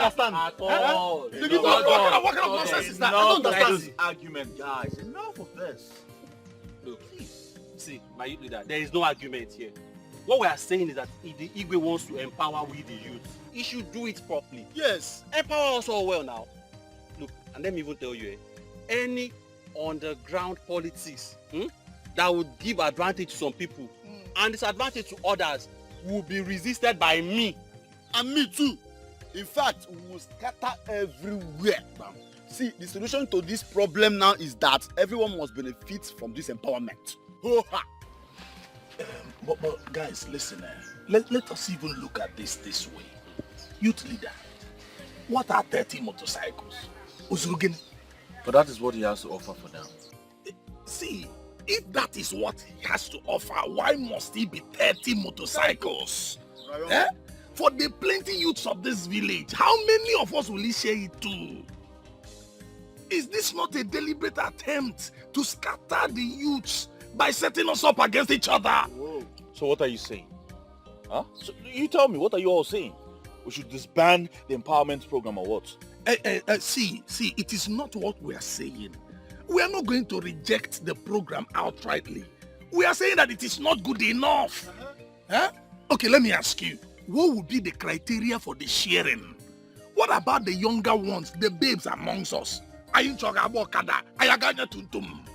understand. At all. What kind of nonsense is that? I don't understand this argument, guys. Enough of this. Look, see, my youth leader, there is no argument here. What we are saying is that if the Igwe wants to empower we the youth, he should do it properly. Yes. Empower us all well now. Look, and let me even tell you, any underground politics that would give advantage to some people and disadvantage to others will be resisted by me. And me too. In fact, we will scatter everywhere. See, the solution to this problem now is that everyone must benefit from this empowerment. But guys, listen, let us even look at this way. Youth leader, what are 30 motorcycles? Uzurugin? But that is what he has to offer for now. See, if that is what he has to offer, why must he be 30 motorcycles? Eh? For the plenty youths of this village, how many of us will he share it to? Is this not a deliberate attempt to scatter the youths by setting us up against each other? Whoa. So what are you saying? Huh? So you tell me, what are you all saying? We should disband the empowerment program or what? See, it is not what we are saying. We are not going to reject the program outrightly. We are saying that it is not good enough. Huh? Okay, let me ask you. What would be the criteria for the sharing? What about the younger ones, the babes amongst us?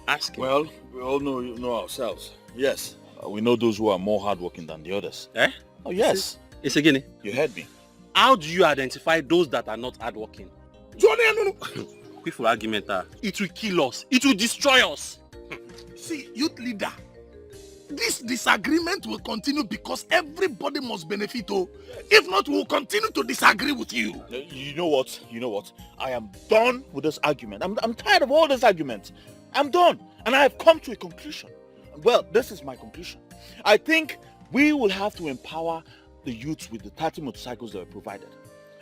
Ask him. Well, we all know ourselves. Yes, we know those who are more hardworking than the others. Eh? Oh, yes. It's again. You heard me. How do you identify those that are not hardworking? Quick for argument, it will kill us. It will destroy us. See, youth leader, this disagreement will continue because everybody must benefit. If not, we will continue to disagree with you. You know what? I am done with this argument. I'm tired of all this argument. I'm done. And I have come to a conclusion. Well, this is my conclusion. I think we will have to empower the youths with the 30 motorcycles that were provided.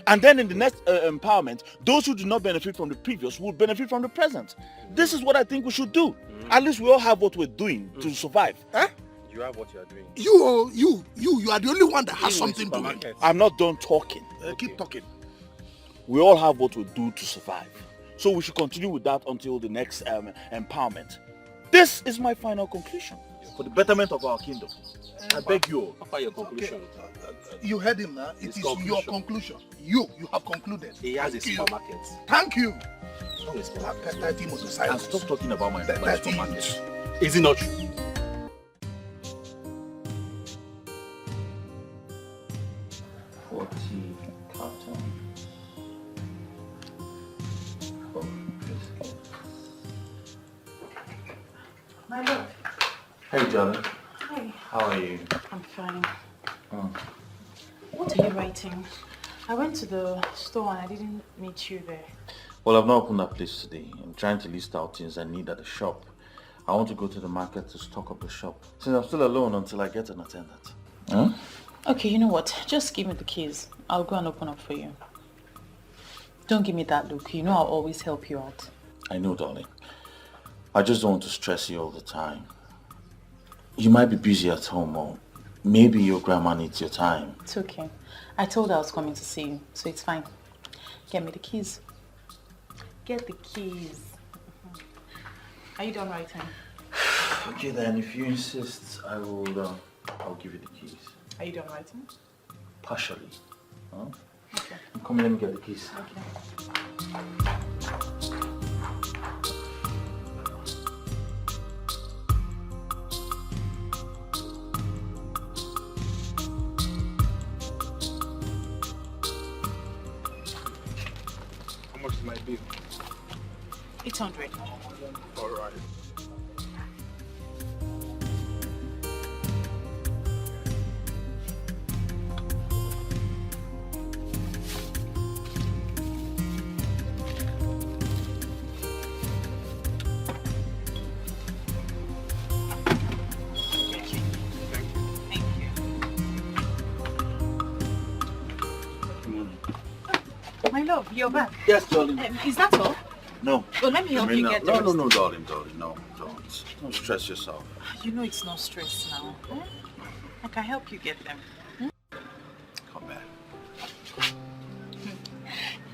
And then in the next empowerment, those who do not benefit from the previous will benefit from the present. This is what I think we should do. At least we all have what we're doing to survive. Huh? You have what you are doing. You are the only one that has something doing. I'm not done talking. Keep talking. We all have what we do to survive. So we should continue with that until the next empowerment. This is my final conclusion. For the betterment of our kingdom. I beg you all. After your conclusion. You heard him now. It is your conclusion. You have concluded. He has a supermarket. Thank you. 30 motorcycles. And stop talking about my supermarket. Is it not true? My love. Hey, darling. Hi. How are you? I'm fine. Oh. What are you writing? I went to the store and I didn't meet you there. Well, I've not opened that place today. I'm trying to list out things I need at the shop. I want to go to the market to stock up the shop. Since I'm still alone until I get an attendant. Huh? Okay, you know what? Just give me the keys. I'll go and open up for you. Don't give me that look. You know I'll always help you out. I know, darling. I just don't want to stress you all the time. You might be busy at home, or maybe your grandma needs your time. It's okay. I told her I was coming to see you, so it's fine. Get me the keys. Get the keys. Are you done writing? Okay then, if you insist, I'll give you the keys. Are you done writing? Partially. Huh? Okay. Come, let me get the keys. Okay. How much is my bill? 800. All right. My love, you're back. Yes, darling. Is that all? No. Well, let me help you get the rest. No, darling, no, don't. Don't stress yourself. You know it's no stress now. Eh? I can help you get them. Come back.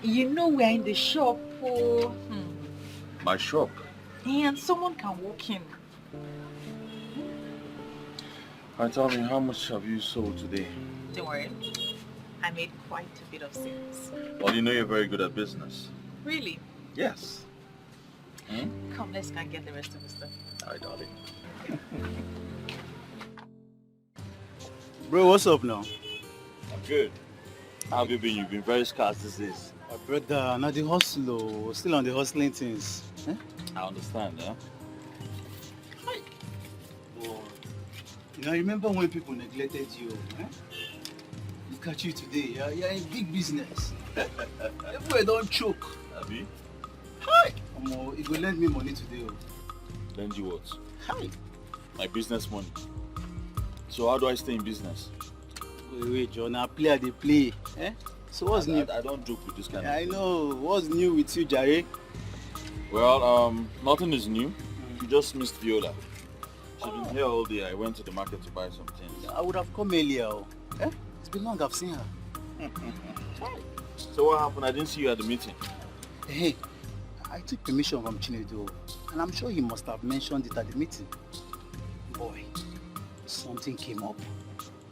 You know we're in the shop. Oh. My shop? And someone can walk in. And tell me, how much have you sold today? Don't worry. I made quite a bit of sales. Well, you know you're very good at business. Really? Yes. Come, let's go and get the rest of the stuff. Alright, darling. Bro, what's up now? I'm good. How have you been? You've been very scarce these days. Brother, now the hustle, still on the hustling things. Eh? I understand, yeah? Oh. You know, I remember when people neglected you. Eh? Look at you today, you're in big business. Everywhere don't choke. Abi? Hi! You go lend me money today. Lend you what? Hi! My business money. So how do I stay in business? Wait, John, I play. Eh? So what's new? I don't joke with this kind of I thing. know. What's new with you, Jare? Well, nothing is new. You just missed Viola. She's been here all day. I went to the market to buy some things. I would have come earlier. Eh? It's been long I've seen her. So what happened? I didn't see you at the meeting. Hey, I took permission from Chinedu, and I'm sure he must have mentioned it at the meeting. Boy, something came up.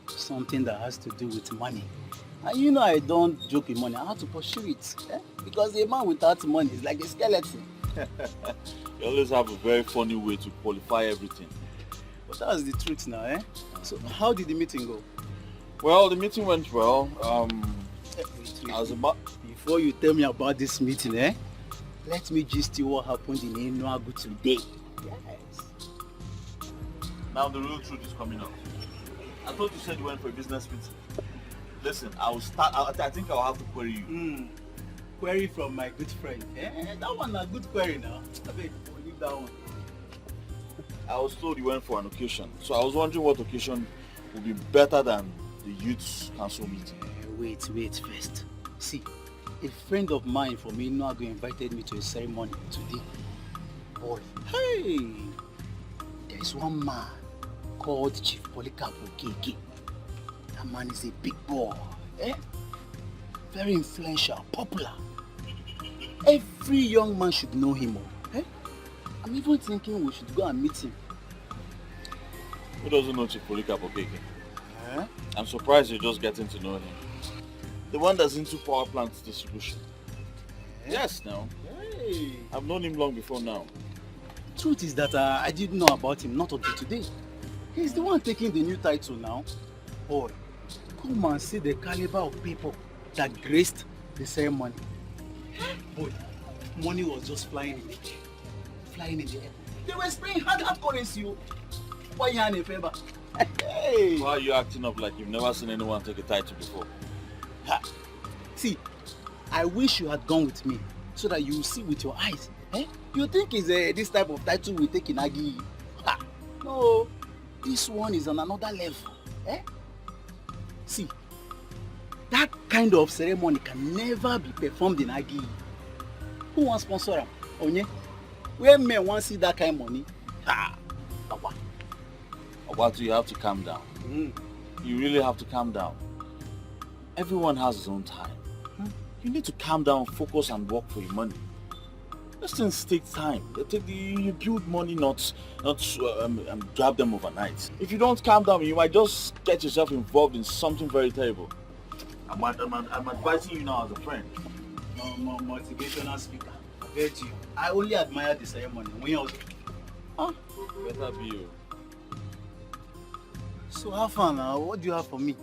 Something that has to do with money. And you know I don't joke with money. I have to pursue it. Eh? Because a man without money is like a skeleton. You always have a very funny way to qualify everything. But that's the truth now, eh? So how did the meeting go? Well, the meeting went well. Wait. I was about... Before you tell me about this meeting, eh? Let me gist you what happened in Enugu today. Yes. Now the real truth is coming out. I thought you said you went for a business meeting. Listen, I think I'll have to query you. Query from my good friend. Eh? That one a good query now. I beg, leave that one. I was told you went for an occasion. So I was wondering what occasion would be better than the youth council meeting. Wait first. See, a friend of mine from Enugu invited me to a ceremony today. Boy, hey! There is one man called Chief Polycarp Okeke. That man is a big boy. Eh? Very influential, popular. Every young man should know him. Eh? I'm even thinking we should go and meet him. Who doesn't know Chief Polycarp Okeke? Eh? I'm surprised you're just getting to know him. The one that's into power plant distribution. Eh? Yes, now. Hey! I've known him long before now. Truth is that I didn't know about him, not until today. He's the one taking the new title now. Boy, come and see the caliber of people that graced the ceremony. Boy, money was just flying in the air. Flying in the air. They were spraying hard currency. Why you in a favor? Hey! Why are you acting up like you've never seen anyone take a title before? Ha. See, I wish you had gone with me so that you will see with your eyes. Eh? You think it's this type of title we take in Agi? Ha. No, this one is on another level. Eh? See, that kind of ceremony can never be performed in Agi. Who wants sponsor him? Onye? Where men want to see that kind of money? Ha! Obatu, you have to calm down. You really have to calm down. Everyone has his own time. You need to calm down, focus and work for your money. These things take time. You build money, not grab them overnight. If you don't calm down, you might just get yourself involved in something very terrible. I'm advising you now as a friend. Motivational speaker. I bet you. I only admire the ceremony. Better be you. So how far now? What do you have for me?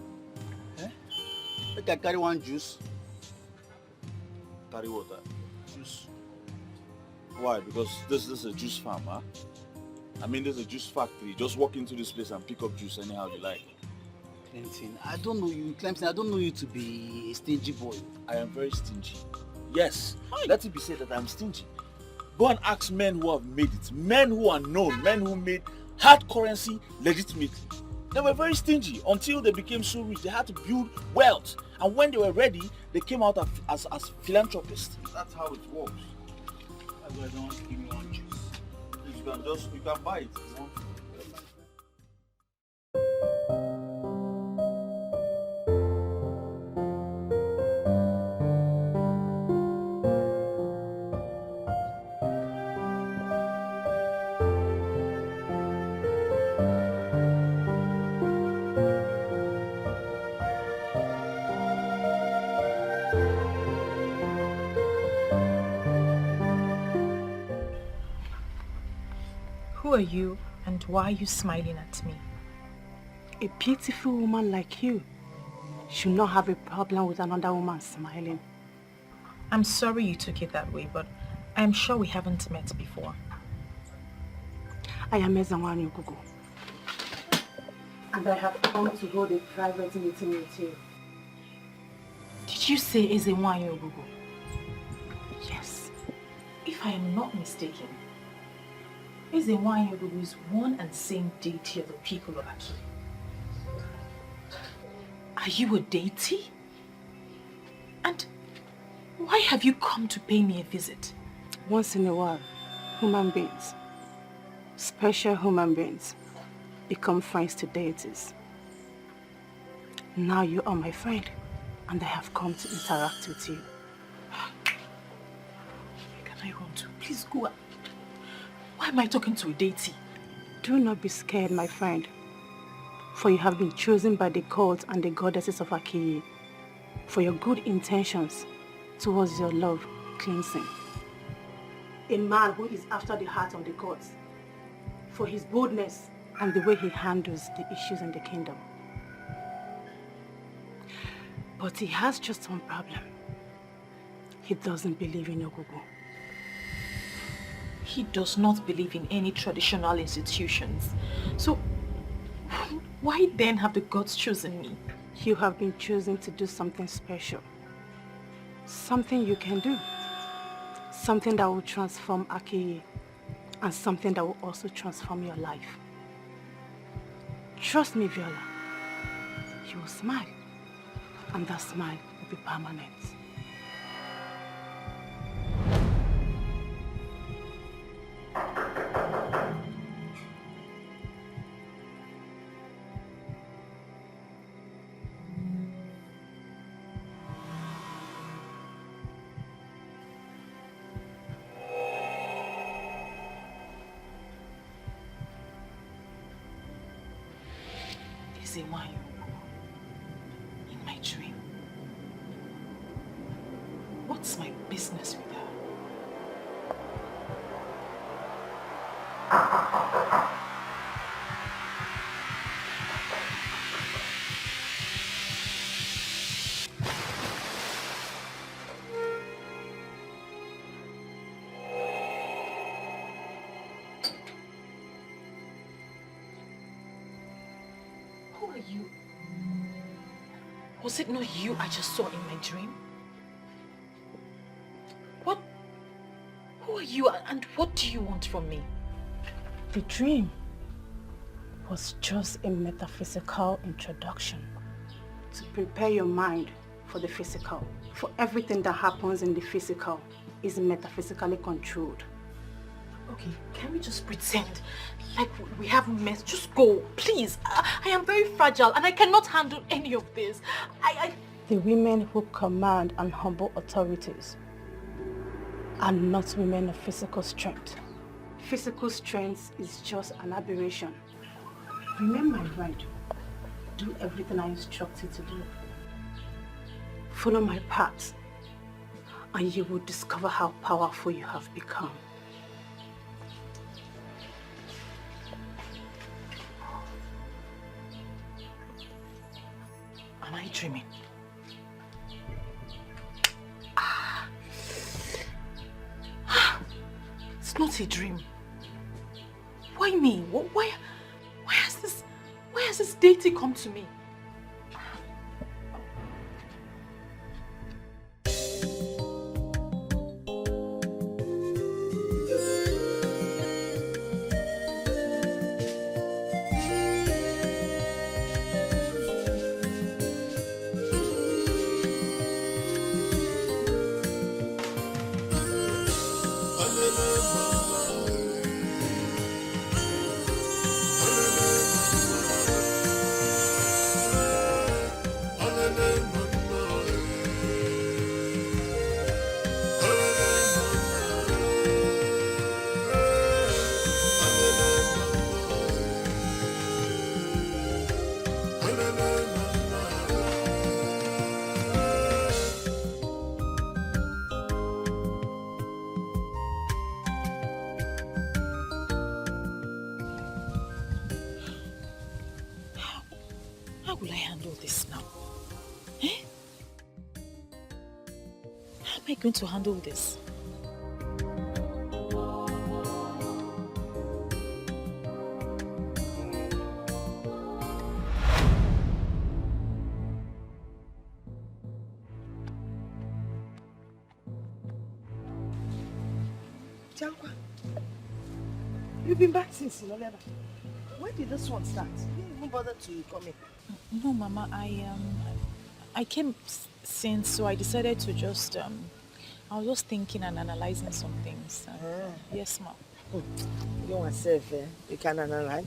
Eh? Make I carry one juice. Carry water. Juice. Why? Because this is a juice farm, huh? I mean, there's a juice factory. Just walk into this place and pick up juice anyhow you like. Clemson, I don't know you. Clemson, I don't know you to be a stingy boy. I am very stingy. Yes, let it be said that I'm stingy. Go and ask men who have made it. Men who are known. Men who made hard currency legitimately. They were very stingy until they became so rich. They had to build wealth. And when they were ready, they came out as philanthropists. That's how it works. That's why I don't want to give me one juice. You can buy it. Who are you and why are you smiling at me? A beautiful woman like you should not have a problem with another woman smiling. I'm sorry you took it that way, but I'm sure we haven't met before. I am Ezanwani Gugu. And I have come to hold a private meeting with you. Did you say Ezenwanyi Ogugu? Yes. If I am not mistaken, Ezenwanyi Ogugu is one and same deity of the people of Aki. Are you a deity? And why have you come to pay me a visit? Once in a while, human beings, special human beings, become friends to deities. Now you are my friend, and I have come to interact with you. Where can I run to? Please go. Why am I talking to a deity? Do not be scared, my friend, for you have been chosen by the gods and the goddesses of Aki for your good intentions towards your love cleansing. A man who is after the heart of the gods, for his boldness and the way he handles the issues in the kingdom. But he has just one problem. He doesn't believe in Ogugu. He does not believe in any traditional institutions. So, why then have the gods chosen me? You have been chosen to do something special. Something you can do. Something that will transform Aki, and something that will also transform your life. Trust me, Viola. You will smile, and that smile will be permanent. Ezenwanyi Ogugu, in my dream. What's my business with her? Who are you? Was it not you I just saw in my dream? Who are you and what do you want from me? The dream was just a metaphysical introduction to prepare your mind for the physical. For everything that happens in the physical is metaphysically controlled. Okay, can we just pretend like we haven't met? Just go, please. I am very fragile and I cannot handle any of this. The women who command and humble authorities are not women of physical strength. Physical strength is just an aberration. Remember my word. Do everything I instruct you to do. Follow my path, and you will discover how powerful you have become. Am I dreaming? It's not a dream. Why me? Why has this deity come to me? How will I handle this now? Eh? How am I going to handle this? You've been back since, Lola. When did this one start? You didn't even bother to come in. No, Mama, I came since, so I decided to just, I was just thinking and analyzing some things. Yes, Mom. You want to save, you can analyze.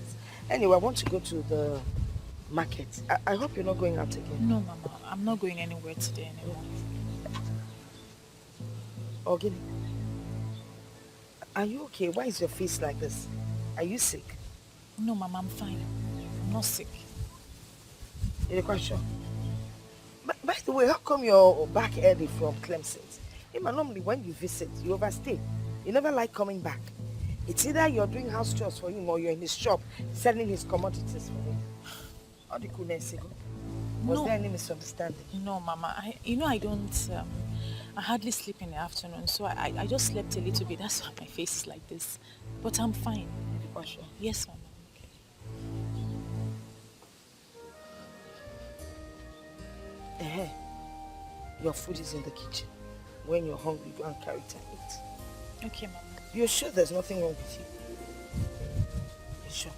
Anyway, I want to go to the market. I hope you're not going out again. No, Mama, I'm not going anywhere today anymore. Ogini, are you okay? Why is your face like this? Are you sick? No, Mama, I'm fine. I'm not sick. You're quite sure? By the way, how come you're back early from Clemson's? Normally when you visit, you overstay. You never like coming back. It's either you're doing house chores for him or you're in his shop selling his commodities for him. How do you cool Was there any misunderstanding? No, Mama. I don't... I hardly sleep in the afternoon, so I just slept a little bit. That's why my face is like this. But I'm fine. For sure? Yes, Mama. Okay. Your food is in the kitchen. When you're hungry, go and carry it and eat. Okay, Mama. You're sure there's nothing wrong with you? You're sure?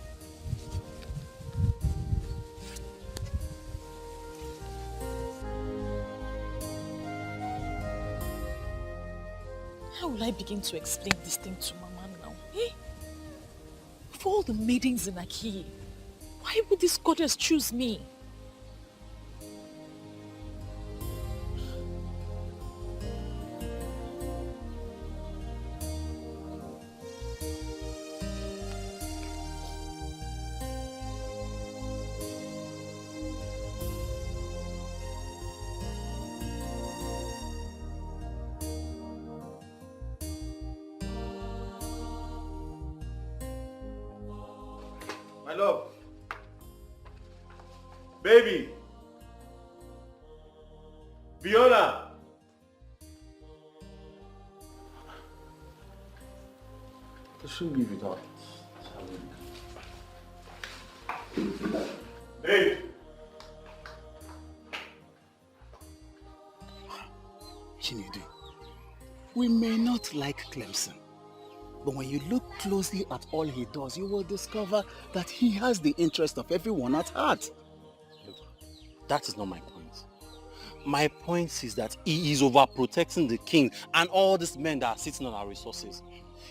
How will I begin to explain this thing to Mama now? Eh? For all the maidens in Aki, why would this goddess choose me? My love. Baby. Fiona. I shouldn't leave it out. Babe. Chinedu, we may not like Clemson, but when you look closely at all he does, you will discover that he has the interest of everyone at heart. Look, that is not my point. My point is that he is overprotecting the king and all these men that are sitting on our resources.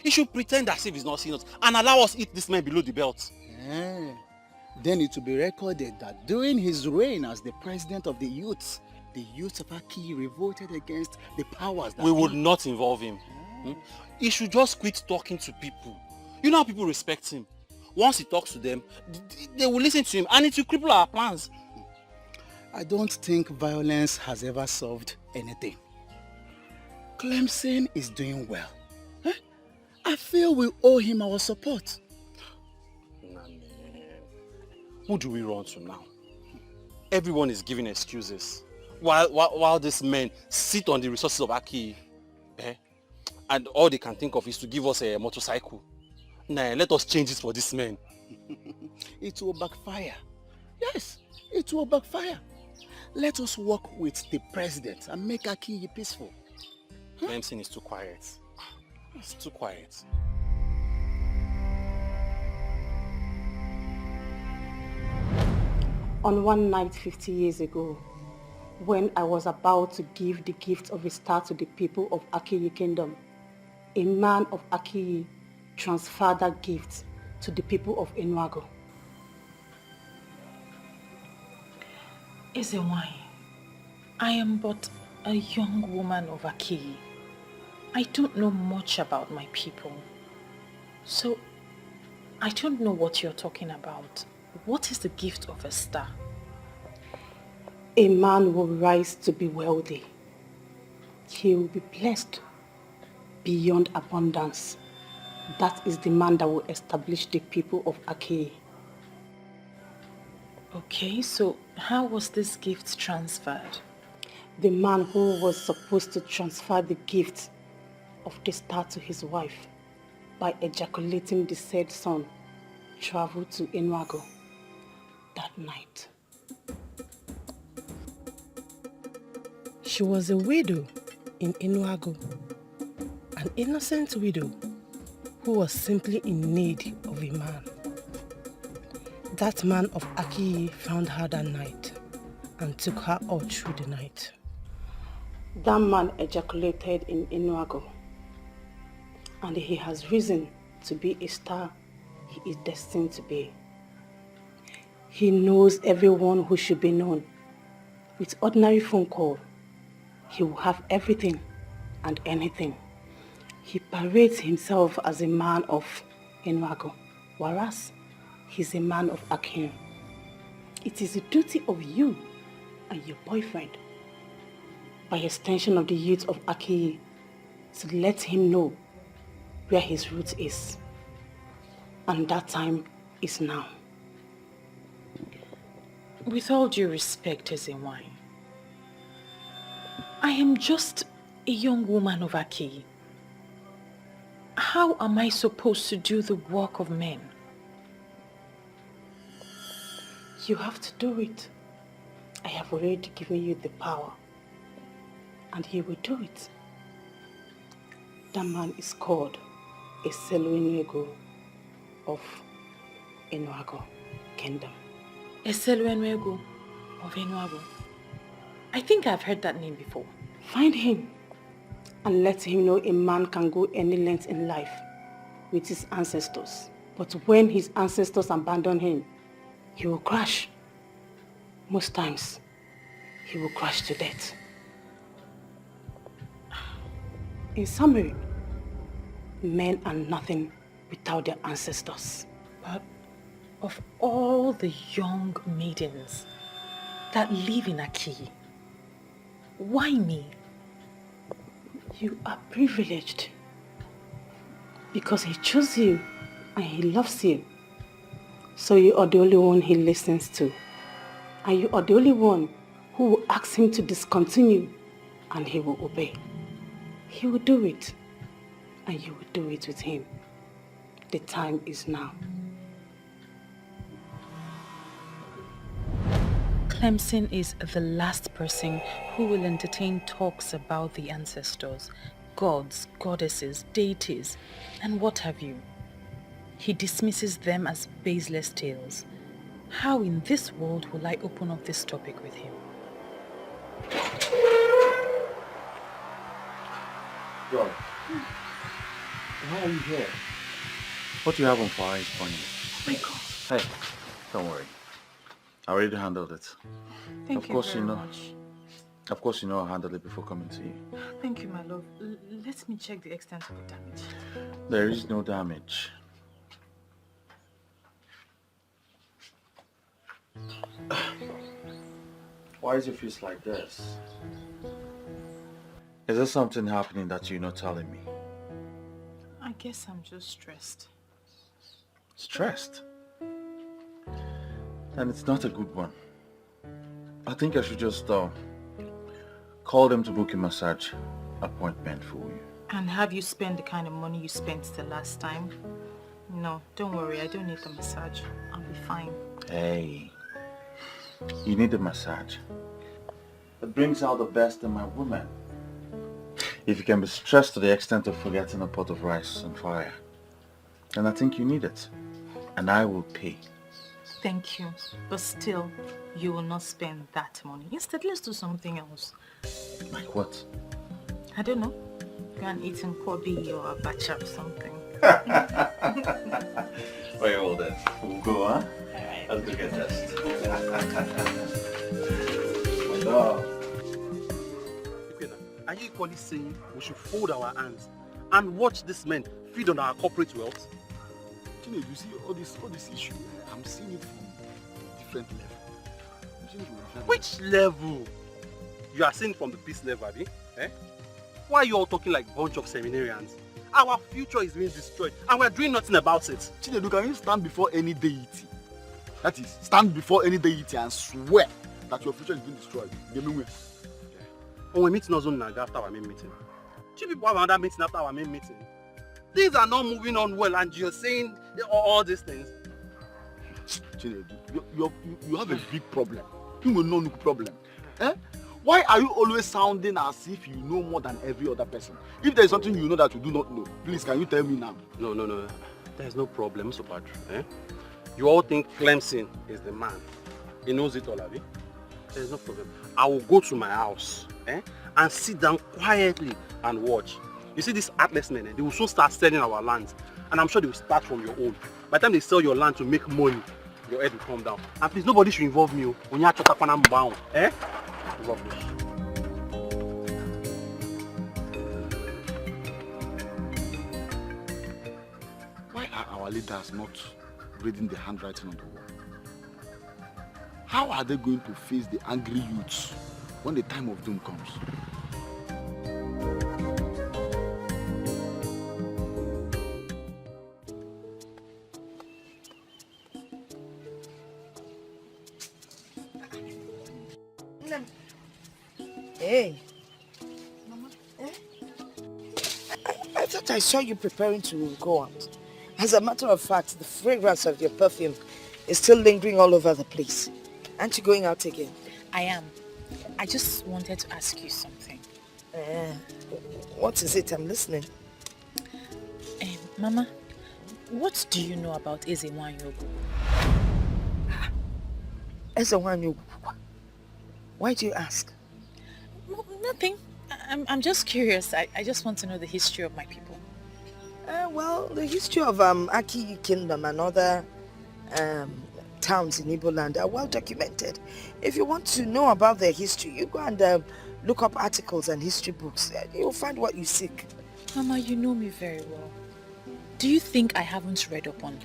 He should pretend as if he's not seeing us and allow us eat this man below the belt. Then it will be recorded that during his reign as the president of the youths of Aki revolted against the powers that we would not involve him. He should just quit talking to people. You know how people respect him. Once he talks to them, they will listen to him and it will cripple our plans. I don't think violence has ever solved anything. Clemson is doing well. I feel we owe him our support. Who do we run to now? Everyone is giving excuses. While these men sit on the resources of Aki, and all they can think of is to give us a motorcycle. Nah, let us change it for this man. It will backfire. Yes, it will backfire. Let us work with the president and make Aki peaceful. Clemson is too quiet. It's too quiet. On one night 50 years ago, when I was about to give the gift of a star to the people of Akiyi Kingdom, a man of Akiyi transferred that gift to the people of Enuago. Ezewai, I am but a young woman of Akiyi. I don't know much about my people. So, I don't know what you're talking about. What is the gift of a star? A man will rise to be wealthy. He will be blessed beyond abundance. That is the man that will establish the people of Aki. Okay, so how was this gift transferred? The man who was supposed to transfer the gift of the star to his wife by ejaculating the said son traveled to Enuago that night. She was a widow in Enuago, an innocent widow who was simply in need of a man. That man of Akiyi found her that night and took her all through the night. That man ejaculated in Enuago, and he has risen to be a star he is destined to be. He knows everyone who should be known. With ordinary phone call, he will have everything and anything. He parades himself as a man of Enuago, whereas he's a man of Akin. It is the duty of you and your boyfriend, by extension of the youth of Akiyi, to let him know where his root is. And that time is now. With all due respect, Ezenwai, I am just a young woman of Akiyi. How am I supposed to do the work of men? You have to do it. I have already given you the power, and you will do it. That man is called a Seluinego of Enuago Kingdom. Eseluenwego of Enuago. I think I've heard that name before. Find him and let him know a man can go any length in life with his ancestors. But when his ancestors abandon him, he will crash. Most times, he will crash to death. In summary, men are nothing without their ancestors. But of all the young maidens that live in Akiyi, why me? You are privileged because he chose you and he loves you. So you are the only one he listens to. And you are the only one who will ask him to discontinue and he will obey. He will do it and you will do it with him. The time is now. Clemson is the last person who will entertain talks about the ancestors, gods, goddesses, deities, and what have you. He dismisses them as baseless tales. How in this world will I open up this topic with him? Yo, why are you here? What do you have on fire is funny. Oh my God. Hey, don't worry. I already handled it. Thank you very much. Of course you know I'll handle it before coming to you. Thank you, my love. Let me check the extent of the damage. There is no damage. Why is your face like this? Is there something happening that you're not telling me? I guess I'm just stressed. Stressed? And it's not a good one. I think I should just call them to book a massage appointment for you. And have you spent the kind of money you spent the last time? No, don't worry, I don't need the massage. I'll be fine. Hey, you need a massage. It brings out the best in my woman. If you can be stressed to the extent of forgetting a pot of rice on fire, then I think you need it. And I will pay. Thank you. But still, you will not spend that money. Instead, let's do something else. Like what? I don't know. Go and eat in Kobe or Abacha or something. Very well then. We'll go, huh? Alright. Let's go get dressed. My dog. Are you equally saying we should fold our hands and watch these men feed on our corporate wealth? You see all this issue, I'm seeing it from a different level. I'm seeing it from a different Which level? You are saying from the peace level, Abi? Eh? Why are you all talking like a bunch of seminarians? Our future is being destroyed and we're doing nothing about it. Chinedu, can you stand before any deity That is, stand before any deity and swear that your future is being destroyed. When we meet in Ozone after our main meeting. Two people have another meeting after our main meeting. Things are not moving on well and you're saying all these things. Chinedu, you have a big problem. You will know no problem. Eh? Why are you always sounding as if you know more than every other person? If there is something you know that you do not know, please can you tell me now? No. There's no problem, so bad. Eh? You all think Clemson is the man. He knows it all, have you? There's no problem. I will go to my house and sit down quietly and watch. You see these artless men, they will soon start selling our lands. And I'm sure they will start from your own. By the time they sell your land to make money, your head will come down. And please, nobody should involve me. When you are bound, rubbish. Why are our leaders not reading the handwriting on the wall? How are they going to face the angry youths when the time of doom comes? Hey. Mama. I thought I saw you preparing to go out. As a matter of fact, the fragrance of your perfume is still lingering all over the place. Aren't you going out again? I am. I just wanted to ask you something. What is it? I'm listening. Mama, what do you know about Ezewanyogu? Ezewanyogu? Why do you ask? No, nothing. I'm just curious. I just want to know the history of my people. Well, the history of Aki Kingdom and other towns in Igbo land are well documented. If you want to know about their history, you go and look up articles and history books. You'll find what you seek. Mama, you know me very well. Do you think I haven't read up on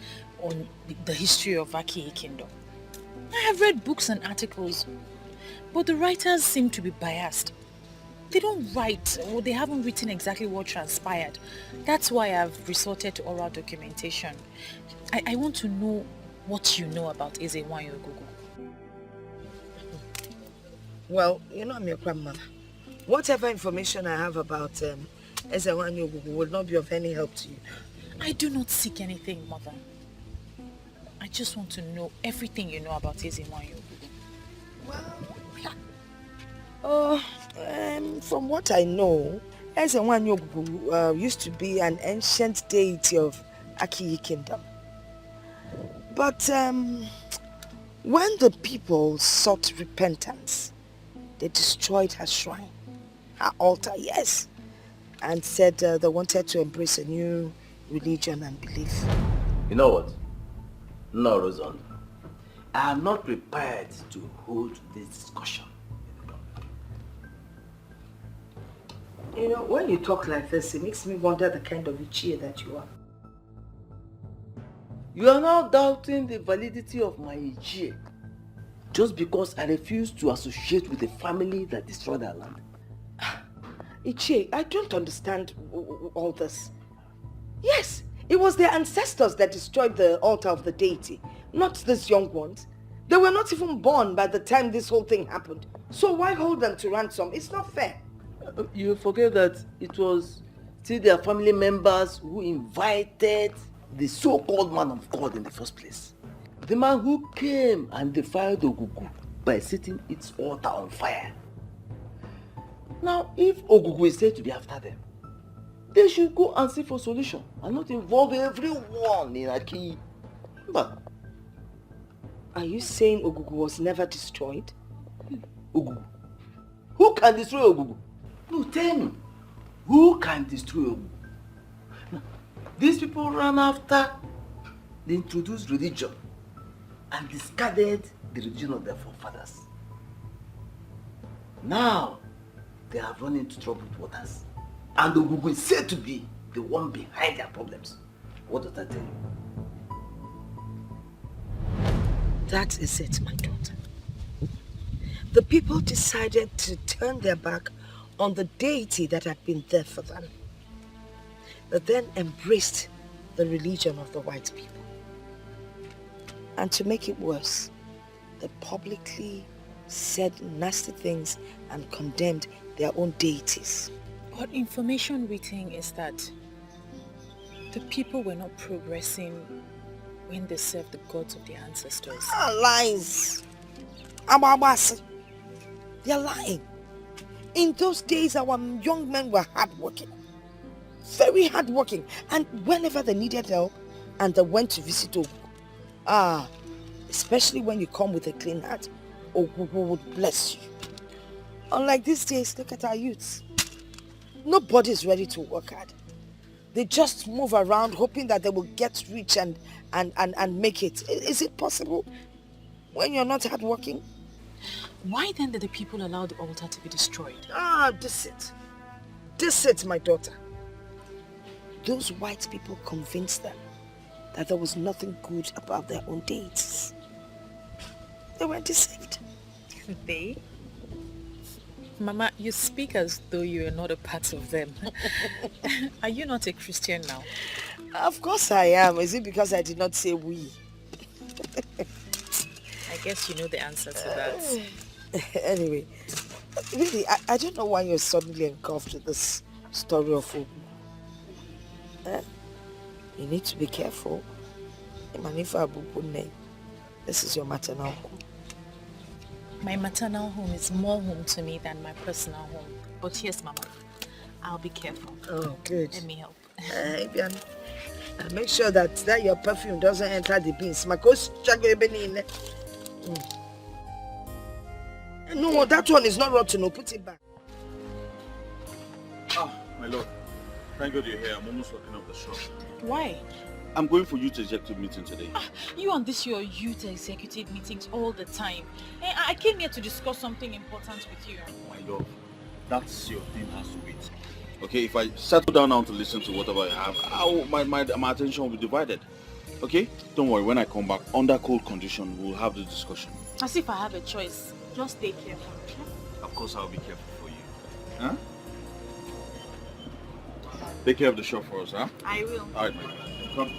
the history of Aki Kingdom? I have read books and articles, but the writers seem to be biased. They don't write, or they haven't written exactly what transpired. That's why I've resorted to oral documentation. I want to know what you know about Ezewanyogu. Well, you know I'm your grandmother. Whatever information I have about Ezewanyogu will not be of any help to you. I do not seek anything, Mother. I just want to know everything you know about Ezewanyogu. Well, from what I know, Ezewanyogu used to be an ancient deity of Aki Kingdom. But when the people sought repentance, they destroyed her shrine, her altar, yes, and said they wanted to embrace a new religion and belief. You know what? No, Rosan. I am not prepared to hold this discussion. You know, when you talk like this, it makes me wonder the kind of Ichie that you are. You are now doubting the validity of my Ichie just because I refuse to associate with a family that destroyed our land. Ichie, I don't understand all this. Yes, it was their ancestors that destroyed the altar of the deity, not these young ones. They were not even born by the time this whole thing happened. So why hold them to ransom? It's not fair. You forget that it was still their family members who invited the so-called man of God in the first place. The man who came and defiled Ogugu by setting its altar on fire. Now, if Ogugu is said to be after them, they should go and seek for solution and not involve everyone in Aki. But are you saying Ogugu was never destroyed? Ogugu? Who can destroy Ogugu? No, tell me. Who can destroy Ogugu? Now, these people ran after the introduced religion and discarded the religion of their forefathers. Now, they have run into troubled waters. And Ogugu is said to be the one behind their problems. What does that tell you? That is it, my daughter. The people decided to turn their back on the deity that had been there for them. They then embraced the religion of the white people. And to make it worse, they publicly said nasty things and condemned their own deities. But information we think is that the people were not progressing when they served the gods of their ancestors. Lies! Ababasi. They're lying. In those days, our young men were hardworking. Very hardworking. And whenever they needed help, and they went to visit Ogu, especially when you come with a clean heart, Ogu would bless you. Unlike these days, look at our youths. Nobody's ready to work hard. They just move around hoping that they will get rich and make it. Is it possible when you're not hardworking? Why then did the people allow the altar to be destroyed? This it, my daughter. Those white people convinced them that there was nothing good about their own deities. They were deceived. They? Mama, you speak as though you are not a part of them. Are you not a Christian now? Of course I am. Is it because I did not say we? I guess you know the answer to that. Anyway, really, I don't know why you're suddenly engulfed with this story of Ogu. You need to be careful. This is your maternal home. My maternal home is more home to me than my personal home. But yes, Mama, I'll be careful. Oh, good. Let me help. Make sure that your perfume doesn't enter the beans. No, that one is not rotten. No, put it back. My lord. Thank God you're here. I'm almost locking up the shop. Why? I'm going for youth executive meeting today. You and your youth executive meetings all the time. I came here to discuss something important with you. My lord, that's your thing has to wait. Okay, if I settle down now to listen to whatever I have, my attention will be divided. Okay? Don't worry, when I come back, under cold condition, we'll have the discussion. As if I have a choice. Just stay careful. Of course, I'll be careful for you. Huh? Take care of the shop for us, huh? I will. All right, my God. Come.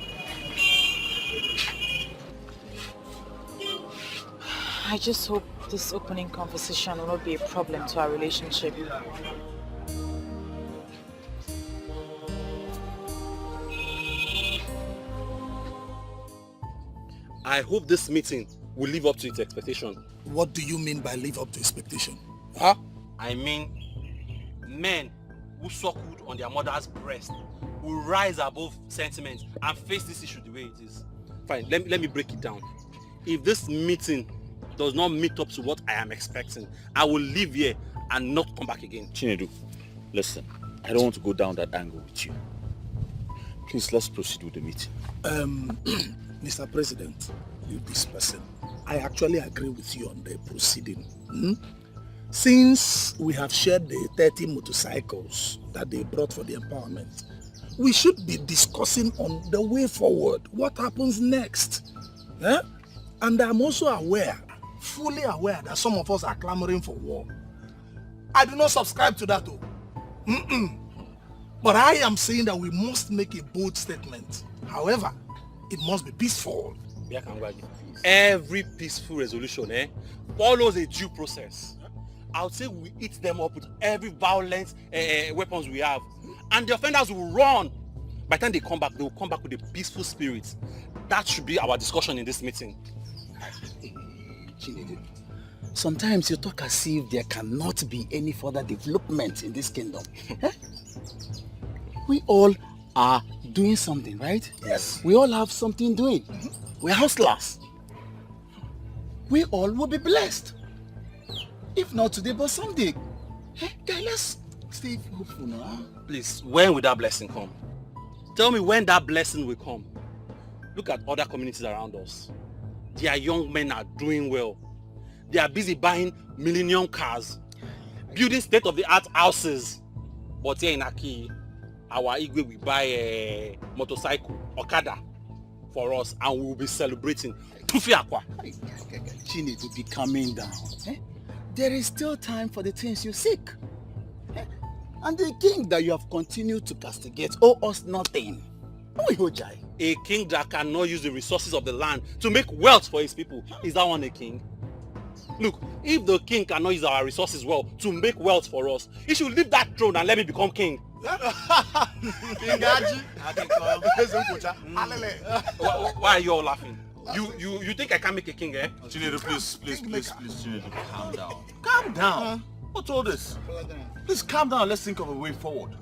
I just hope this opening conversation will not be a problem to our relationship. I hope this meeting will live up to its expectation. What do you mean by live up to expectation? Huh? I mean, men who suckled on their mother's breast will rise above sentiment and face this issue the way it is. Fine, let me break it down. If this meeting does not meet up to what I am expecting, I will leave here and not come back again. Chinedu, listen, I don't want to go down that angle with you. Please, let's proceed with the meeting. Mr. President, you this person, I actually agree with you on the proceeding. Since we have shared the 30 motorcycles that they brought for the empowerment, we should be discussing on the way forward, what happens next. And I'm also aware, fully aware, that some of us are clamoring for war. I do not subscribe to that though. But I am saying that we must make a bold statement. However, it must be peaceful. Every peaceful resolution follows a due process. I would say we eat them up with every violent weapons we have. And the offenders will run. By the time they come back, they will come back with a peaceful spirit. That should be our discussion in this meeting. Sometimes you talk as if there cannot be any further development in this kingdom. We all are doing something, right? Yes. We all have something doing. We're hustlers. We all will be blessed. If not today, but someday. Guys, let's stay hopeful now. Please, when will that blessing come? Tell me when that blessing will come. Look at other communities around us. Their young men are doing well. They are busy buying millennium cars, building state-of-the-art houses. But here in Aki, our Igwe will buy a motorcycle, Okada, for us, and we will be celebrating. Chinedu, be calming down. There is still time for the things you seek. And the king that you have continued to castigate owe us nothing. A king that cannot use the resources of the land to make wealth for his people. Is that one a king? Look, if the king cannot use our resources well to make wealth for us, he should leave that throne and let me become king. Why are you all laughing? You think I can make a king, eh? Chinedu, please, Chinedu, calm down. Calm down. What's all this? Please calm down. Let's think of a way forward.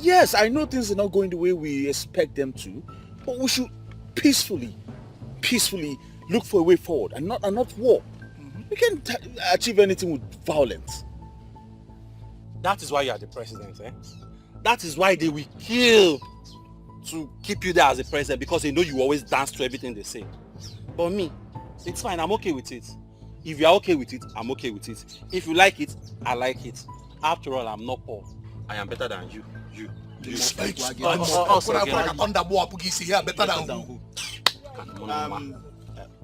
Yes, I know things are not going the way we expect them to, but we should peacefully look for a way forward and not war. We can't achieve anything with violence. That is why you are the president, eh? That is why they will kill to keep you there as the president, because they know you always dance to everything they say. But me, it's fine, I'm okay with it. If you are okay with it, I'm okay with it. If you like it, I like it. After all, I'm not poor. I am better than you.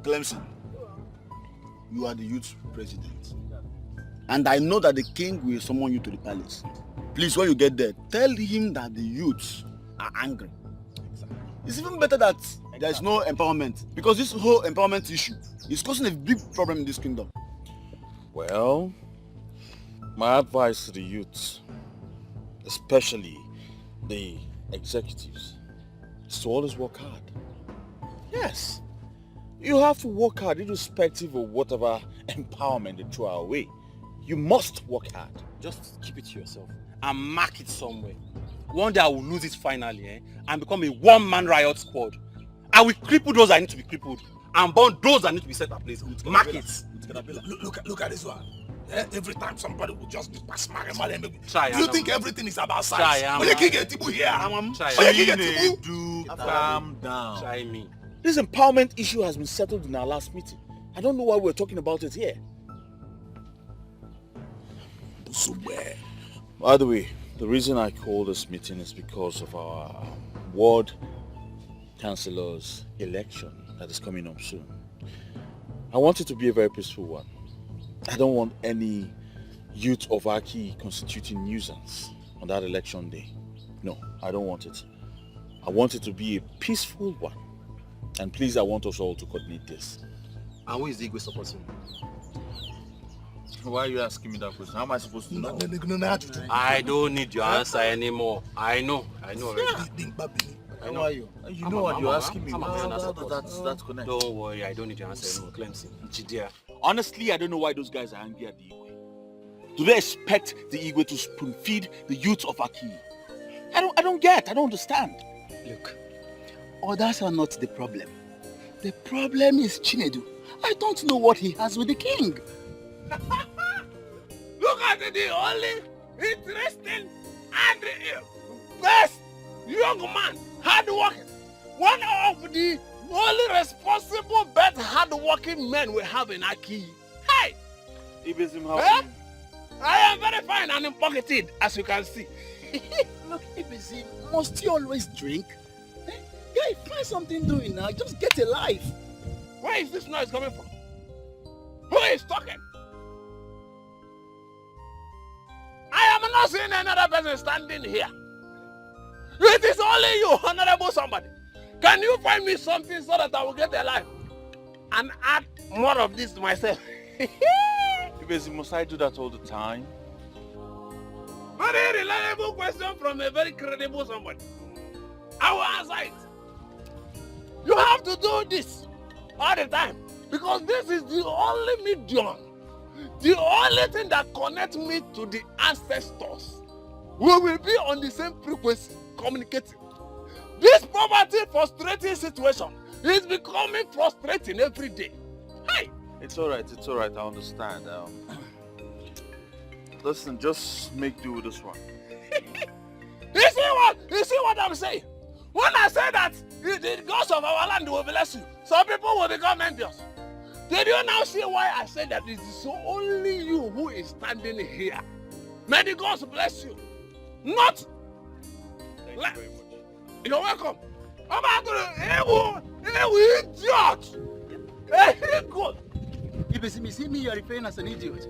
Clemson, you are the youth president. And I know that the king will summon you to the palace. Please, when you get there, tell him that the youths are angry. It's even better that there is no empowerment, because this whole empowerment issue is causing a big problem in this kingdom. Well, my advice to the youths, especially the executives, is to always work hard. Yes, you have to work hard irrespective of whatever empowerment they throw our way. You must work hard. Just keep it to yourself and mark it somewhere. One day I will lose it finally, eh? And become a one-man riot squad. I will cripple those that need to be crippled and burn those that need to be set ablaze. Mark it. Look at this one. Every time somebody will just be pass my Try. You think everything is about size? When you get Tibu here, calm down. Try me. This empowerment issue has been settled in our last meeting. I don't know why we're talking about it here. By the way, the reason I called this meeting is because of our ward councillor's election that is coming up soon. I want it to be a very peaceful one. I don't want any youth of Aki constituting nuisance on that election day. No, I don't want it. I want it to be a peaceful one. And please, I want us all to coordinate this. And who is the Igwe supporting? Why are you asking me that question? How am I supposed to know? I don't need your answer anymore. I know already. I know you. You know what you're asking me. That's connected. Don't worry, I don't need your answer anymore, Clemson. Chidia. Honestly, I don't know why those guys are angry at the Igwe. Do they expect the Igwe to spoon feed the youth of Aki? I don't understand. Look, others are not the problem. The problem is Chinedu. I don't know what he has with the king. Look at the only interesting and best young man, hard-working. One of the only responsible, best hard-working men we have in Aki. Hey! I am very fine and pocketed, as you can see. Look, Ibizim, must you always drink? Guy, find something doing now. Just get a life. Where is this noise coming from? Who is talking? I am not seeing another person standing here. It is only you, honorable somebody. Can you find me something so that I will get a life and add more of this to myself? Must I do that all the time? Very reliable question from a very credible somebody. I will answer it. You have to do this all the time because this is the only medium, the only thing that connects me to the ancestors. We will be on the same frequency, communicating. This poverty frustrating situation is becoming frustrating every day. Hey! It's alright, I understand. Listen, just make do with this one. You see what I'm saying? When I say that the gods of our land will bless you, some people will become envious. Did you now see why I said that it is only you who is standing here? May the gods bless you. Not. Thank you very much. You're welcome. I'm about to idiot. Hey, good. Ibizim, you see me, you are referring as an idiot.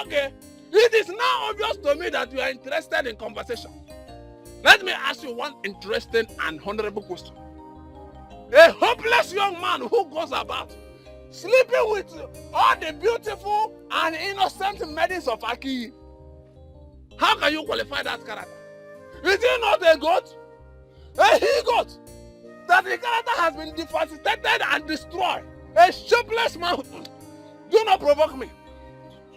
Okay. It is now obvious to me that you are interested in conversation. Let me ask you one interesting and honorable question. A hopeless young man who goes about sleeping with all the beautiful and innocent maidens of Aki. How can you qualify that character? Is he not a goat? A he-goat? That the character has been devastated and destroyed. A shapeless man. Do not provoke me.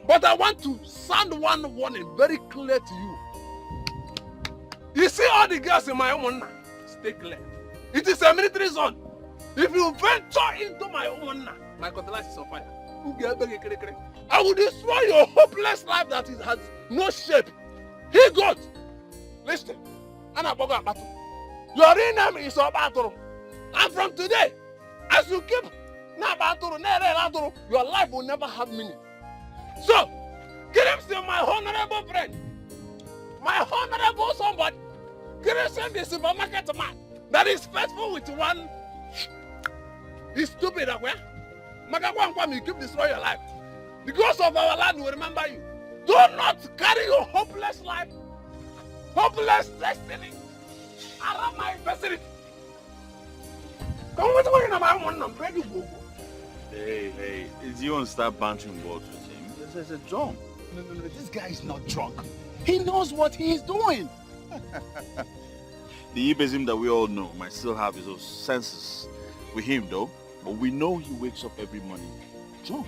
But I want to sound one warning very clear to you. You see all the girls in my home now? Stay clear. It is a military zone. If you venture into my home now, my cutlass is on fire. I will destroy your hopeless life that it has no shape. He got. Listen. Your real name is Obatoro. And from today, as you keep your life will never have meaning. So, get him to my honorable friend. My honorable somebody. Get him the supermarket man that is faithful with one. He's stupid, okay? You keep destroying your life. The ghost of our land will remember you. Do not carry your hopeless life, hopeless destiny around my facility. Come with me, I'm ready to go. Hey, is you want to start bantering words with him? This is a drunk. No, this guy is not drunk. He knows what he is doing. The Ibezim that we all know might still have his own senses with him though, but we know he wakes up every morning drunk.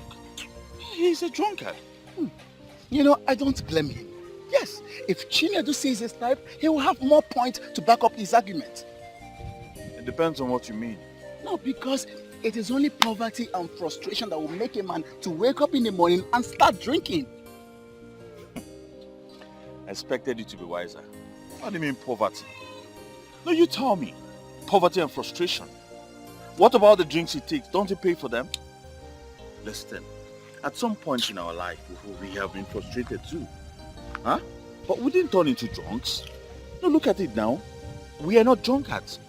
He's a drunkard. You know, I don't blame him. Yes, if Chinedu sees his type, he will have more points to back up his argument. It depends on what you mean. No, because it is only poverty and frustration that will make a man to wake up in the morning and start drinking. I expected you to be wiser. What do you mean poverty? No, you tell me. Poverty and frustration. What about the drinks he takes? Don't he pay for them? Listen, at some point in our life, we have been frustrated too. Huh? But we didn't turn into drunks. No, look at it now. We are not drunkards.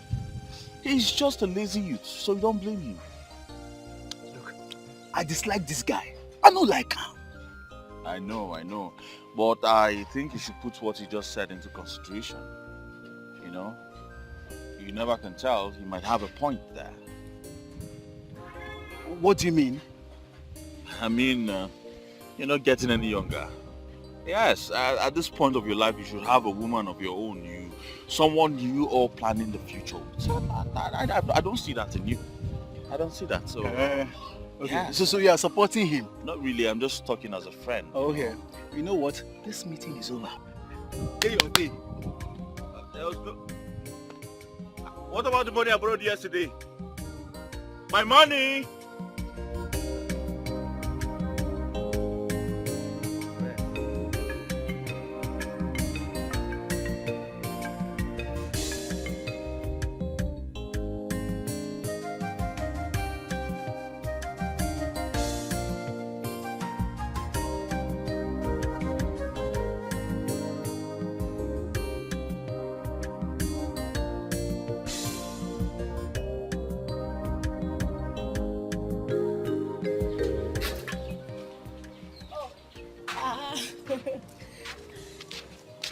He's just a lazy youth, so you don't blame him. Look, I dislike this guy. I don't like him. I know. But I think you should put what he just said into consideration. You know? You never can tell. He might have a point there. What do you mean? I mean, you're not getting any younger. Yes, at this point of your life, you should have a woman of your own. Someone you all planning the future with. So I don't see that in you. I don't see that. So, okay. Yeah. So you are supporting him? Not really. I'm just talking as a friend. Okay. You know what? This meeting is over. Get your thing. What about the money I borrowed yesterday? My money!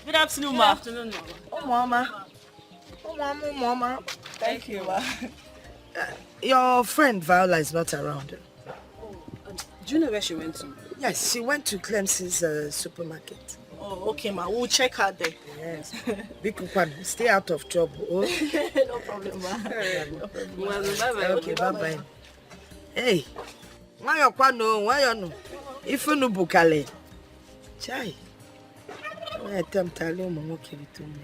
Good afternoon, ma. Good afternoon, Mama. Oh, Mama. Thank you, ma. Your friend Viola is not around. Do you know where she went to? Yes, she went to Clemson's supermarket. Oh, okay, ma. We'll check her there. Yes. Bikukwan, stay out of trouble. Oh? No problem, ma. No problem. Bye-bye. Okay, bye-bye. Hey, why you no? If you no bukale. Chai. I attempt to allow my okay to me.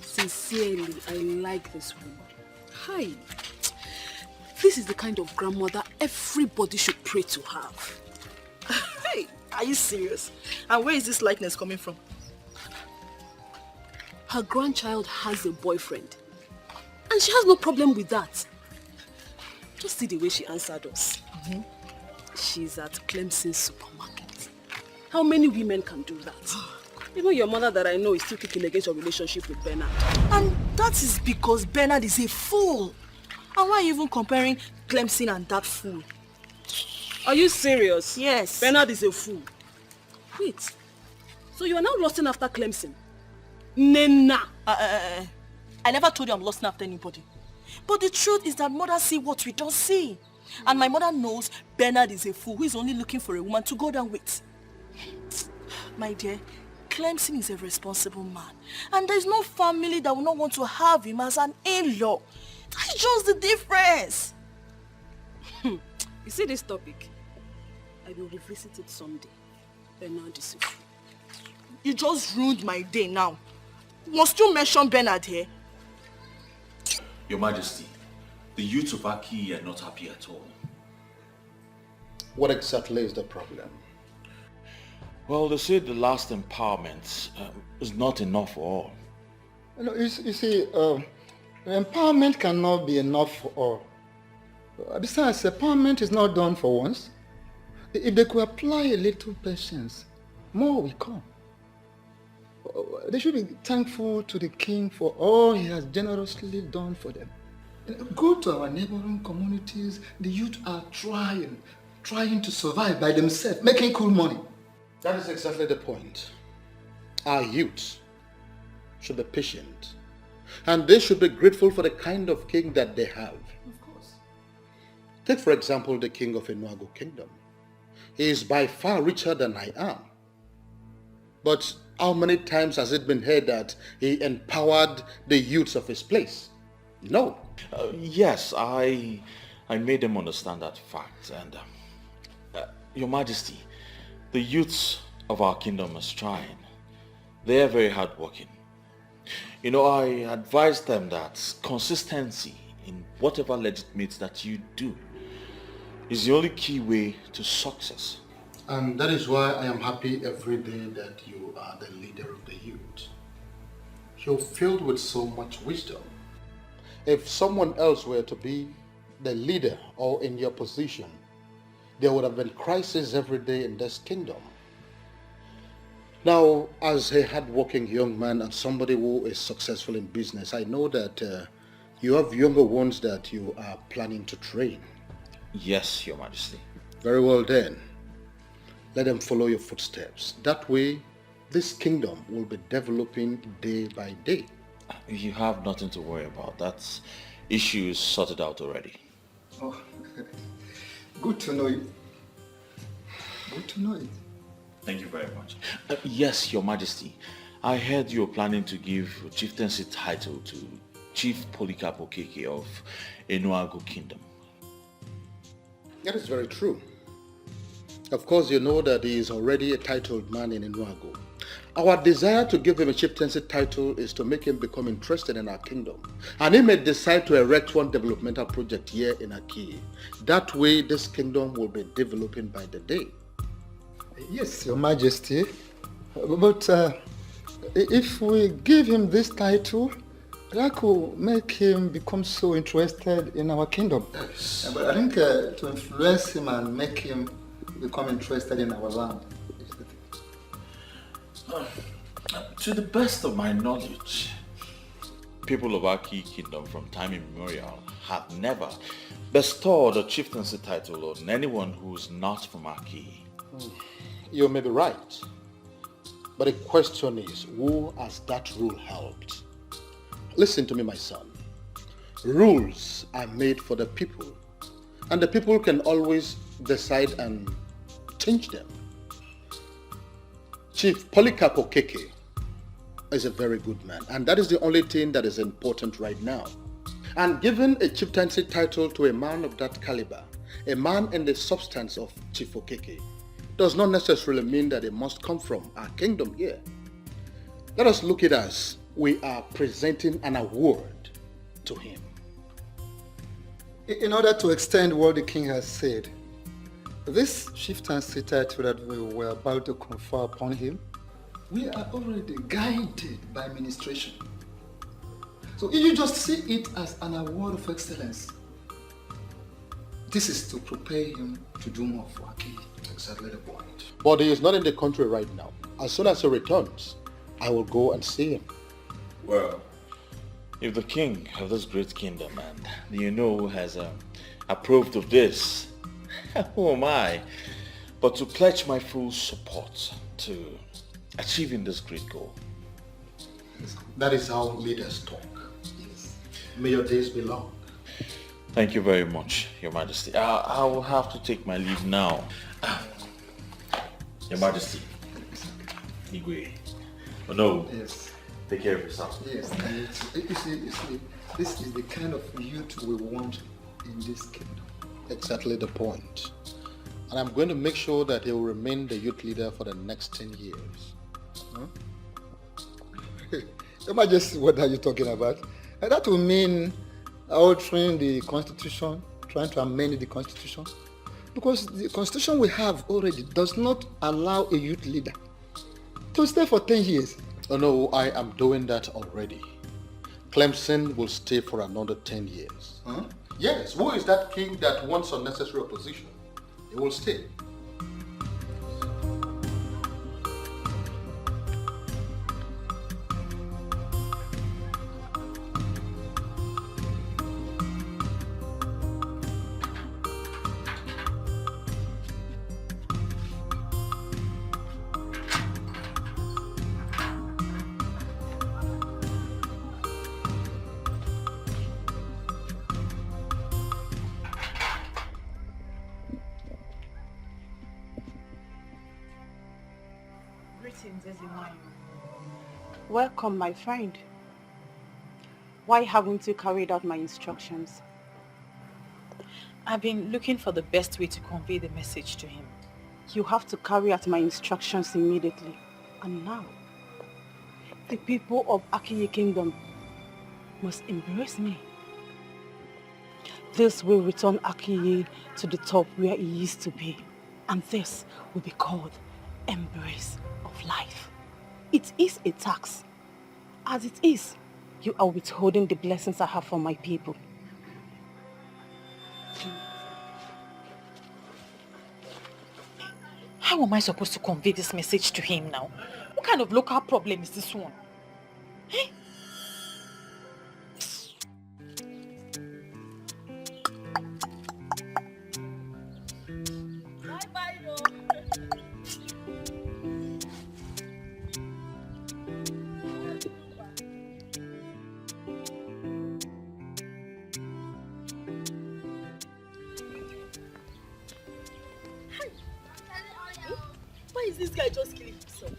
Sincerely, I like this woman. Hi. This is the kind of grandmother everybody should pray to have. Hey, are you serious? And where is this likeness coming from? Her grandchild has a boyfriend. And she has no problem with that. Just see the way she answered us. She's at Clemson's supermarket. How many women can do that? Even your mother that I know is still kicking against your relationship with Bernard. And that is because Bernard is a fool. And why are you even comparing Clemson and that fool? Are you serious? Yes. Bernard is a fool. Wait. So you are now lusting after Clemson? Nena. I never told you I'm lusting after anybody. But the truth is that mother see what we don't see. And my mother knows Bernard is a fool who is only looking for a woman to go down with. My dear, Clemson is a responsible man. And there's no family that will not want to have him as an in-law. That's just the difference. You see this topic? I will revisit it someday. Bernard is a fool. You just ruined my day now. Must you mention Bernard here? Your Majesty, the youths of Aki are not happy at all. What exactly is the problem? Well, they say the last empowerment is not enough for all. You see, empowerment cannot be enough for all. Besides, empowerment is not done for once. If they could apply a little patience, more will come. They should be thankful to the king for all he has generously done for them. Go to our neighboring communities. The youth are trying to survive by themselves, making cool money. That is exactly the point. Our youth should be patient. And they should be grateful for the kind of king that they have. Of course. Take for example the king of Enuago Kingdom. He is by far richer than I am. But how many times has it been heard that he empowered the youths of his place? No. Yes, I made them understand that fact. And Your Majesty, the youths of our kingdom are trying. They are very hardworking. You know, I advise them that consistency in whatever legitimate that you do is the only key way to success. And that is why I am happy every day that you are the leader of the youth. You're filled with so much wisdom. If someone else were to be the leader or in your position, there would have been crisis every day in this kingdom. Now, as a hardworking young man and somebody who is successful in business, I know that you have younger ones that you are planning to train. Yes, Your Majesty. Very well then. Let them follow your footsteps. That way, this kingdom will be developing day by day. You have nothing to worry about. That issue is sorted out already. Oh, good to know you. Good to know it. Thank you very much. Yes, Your Majesty. I heard you were planning to give chieftaincy title to Chief Polycarp Okeke of Enuago Kingdom. That is very true. Of course, you know that he is already a titled man in Enuago. Our desire to give him a chieftaincy title is to make him become interested in our kingdom. And he may decide to erect one developmental project here in Aki. That way, this kingdom will be developing by the day. Yes, Your Majesty. But if we give him this title, that could make him become so interested in our kingdom. Yes. But I think to influence him and make him become interested in our land. To the best of my knowledge, people of Aki Kingdom from time immemorial have never bestowed a chieftaincy title on anyone who is not from Aki. You may be right. But the question is, who has that rule helped? Listen to me, my son. Rules are made for the people. And the people can always decide and change them. Chief Polycarp Okeke is a very good man, and that is the only thing that is important right now. And giving a chieftaincy title to a man of that caliber, a man in the substance of Chief Okeke, does not necessarily mean that it must come from our kingdom here. Let us look at it as we are presenting an award to him. In order to extend what the king has said, this chieftaincy title that we were about to confer upon him, we are already guided by administration. So if you just see it as an award of excellence, this is to prepare him to do more for Aki. Exactly the point. But he is not in the country right now. As soon as he returns, I will go and see him. Well, If the king of this great kingdom and has approved of this, who am I but to pledge my full support to achieving this great goal? That is how leaders talk. Yes. May your days be long. Thank you very much, Your Majesty. I will have to take my leave now. Your Majesty. Igwe. Oh no. Yes. Take care of yourself. Yes. You see, this is the kind of youth we want in this kingdom. Exactly the point. And I'm going to make sure that he will remain the youth leader for the next 10 years. Huh? Your Majesty, what are you talking about? And that will mean altering the constitution, trying to amend the constitution. Because the constitution we have already does not allow a youth leader to stay for 10 years. Oh no, I am doing that already. Clemson will stay for another 10 years. Huh? Yes, who is that king that wants unnecessary opposition? He will stay. Welcome, my friend. Why haven't you carried out my instructions? I've been looking for the best way to convey the message to him. You have to carry out my instructions immediately. And now, the people of Akiye Kingdom must embrace me. This will return Akiye to the top where he used to be. And this will be called embrace of life. It is a tax. As it is, you are withholding the blessings I have for my people. How am I supposed to convey this message to him now? What kind of local problem is this one? Eh? Why is this guy just killing himself?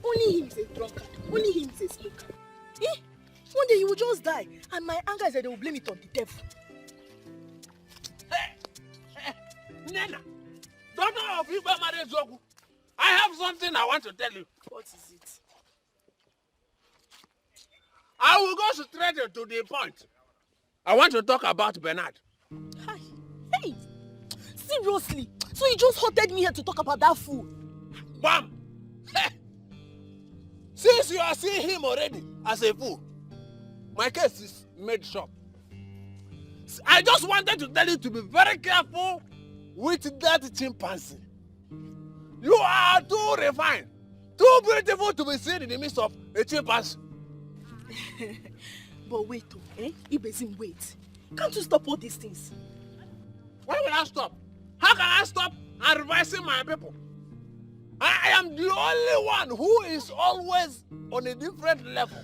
Only him is a drunkard. Only him is a smoker. Eh? One day he will just die, and my anger is that they will blame it on the devil. Hey, Nana, daughter of Igwe Marezogu, I have something I want to tell you. What is it? I will go straight to the point. I want to talk about Bernard. Hi. Hey, seriously? So you just hotted me here to talk about that fool? Bam! Hey. Since you are seeing him already as a fool, my case is made short. I just wanted to tell you to be very careful with that chimpanzee. You are too refined, too beautiful to be seen in the midst of a chimpanzee. But wait, Ibezim, wait. Can't you stop all these things? Why will I stop? How can I stop advising my people? I am the only one who is always on a different level.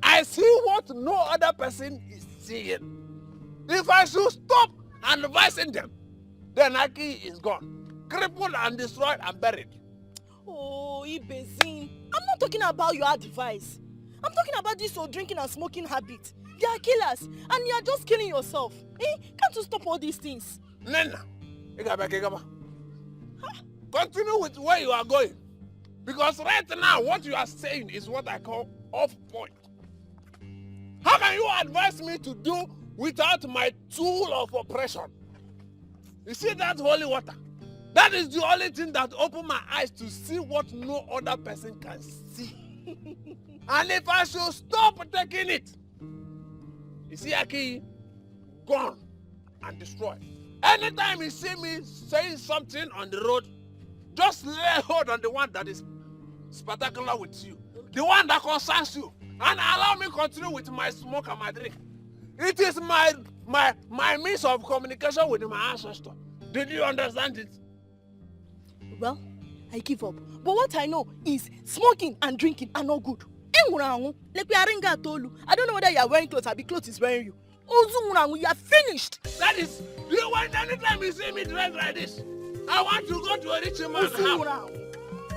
I see what no other person is seeing. If I should stop advising them, then Aki is gone, crippled and destroyed and buried. Oh, Ibezim, I'm not talking about your advice. I'm talking about this your drinking and smoking habit. They are killers, and you are just killing yourself. Can't you stop all these things? Nena, continue with where you are going. Because right now, what you are saying is what I call off point. How can you advise me to do without my tool of oppression? You see that holy water? That is the only thing that opened my eyes to see what no other person can see. And if I should stop taking it, you see Aki, gone and destroyed. Anytime you see me saying something on the road, just lay hold on the one that is spectacular with you. The one that concerns you. and allow me continue with my smoke and my drink. It is my means of communication with my ancestor. Did you understand it? Well, I give up. But what I know is smoking and drinking are not good. Like I don't know whether you are wearing clothes or the clothes is wearing you. You are finished. That is, do you want anytime you see me dressed like this? I want to go to a rich man's house.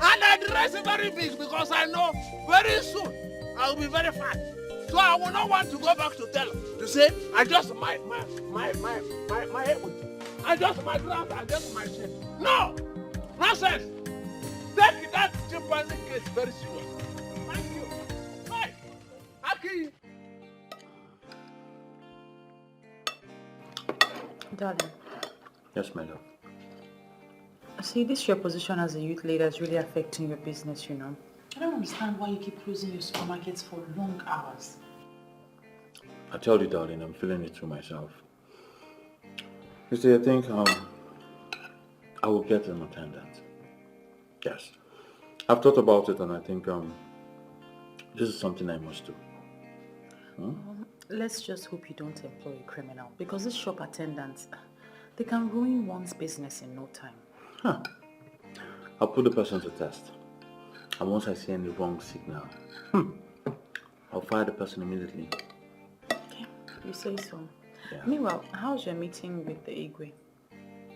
And I dress very big because I know very soon I will be very fat. So I will not want to go back to tell to say I just my head with I just my ground, I just my shit. No! Nonsense! Take that chimpanzee case very serious. Thank you. Hey! Aki! Darling. Yes, my love. See, this your position as a youth leader is really affecting your business, you know. I don't understand why you keep closing your supermarkets for long hours. I tell you, darling, I'm feeling it through myself. You see, I think I will get an attendant. Yes. I've thought about it and I think this is something I must do. Let's just hope you don't employ a criminal, because these shop attendants, they can ruin one's business in no time. Huh. I'll put the person to test. And once I see any wrong signal, I'll fire the person immediately. Okay, you say so. Yeah. Meanwhile, how's your meeting with the Igwe?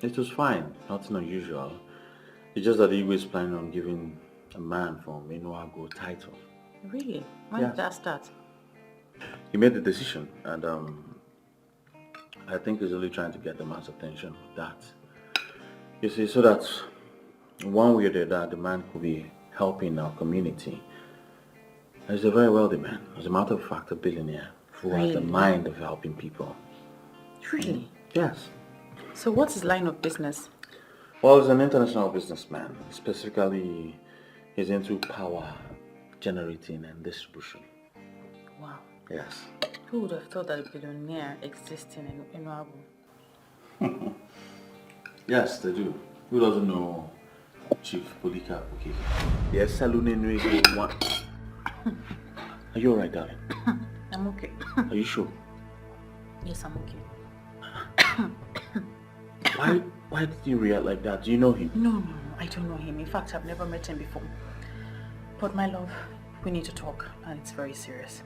It was fine, nothing unusual. It's just that the Igwe is planning on giving a man from Inuago title. Really? When did that start? He made the decision and I think he's only trying to get the man's attention with that. You see, so that one way or the other, the man could be helping our community. He's a very wealthy man. As a matter of fact, a billionaire who has the mind of helping people. Really? Yes. So what's his line of business? Well, he's an international businessman. Specifically, he's into power generating and distribution. Wow. Yes. Who would have thought that a billionaire exists in Inuago? Yes, they do. Who doesn't know Chief Polika Okeke? Yes, Saloon in one. Are you alright, darling? I'm okay. Are you sure? Yes, I'm okay. Why did you react like that? Do you know him? No, I don't know him. In fact, I've never met him before. But my love, we need to talk, and it's very serious.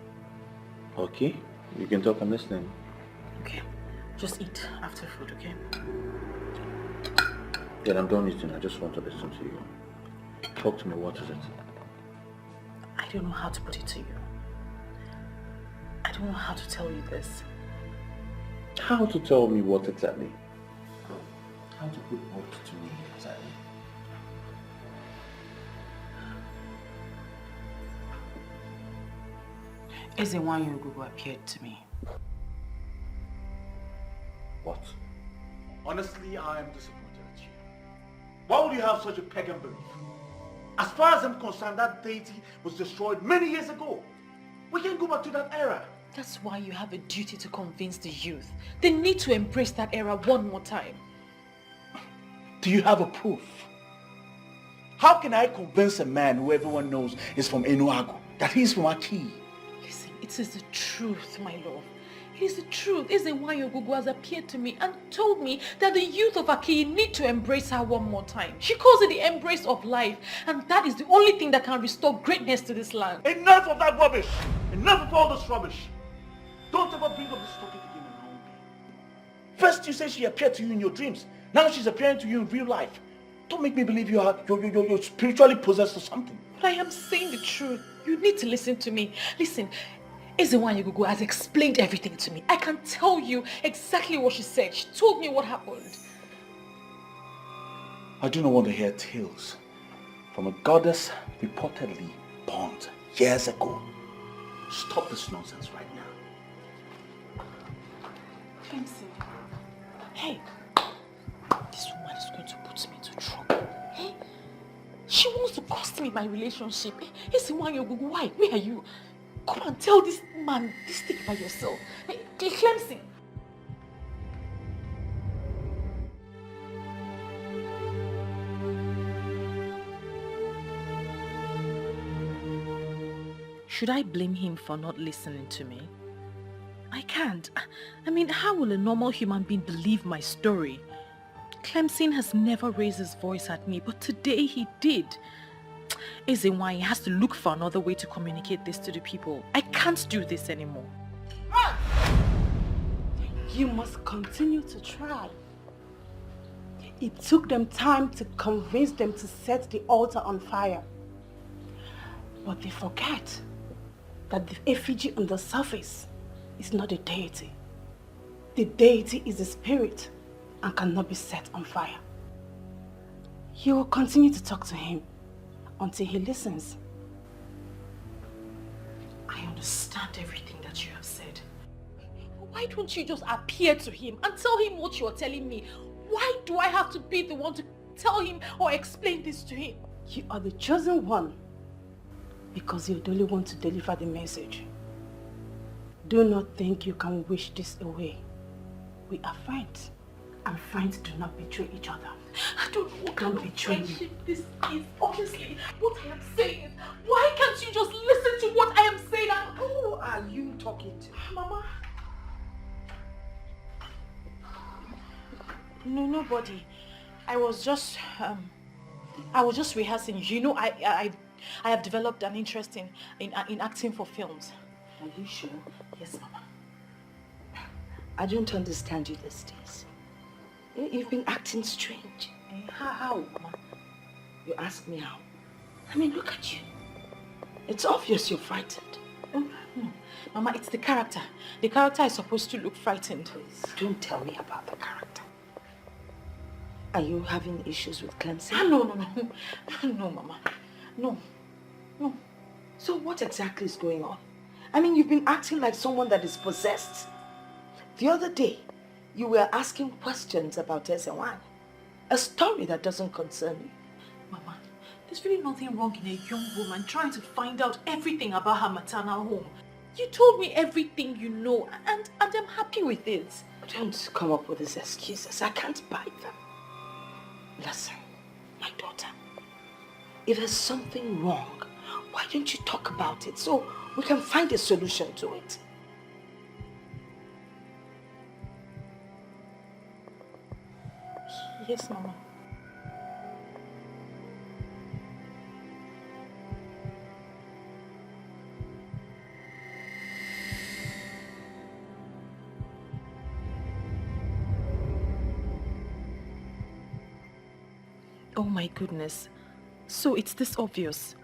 Okay, you can talk. I'm listening. Okay, just eat after food, okay? Yeah, I'm done eating. I just want to listen to you. Talk to me. What is it? I don't know how to put it to you. I don't know how to tell you this. How to tell me what exactly? How to put what to me exactly? Ezewanyo Gugu appeared to me. What? Honestly, I am disappointed at you. Why would you have such a pagan belief? As far as I'm concerned, that deity was destroyed many years ago. We can go back to that era. That's why you have a duty to convince the youth. They need to embrace that era one more time. Do you have a proof? How can I convince a man who everyone knows is from Enuago that he's from Aki? Listen, it is the truth, my love. It is the truth. Ezewanyo Gugu has appeared to me and told me that the youth of Aki need to embrace her one more time. She calls it the embrace of life, and that is the only thing that can restore greatness to this land. Enough of that rubbish! Enough of all this rubbish! Don't ever bring up this topic again around me. First you say she appeared to you in your dreams. Now she's appearing to you in real life. Don't make me believe you're spiritually possessed or something. But I am saying the truth. You need to listen to me. Listen, Ezewanyo Gugu has explained everything to me. I can tell you exactly what she said. She told me what happened. I do not want to hear tales from a goddess reportedly born years ago. Stop this nonsense right now. Clemson. Hey, this woman is going to put me into trouble. Hey, she wants to cost me my relationship. Hey, Ezewanyo Gugu, why? Where are you? Come and tell this man this thing by yourself. Hey, Clemson. Should I blame him for not listening to me? I can't. I mean, how will a normal human being believe my story? Clemson has never raised his voice at me, but today he did. Isn't why he has to look for another way to communicate this to the people. I can't do this anymore. You must continue to try. It took them time to convince them to set the altar on fire. But they forget that the effigy on the surface is not a deity. The deity is a spirit and cannot be set on fire. You will continue to talk to him until he listens. I understand everything that you have said. Why don't you just appear to him and tell him what you're telling me? Why do I have to be the one to tell him or explain this to him? You are the chosen one because you're the only one to deliver the message. Do not think you can wish this away. We are friends, and friends do not betray each other. I don't know what kind of friendship this is. Honestly, what I am saying is, why can't you just listen to what I am saying? Who are you talking to? Mama. No, nobody. I was just rehearsing. You know, I have developed an interest in acting for films. Are you sure? Yes, Mama. I don't understand you these days. You've been acting strange. How, Mama? You ask me how. I mean, look at you. It's obvious you're frightened. No. Mama, it's the character. The character is supposed to look frightened. Please, don't tell me about the character. Are you having issues with Clemson? No, Mama. No. So what exactly is going on? I mean, you've been acting like someone that is possessed. The other day, you were asking questions about Ezewan, a story that doesn't concern you. Mama, there's really nothing wrong in a young woman trying to find out everything about her maternal home. You told me everything you know, and I'm happy with it. Don't come up with these excuses. I can't buy them. Listen, my daughter, if there's something wrong, why don't you talk about it so we can find a solution to it? Yes, Mama. Oh my goodness. So it's this obvious.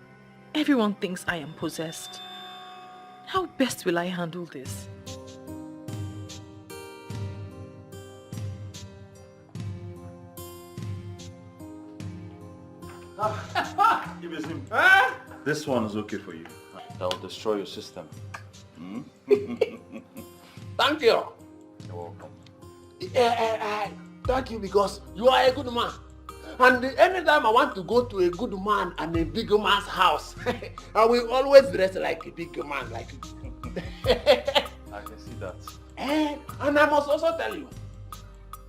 Everyone thinks I am possessed. How best will I handle this? Give it him. This one is okay for you. That will destroy your system. Thank you. You're welcome. Thank you because you are a good man. And anytime I want to go to a good man and a big man's house, I will always dress like a big man, like you. I can see that. And I must also tell you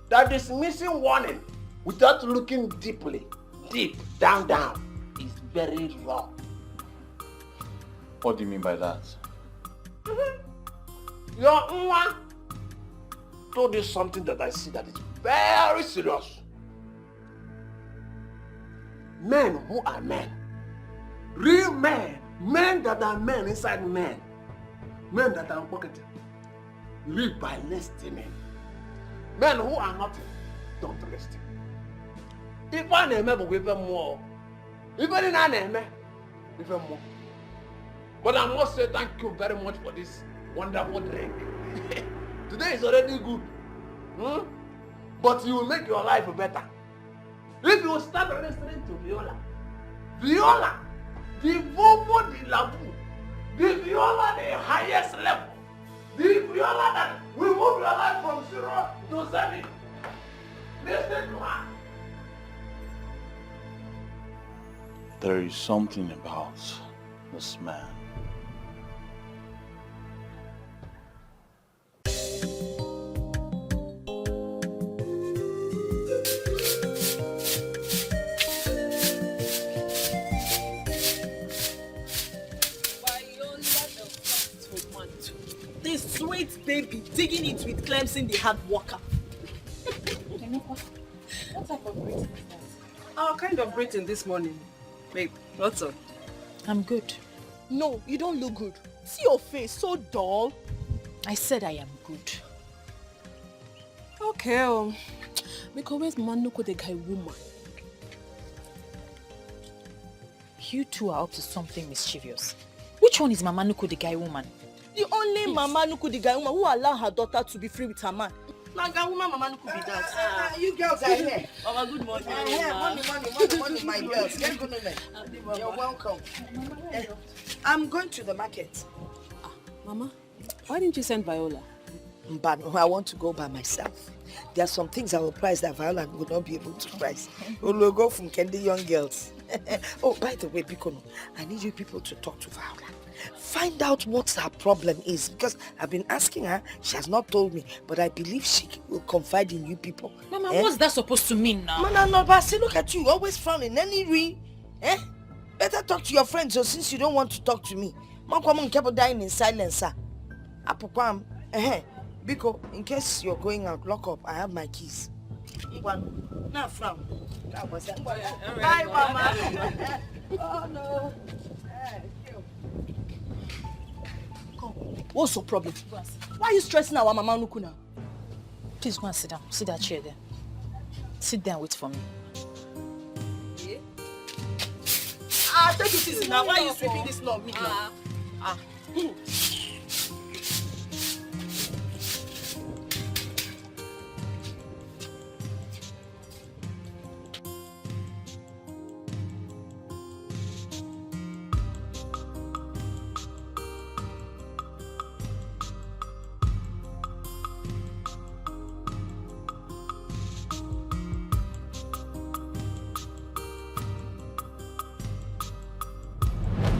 that dismissing warning without looking deep down is very wrong. What do you mean by that? Your Nwa told you something that I see that is very serious. Men who are men, real men, men that are men inside men that are pocketed, live by listening. Men who are nothing, don't listen. If I name even more, even in I name even more. But I must say thank you very much for this wonderful drink. Today is already good. But you will make your life better. If you start listening to Viola, the Vovo de Labu, the Viola the highest level, the Viola that will move your life from 0 to 7. Listen to her. There is something about this man. This sweet baby digging it with Clemson, the hard worker. What type of greeting is that? Our kind of greeting this morning. Babe, what's up? I'm good. No, you don't look good. See your face, so dull. I said I am good. Okay, because where's Manuko the guy woman? You two are up to something mischievous. Which one is Mama Nuku the guy woman? The only Mama Nuku the guy woman who allowed her daughter to be free with her man. Now, guy woman, Mama Nuku be that. You girls are here. Mama, good morning. Money, my girls. You're welcome. I'm going to the market. Mama, why didn't you send Viola? But I want to go by myself. There are some things I will price that Viola would not be able to price. We'll go from Candy Young Girls. Oh, by the way, Bikono, I need you people to talk to Viola. Find out what her problem is, because I've been asking her. She has not told me, but I believe she will confide in you people. Mama, what's that supposed to mean now? Mama, no, but see, look at you, always frowning. Any better talk to your friends, since you don't want to talk to me. Mom kept dying in silence, sir. Apokwam, Biko, in case you're going out, lock up. I have my keys. Now frown. Bye, Mama. Oh no. What's your problem? Why are you stressing our Mama Nuku now? Please go and sit down. See that chair there. Sit there and wait for me. Yeah. Take it easy now. Why are you sweeping this law?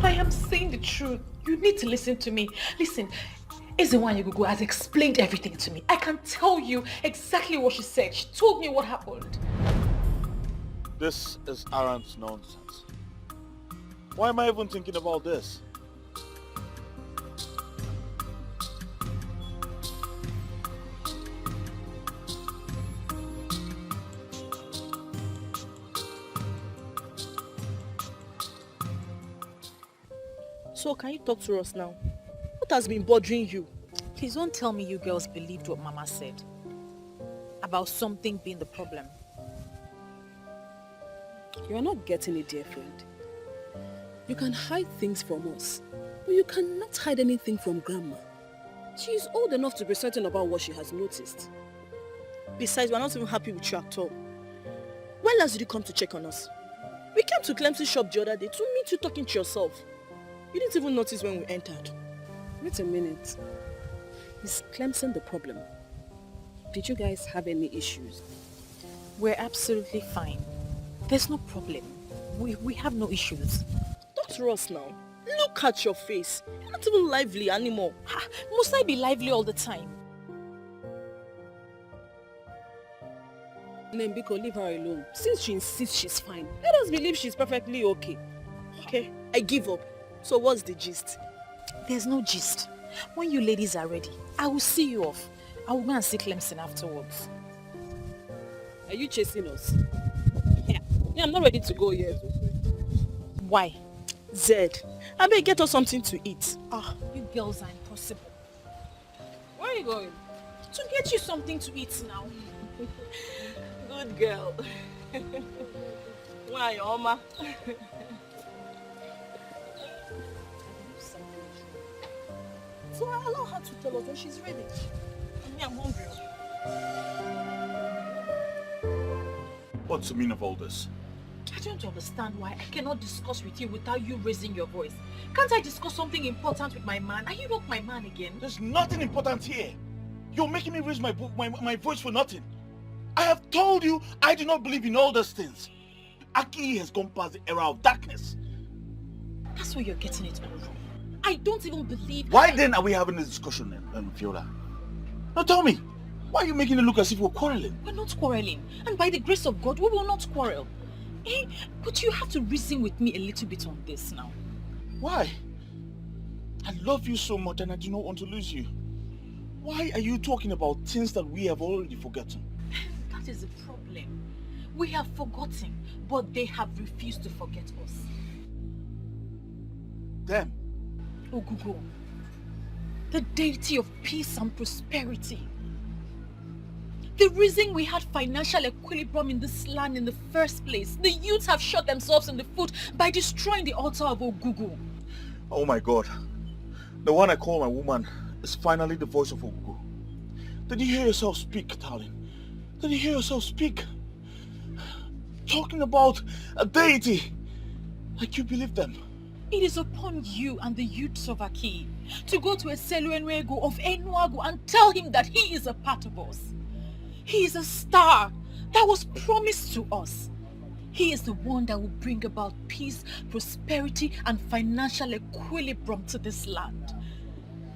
I am saying the truth. You need to listen to me. Listen, Ezewanyagugu has explained everything to me. I can tell you exactly what she said. She told me what happened. This is arrant nonsense. Why am I even thinking about this? So can you talk to us now? What has been bothering you? Please don't tell me you girls believed what Mama said about something being the problem. You are not getting it, dear friend. You can hide things from us, but you cannot hide anything from Grandma. She is old enough to be certain about what she has noticed. Besides, we're not even happy with you at all. When last did you come to check on us? We came to Clemson's shop the other day to meet you talking to yourself. You didn't even notice when we entered. Wait a minute. Is Clemson the problem? Did you guys have any issues? We're absolutely fine. There's no problem. We have no issues. Talk to us now. Look at your face. You're not even lively anymore. Must I be lively all the time? Nembiko, leave her alone. Since she insists she's fine, let us believe she's perfectly okay. Okay, I give up. So what's the gist? There's no gist. When you ladies are ready, I will see you off. I will go and see Clemson afterwards. Are you chasing us? Yeah, I'm not ready to go yet. Why? Zed, I better get us something to eat. You girls are impossible. Where are you going? To get you something to eat now. Good girl. Why, Oma? So I allow her to tell us when she's ready. And me, I'm hungry. What's the meaning of all this? I don't understand why I cannot discuss with you without you raising your voice. Can't I discuss something important with my man? Are you not my man again? There's nothing important here. You're making me raise my voice for nothing. I have told you I do not believe in all those things. Aki has gone past the era of darkness. That's where you're getting it all wrong. I don't even believe... Why then are we having this discussion, Viola? Now tell me, why are you making it look as if we're quarreling? We're not quarreling. And by the grace of God, we will not quarrel. But you have to reason with me a little bit on this now. Why? I love you so much and I do not want to lose you. Why are you talking about things that we have already forgotten? That is the problem. We have forgotten, but they have refused to forget us. Them? Ogugo, the deity of peace and prosperity. The reason we had financial equilibrium in this land in the first place, the youths have shot themselves in the foot by destroying the altar of Ogugo. Oh my God. The one I call my woman is finally the voice of Ogugo. Did you hear yourself speak, darling? Did you hear yourself speak? Talking about a deity. Like you believe them. It is upon you and the youths of Aki to go to a Seluenwego of Enuagu and tell him that he is a part of us. He is a star that was promised to us. He is the one that will bring about peace, prosperity, and financial equilibrium to this land.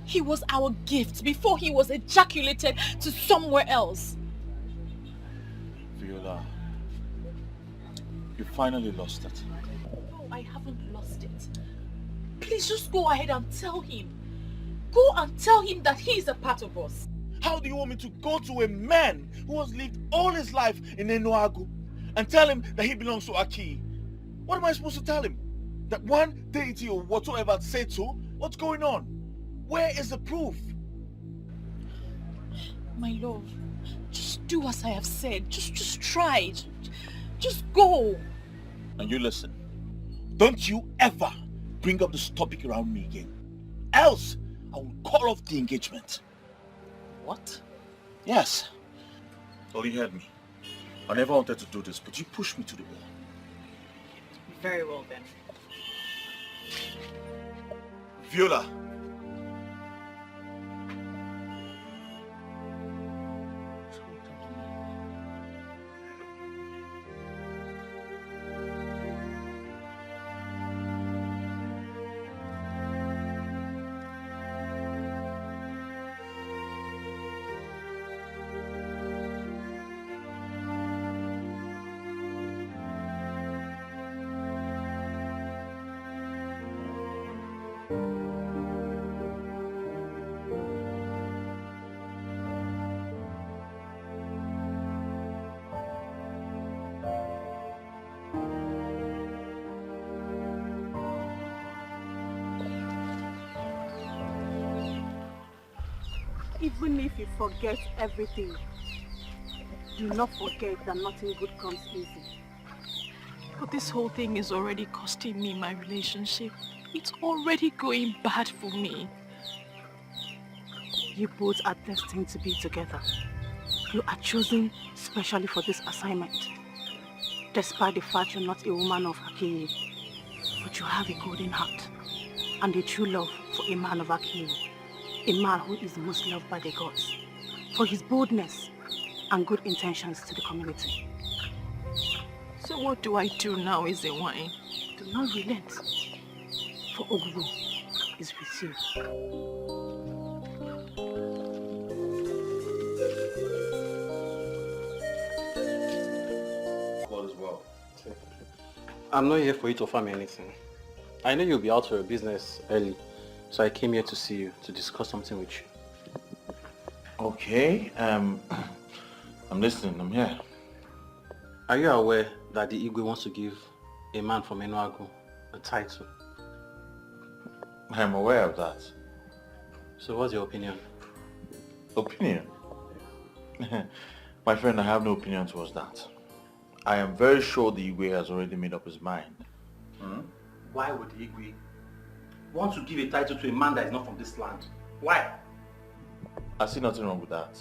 He was our gift before he was ejaculated to somewhere else. Viola, you finally lost it. No, I haven't lost it. Please just go ahead and tell him. Go and tell him that he is a part of us. How do you want me to go to a man who has lived all his life in Enuagu and tell him that he belongs to Aki? What am I supposed to tell him? That one deity or whatsoever said so? What's going on? Where is the proof? My love, just do as I have said. Just try. Just go. And you listen. Don't you ever bring up this topic around me again. Else, I will call off the engagement. What? Yes. Well, you heard me. I never wanted to do this, but you pushed me to the wall. Very well then. Viola. Even if you forget everything, do not forget that nothing good comes easy. But this whole thing is already costing me my relationship. It's already going bad for me. You both are destined to be together. You are chosen specially for this assignment. Despite the fact you're not a woman of Akiye, but you have a golden heart and a true love for a man of Akiye. A man who is most loved by the gods for his boldness and good intentions to the community. So what do I do now, Ezewine? Do not relent, for Ogugo is with you. All is well. I'm not here for you to offer me anything. I know you'll be out for your business early, so I came here to see you, to discuss something with you. Okay, I'm listening, I'm here. Are you aware that the Igwe wants to give a man from Enuagu a title? I'm aware of that. So what's your opinion? Opinion? My friend, I have no opinion towards that. I am very sure the Igwe has already made up his mind. Why would the Igwe want to give a title to a man that is not from this land? Why? I see nothing wrong with that.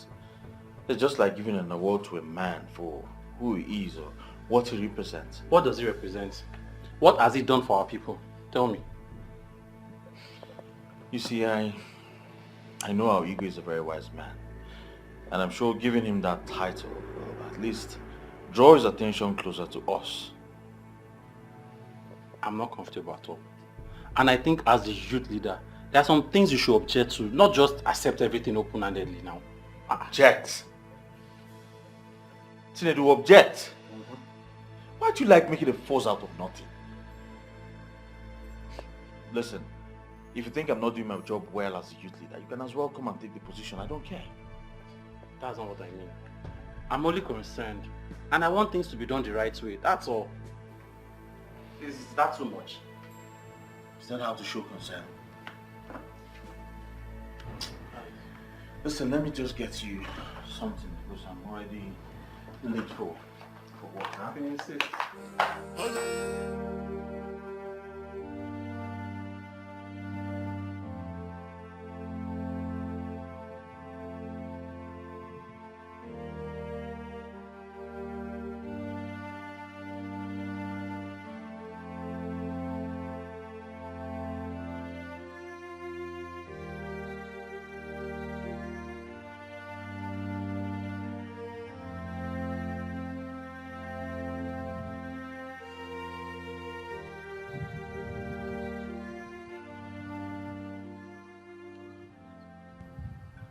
It's just like giving an award to a man for who he is or what he represents. What does he represent? What has he done for our people? Tell me. You see, I know our Igwe is a very wise man. And I'm sure giving him that title will at least draw his attention closer to us. I'm not comfortable at all. And I think as the youth leader, there are some things you should object to, not just accept everything open-handedly now. Object? Tinedu, object? Why do you like making a force out of nothing? Listen, If you think I'm not doing my job well as a youth leader, you can as well come and take the position. I don't care. That's not what I mean. I'm only concerned. And I want things to be done the right way. That's all. Is that too much? Is that how to show concern? Listen, let me just get you something because I'm already late for work. Have you sit?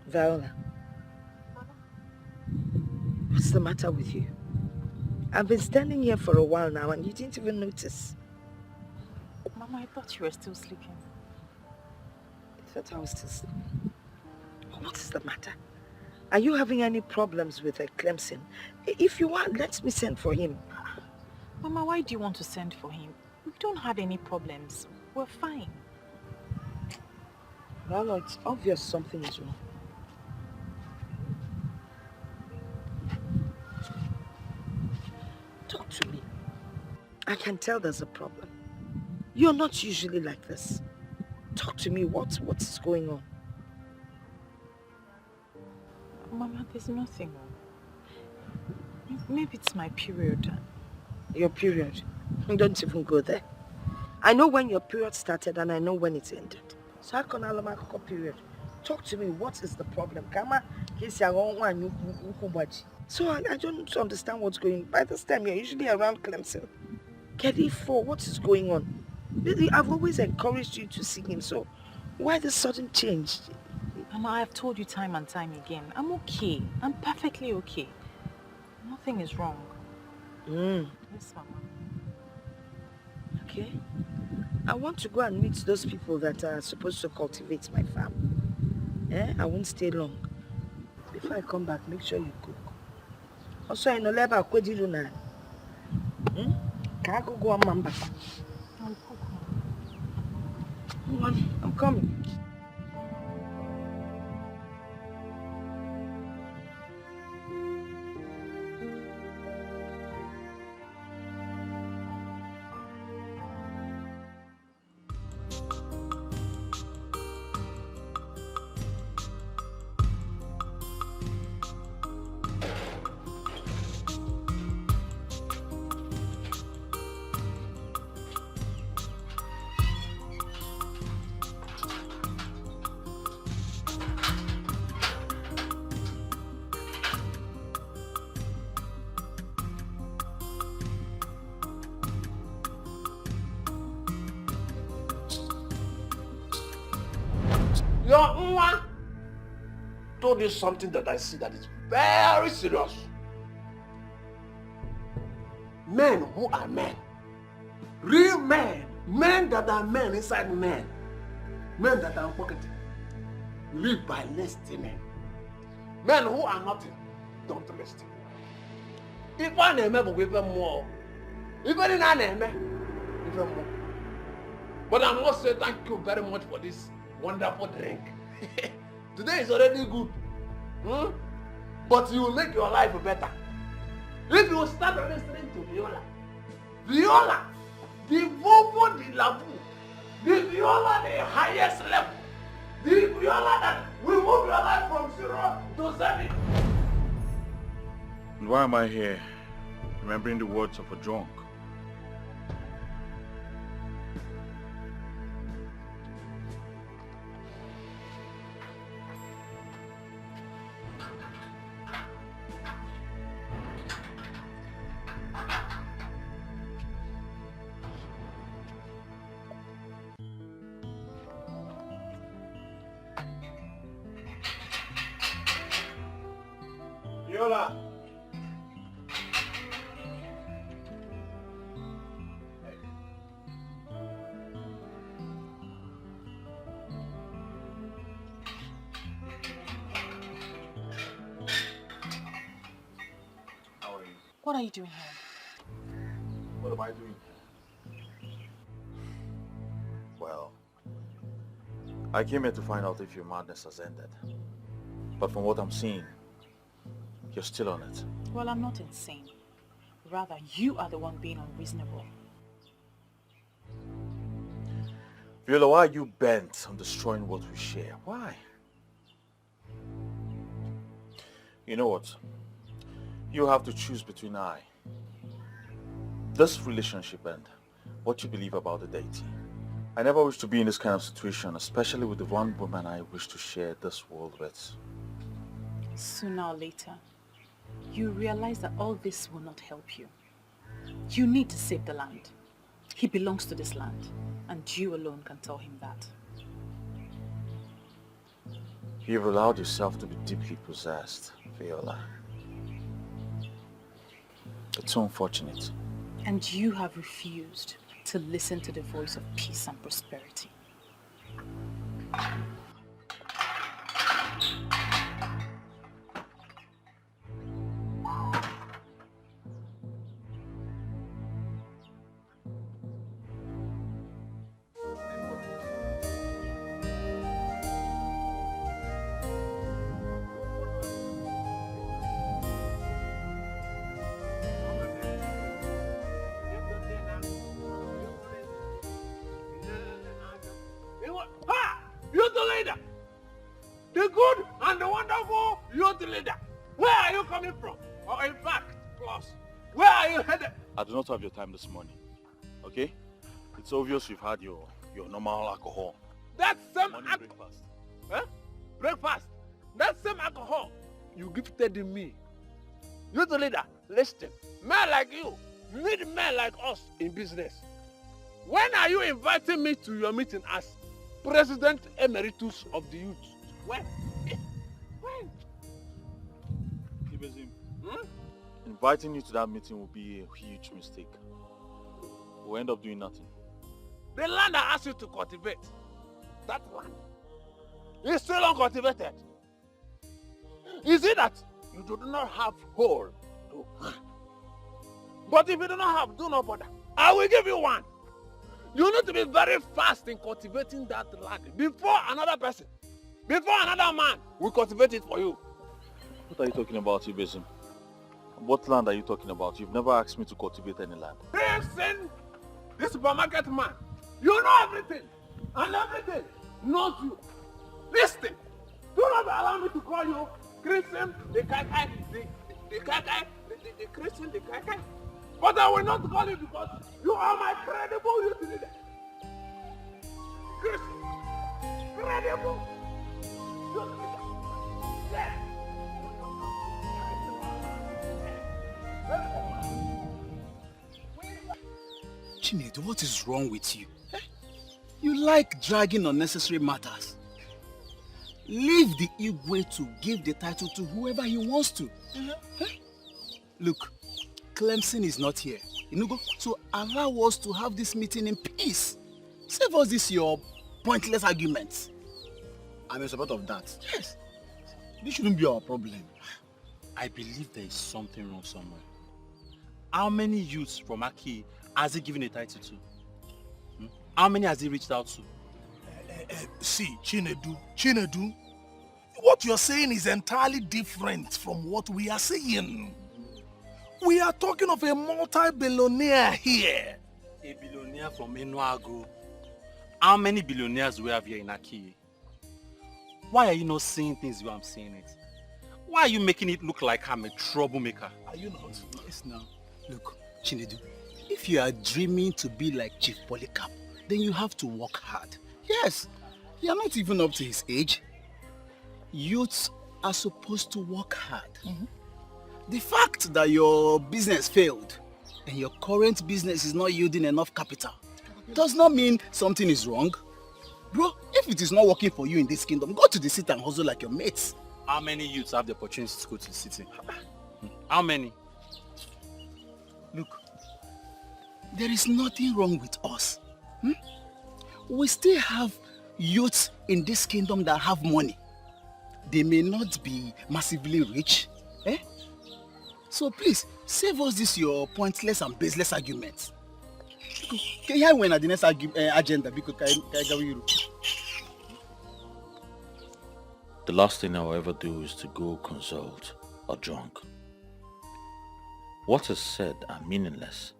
Viola, what's the matter with you? I've been standing here for a while now and you didn't even notice. Mama, I thought you were still sleeping. I thought I was still sleeping. What is the matter? Are you having any problems with Clemson? If you are, let me send for him. Mama, why do you want to send for him? We don't have any problems. We're fine. Well, it's obvious something is wrong. Talk to me. I can tell there's a problem. You're not usually like this. Talk to me. What's going on? Mama, there's nothing wrong. Maybe it's my period. Your period? Don't even go there. I know when your period started and I know when it ended. So how can I have a period? Talk to me. What is the problem? So I don't understand what's going on. By this time, you're usually around Clemson. Kedifo, what is going on? Really, I've always encouraged you to see him, so why the sudden change? Mama, I've told you time and time again. I'm okay. I'm perfectly okay. Nothing is wrong. Yes, Mama. Okay. I want to go and meet those people that are supposed to cultivate my farm. I won't stay long. Before I come back, make sure you cook. Also, I know leba kwedilu na. Can I go on mamba? I'll cook. Hold on, I'm coming. Your Nwa told you something that I see that is very serious. Men who are men, real men, men that are men inside men that are pocketed, live by listening. Men who are nothing, don't listen. If I name will give them more, even in an name, even more. But I must say thank you very much for this wonderful drink. Today is already good. But you will make your life better. If you start listening to Viola, the Vovo de la Vu, the Viola the highest level, the Viola that will move your life from 0 to 7. And why am I here? Remembering the words of a drunk. Viola. What are you doing here? What am I doing? Well, I came here to find out if your madness has ended. But from what I'm seeing, you're still on it. Well, I'm not insane. Rather, you are the one being unreasonable. Viola, why are you bent on destroying what we share? Why? You know what? You have to choose between this relationship and what you believe about the deity. I never wish to be in this kind of situation, especially with the one woman I wish to share this world with. Sooner or later, you realize that all this will not help you. You need to save the land. He belongs to this land, and you alone can tell him that. You've allowed yourself to be deeply possessed, Viola. It's so unfortunate. And you have refused to listen to the voice of peace and prosperity. Youth leader! The good and the wonderful youth leader! Where are you coming from? Or in fact, plus, where are you headed? I do not have your time this morning, okay? It's obvious you've had your normal alcohol. That same breakfast. Huh? Breakfast. That same alcohol you gifted me. Youth leader, listen. Men like you need men like us in business. When are you inviting me to your meeting as President Emeritus of the Youth? When? When? Inviting you to that meeting will be a huge mistake. We'll end up doing nothing. The land I asked you to cultivate, that land, is still uncultivated. Is it that you do not have hole to? But if you do not have, do not bother. I will give you one. You need to be very fast in cultivating that land before another person, before another man will cultivate it for you. What are you talking about, Ibezim? What land are you talking about? You've never asked me to cultivate any land. Listen, this supermarket man, you know everything, and everything knows you. Listen, do not allow me to call you Christian, the Kai, the Christian, the Kai. But I will not call you because you are my credible youth leader. Christian, credible youth leader. Yes. Chinedu, what is wrong with you? You like dragging unnecessary matters. Leave the Igwe to give the title to whoever he wants to. Look, Clemson is not here. So allow us to have this meeting in peace. Save us this your pointless arguments. I'm in support of that. Yes. This shouldn't be our problem. I believe there is something wrong somewhere. How many youths from Aki has he given a title to? How many has he reached out to? See, Chinedu, what you're saying is entirely different from what we are saying. We are talking of a multi-billionaire here. A billionaire from Enuago. How many billionaires do we have here in Aki? Why are you not saying things the way I'm saying it? Why are you making it look like I'm a troublemaker? Are you not? Yes, now. Look, Chinedu, if you are dreaming to be like Chief Polycarp, then you have to work hard. Yes, you are not even up to his age. Youths are supposed to work hard. The fact that your business failed and your current business is not yielding enough capital does not mean something is wrong. Bro, if it is not working for you in this kingdom, go to the city and hustle like your mates. How many youths have the opportunity to go to the city? How many? Look, there is nothing wrong with us. We still have youths in this kingdom that have money. They may not be massively rich. So please, Save us this your pointless and baseless arguments. Can you win at the next agenda? Because The last thing I'll ever do is to go consult a drunk. What is said are meaningless,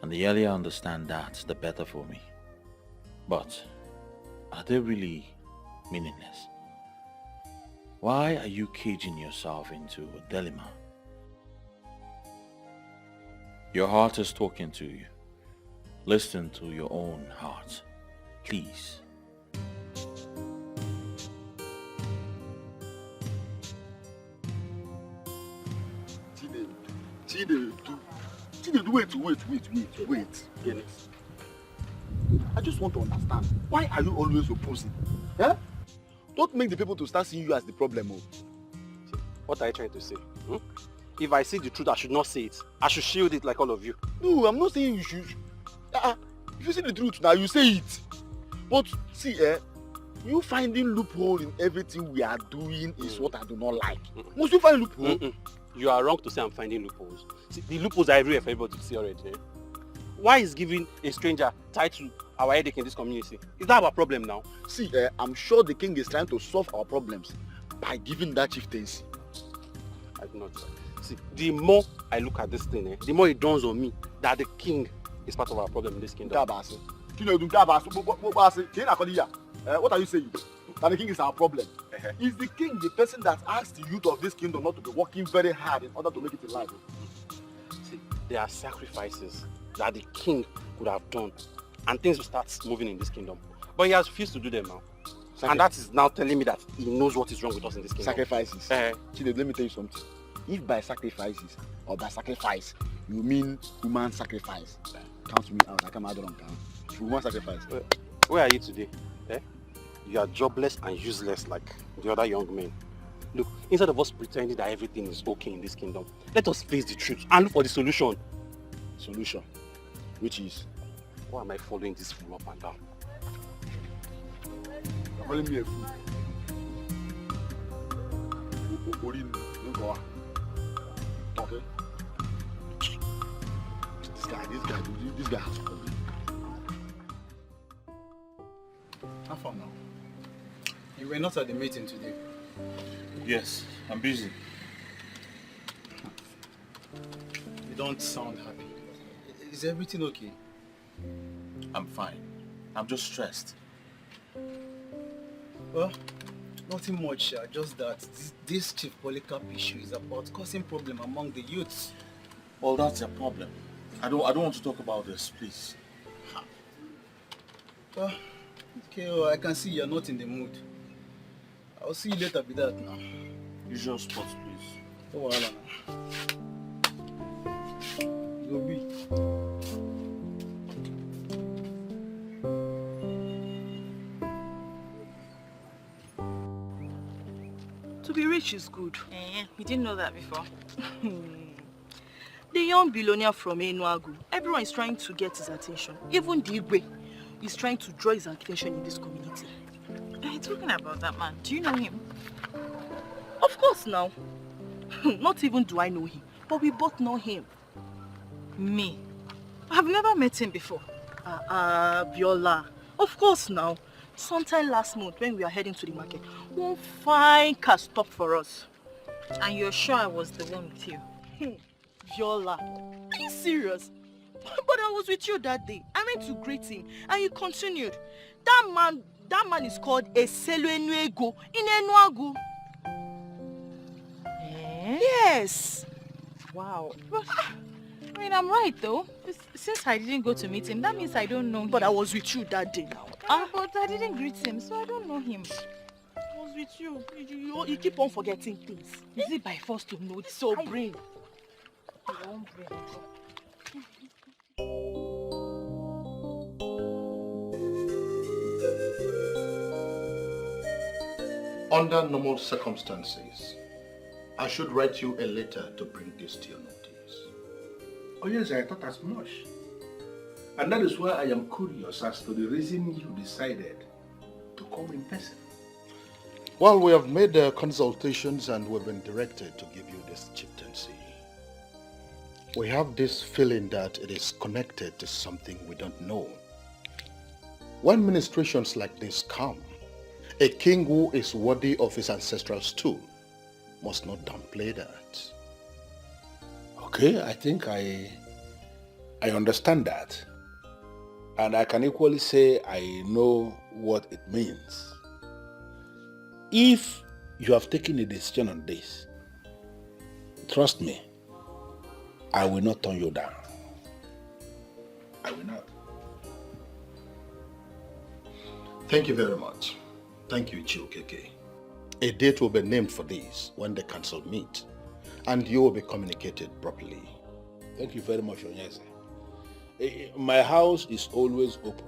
and the earlier I understand that, the better for me. But are they really meaningless? Why are you caging yourself into a dilemma? Your heart is talking to you. Listen to your own heart, please. Wait. I just want to understand. Why are you always opposing? Yeah? Don't make the people to start seeing you as the problem. What are you trying to say? If I see the truth, I should not say it. I should shield it like all of you. No, I'm not saying you should. If you see the truth now, you say it. But see, you finding loophole in everything we are doing is what I do not like. Must you find loophole? You are wrong to say I'm finding loopholes. See, the loopholes are everywhere for everybody to see already. Eh? Why is giving a stranger tied to our headache in this community? Is that our problem now? See, I'm sure the king is trying to solve our problems by giving that chieftaincy. I do not. See, the more I look at this thing, the more it dawns on me that the king is part of our problem in this kingdom. What are you saying? That the king is our problem. Is the king the person that asks the youth of this kingdom not to be working very hard in order to make it in life? See, there are sacrifices that the king could have done and things will start moving in this kingdom. But he has refused to do them now. And that is now telling me that he knows what is wrong with us in this kingdom. Sacrifices. Chide, let me tell you something. If by sacrifices or by sacrifice you mean human sacrifice, count me out. I come out on count. Human sacrifice. Where are you today? You are jobless and useless like the other young men. Look, instead of us pretending that everything is okay in this kingdom, let us face the truth and look for the solution. Solution? Which is? Why am I following this fool up and down? You're calling me a fool. Okay. This guy has a problem. How far now? You were not at the meeting today. Yes, I'm busy. You don't sound happy. Is everything okay? I'm fine. I'm just stressed. Well, nothing much, just that this Chief Polycarp issue is about causing problem among the youths. Well, that's a problem. I don't want to talk about this, please. Well, okay, well, I can see you're not in the mood. I'll see you later with that now. Usual spots, please. Oh, well, you'll be. To be rich is good. You didn't know that before. The young billionaire from Enuagu, everyone is trying to get his attention. Even Dikeh is trying to draw his attention in this community. Talking about that man, do you know him? Of course now. Not even do I know him, but we both know him. Me? I've never met him before. Viola. Of course now. Sometime last month when we were heading to the market, one fine car stopped for us. And you're sure I was the one with you? Viola, are you serious? But I was with you that day. I went to greet him and he continued. That man is called a Enuego in Enuagu. Yes. Wow. But, I mean, I'm right though. Since I didn't go to meet him, that means I don't know him. But I was with you that day now. But I didn't greet him, so I don't know him. I was with you. You keep on forgetting things. Is it by force to know? So brain. Under normal circumstances, I should write you a letter to bring this to your notice. Oh yes, I thought as much. And that is why I am curious as to the reason you decided to come in person. Well, we have made consultations and we've been directed to give you this chieftaincy. We have this feeling that it is connected to something we don't know. When ministrations like this come, a king who is worthy of his ancestral stool must not downplay that. Okay, I think I understand that. And I can equally say I know what it means. If you have taken a decision on this, trust me, I will not turn you down. I will not. Thank you very much. Thank you, Chiokeke. A date will be named for this when the council meet, and you will be communicated properly. Thank you very much, Onyeze. My house is always open.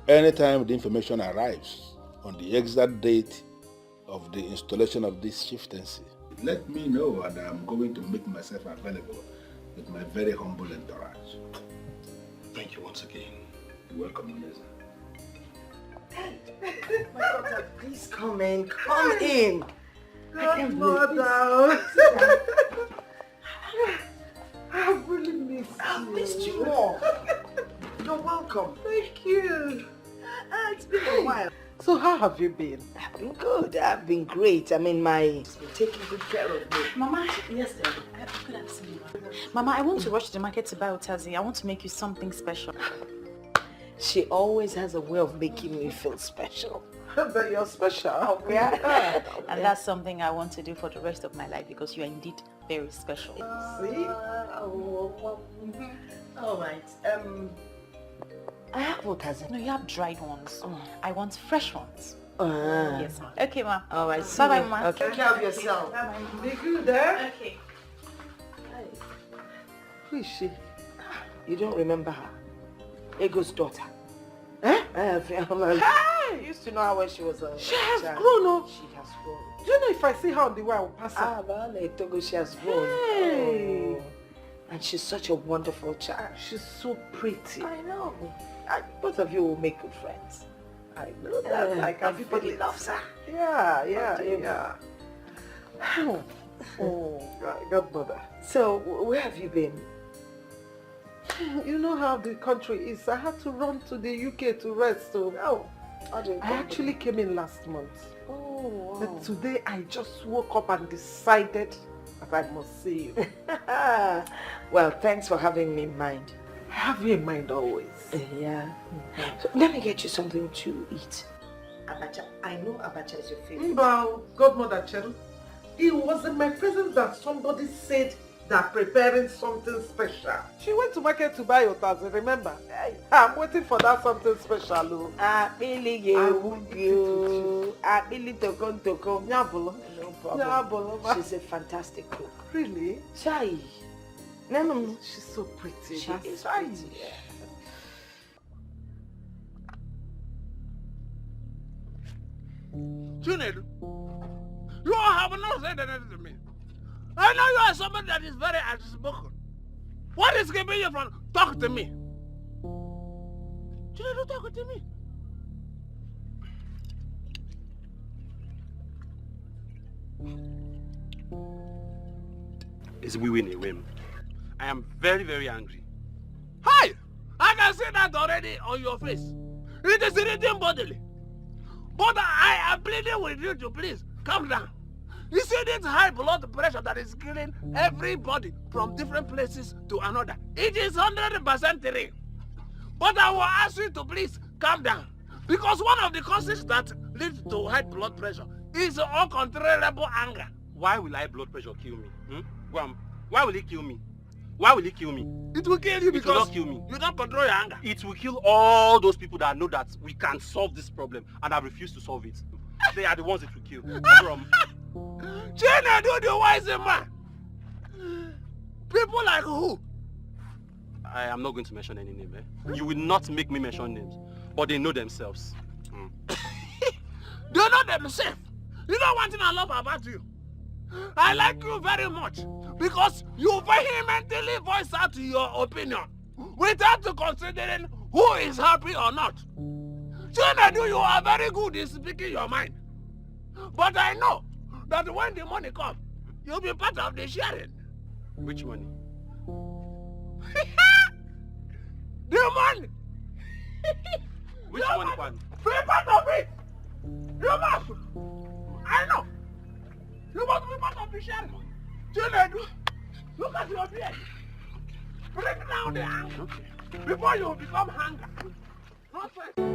Anytime the information arrives on the exact date of the installation of this chieftaincy, let me know and I'm going to make myself available with my very humble entourage. Thank you once again. You're welcome, Onyeze. My daughter, please come in. Come in. Godmother. I've really missed you. I've missed you more. You're welcome. Thank you. It's been a while. So how have you been? I've been good. I've been great. I mean, it's been taking good care of me. Mama, yes, dear. Good afternoon. Mama, I want to rush to the market to buy Otazi. I want to make you something special. She always has a way of making me feel special. But you're special. Oh, yeah. And that's something I want to do for the rest of my life because you are indeed very special. See? All right. I have Otazi. No, you have dried ones. I want fresh ones. Yes, ma'am. Okay, ma'am. All right. Bye-bye, ma'am. Okay. Take care of yourself. Be good there. Okay. Who is she? You don't remember her? Ego's daughter. Eh? I used to know her when she was a She has child. grown up. She has grown. Do you know if I see her on the way, I will pass her? Ah, vale, Togo, she has grown. Hey. Oh. And she's such a wonderful child. She's so pretty. I know. Both of you will make good friends. I know that. I can everybody feel it. loves her. Yeah. Oh, Godmother. So, where have you been? You know how the country is. I had to run to the UK to rest. So, I actually came in last month. Oh, wow. But today I just woke up and decided that I must see you. Well, thanks for having me in mind. I have you in mind always. Yeah. So, let me get you something to eat. Abacha. I know abacha is your favorite. Well, Godmother Chel, it was in my presence that somebody said they're preparing something special. She went to market to buy Otazi, remember? I'm waiting for that something special. She's a fantastic cook. Really? Chai. No. She's so pretty. She is pretty. Yeah. Chinedu, you have not said anything to me. I know you are somebody that is very outspoken. What is keeping you from talking to me? Chinedu, talk to me. It's we win a whim. I am very, very angry. Hi! I can see that already on your face. It is irritating bodily. But I am pleading with you to please calm down. You see this high blood pressure that is killing everybody from different places to another. It is 100% real. But I will ask you to please calm down. Because one of the causes that leads to high blood pressure is uncontrollable anger. Why will high blood pressure kill me? Why will it kill me? Why will it kill me? It will kill you because it will not kill me. You don't control your anger. It will kill all those people that know that we can solve this problem and have refused to solve it. They are the ones it will kill. China, do the wise man. People like who? I am not going to mention any name. You will not make me mention names, but they know themselves. They know themselves. You know one thing I love about you? I like you very much because you vehemently voice out your opinion without considering who is happy or not. Chinedu, you are very good in speaking your mind. But I know that when the money comes, you'll be part of the sharing. Which money? The money! Which money, Kwan? Be part of it! You must! I know! You must be part of the share! Chinedu, look at your beard! Bring down the anger before you become hunger! Nonsense!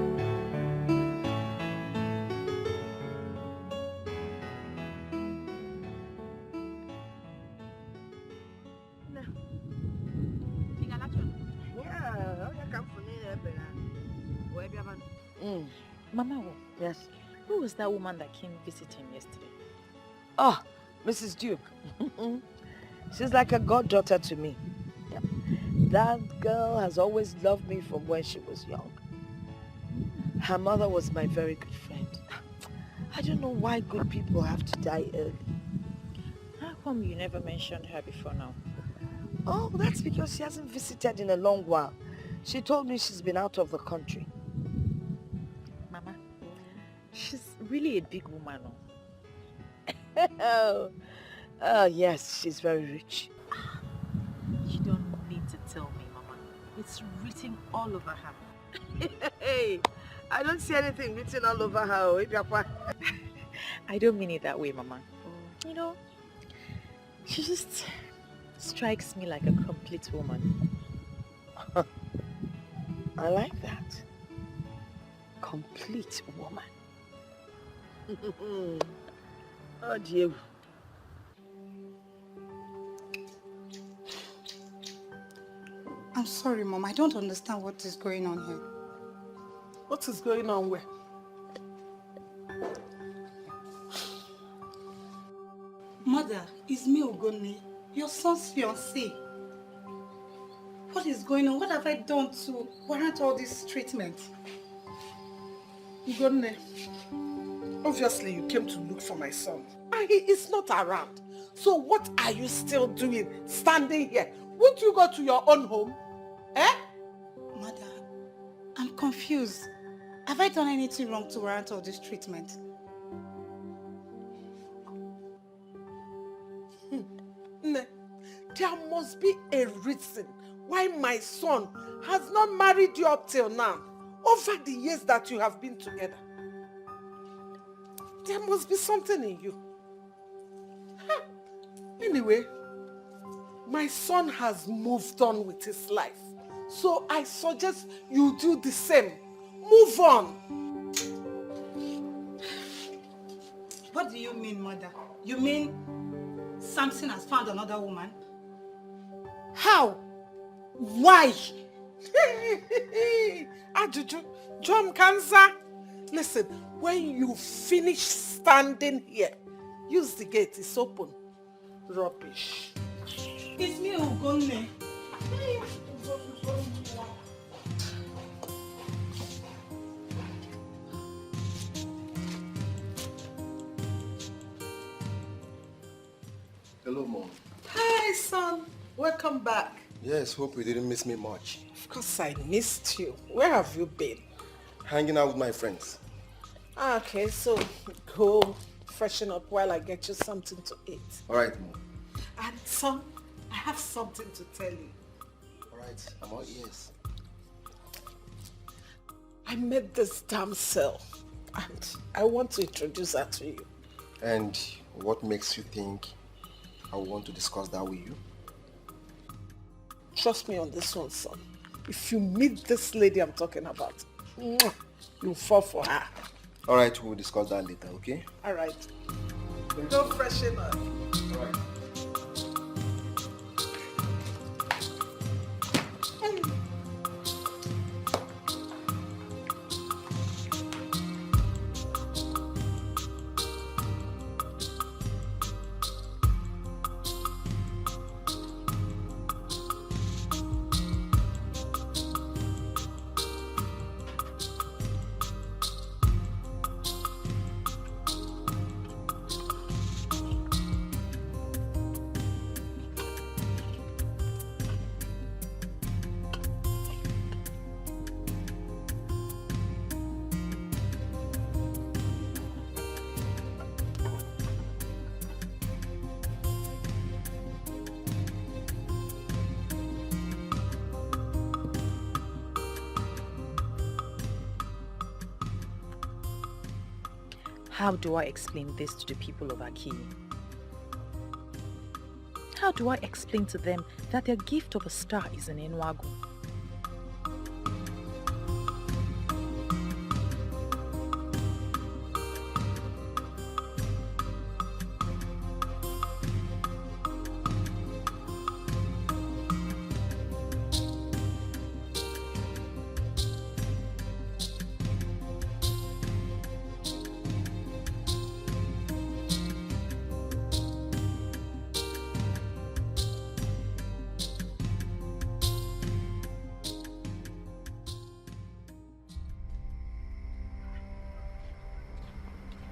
Mama, yes. Who was that woman that came visit him yesterday? Oh, Mrs. Duke. She's like a goddaughter to me. Yep. That girl has always loved me from when she was young. Her mother was my very good friend. I don't know why good people have to die early. How come you never mentioned her before now? Oh, that's because she hasn't visited in a long while. She told me she's been out of the country. Mama, she's really a big woman. Oh, yes, she's very rich. You don't need to tell me, Mama. It's written all over her. Hey, I don't see anything written all over her. I don't mean it that way, Mama. You know, she just strikes me like a complete woman. I like that. Complete woman. Oh dear. I'm sorry, Mom. I don't understand what is going on here. What is going on where? Mother, it's me, Ogoni, your son's fiancé. What is going on? What have I done to warrant all this treatment? Ugonne, obviously you came to look for my son. And he is not around. So what are you still doing standing here? Won't you go to your own home? Eh? Mother, I'm confused. Have I done anything wrong to warrant all this treatment? There must be a reason why my son has not married you up till now, over the years that you have been together. There must be something in you. Anyway, my son has moved on with his life. So I suggest you do the same. Move on. What do you mean, Mother? You mean Samson has found another woman? How? Why? Ajuju, John Kansa. Listen, when you finish standing here, use the gate, it's open. Rubbish. It's me, Ugonne. Hello, Mom. Hi, son. Welcome back. Yes, hope you didn't miss me much. Of course I missed you. Where have you been? Hanging out with my friends. Okay, so go freshen up while I get you something to eat. All right, Mom. And son, I have something to tell you. All right, I'm all ears. I met this damsel and I want to introduce her to you. And what makes you think I want to discuss that with you? Trust me on this one, son. If you meet this lady I'm talking about, you'll fall for her. All right, we'll discuss that later, okay? All right. Go freshen up. All right. How do I explain this to the people of Aki? How do I explain to them that their gift of a star is an Enuago?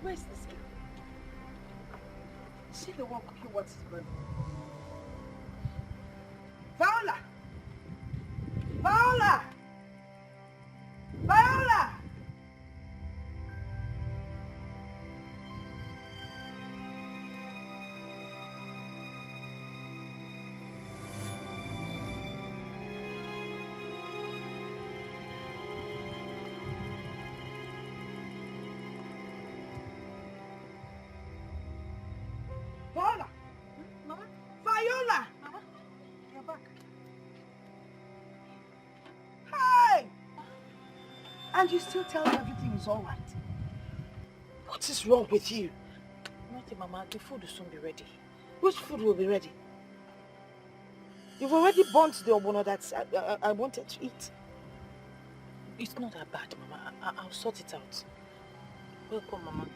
Where's this girl? Is she the one cooking what's his brother? Viola! Viola! Viola! Viola! Mama? Viola! Mama? You're back. Hey! And you still tell me everything is all right. What is wrong with you? Nothing, Mama. The food will soon be ready. Which food will be ready? You've already burnt the obono that I wanted to eat. It's not that bad, Mama. I'll sort it out. Welcome, Mama.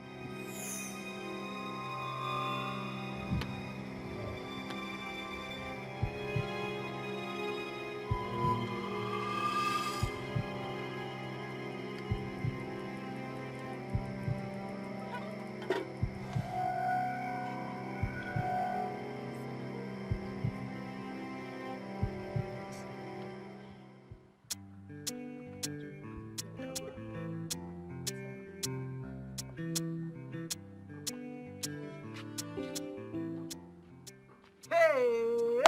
Hey!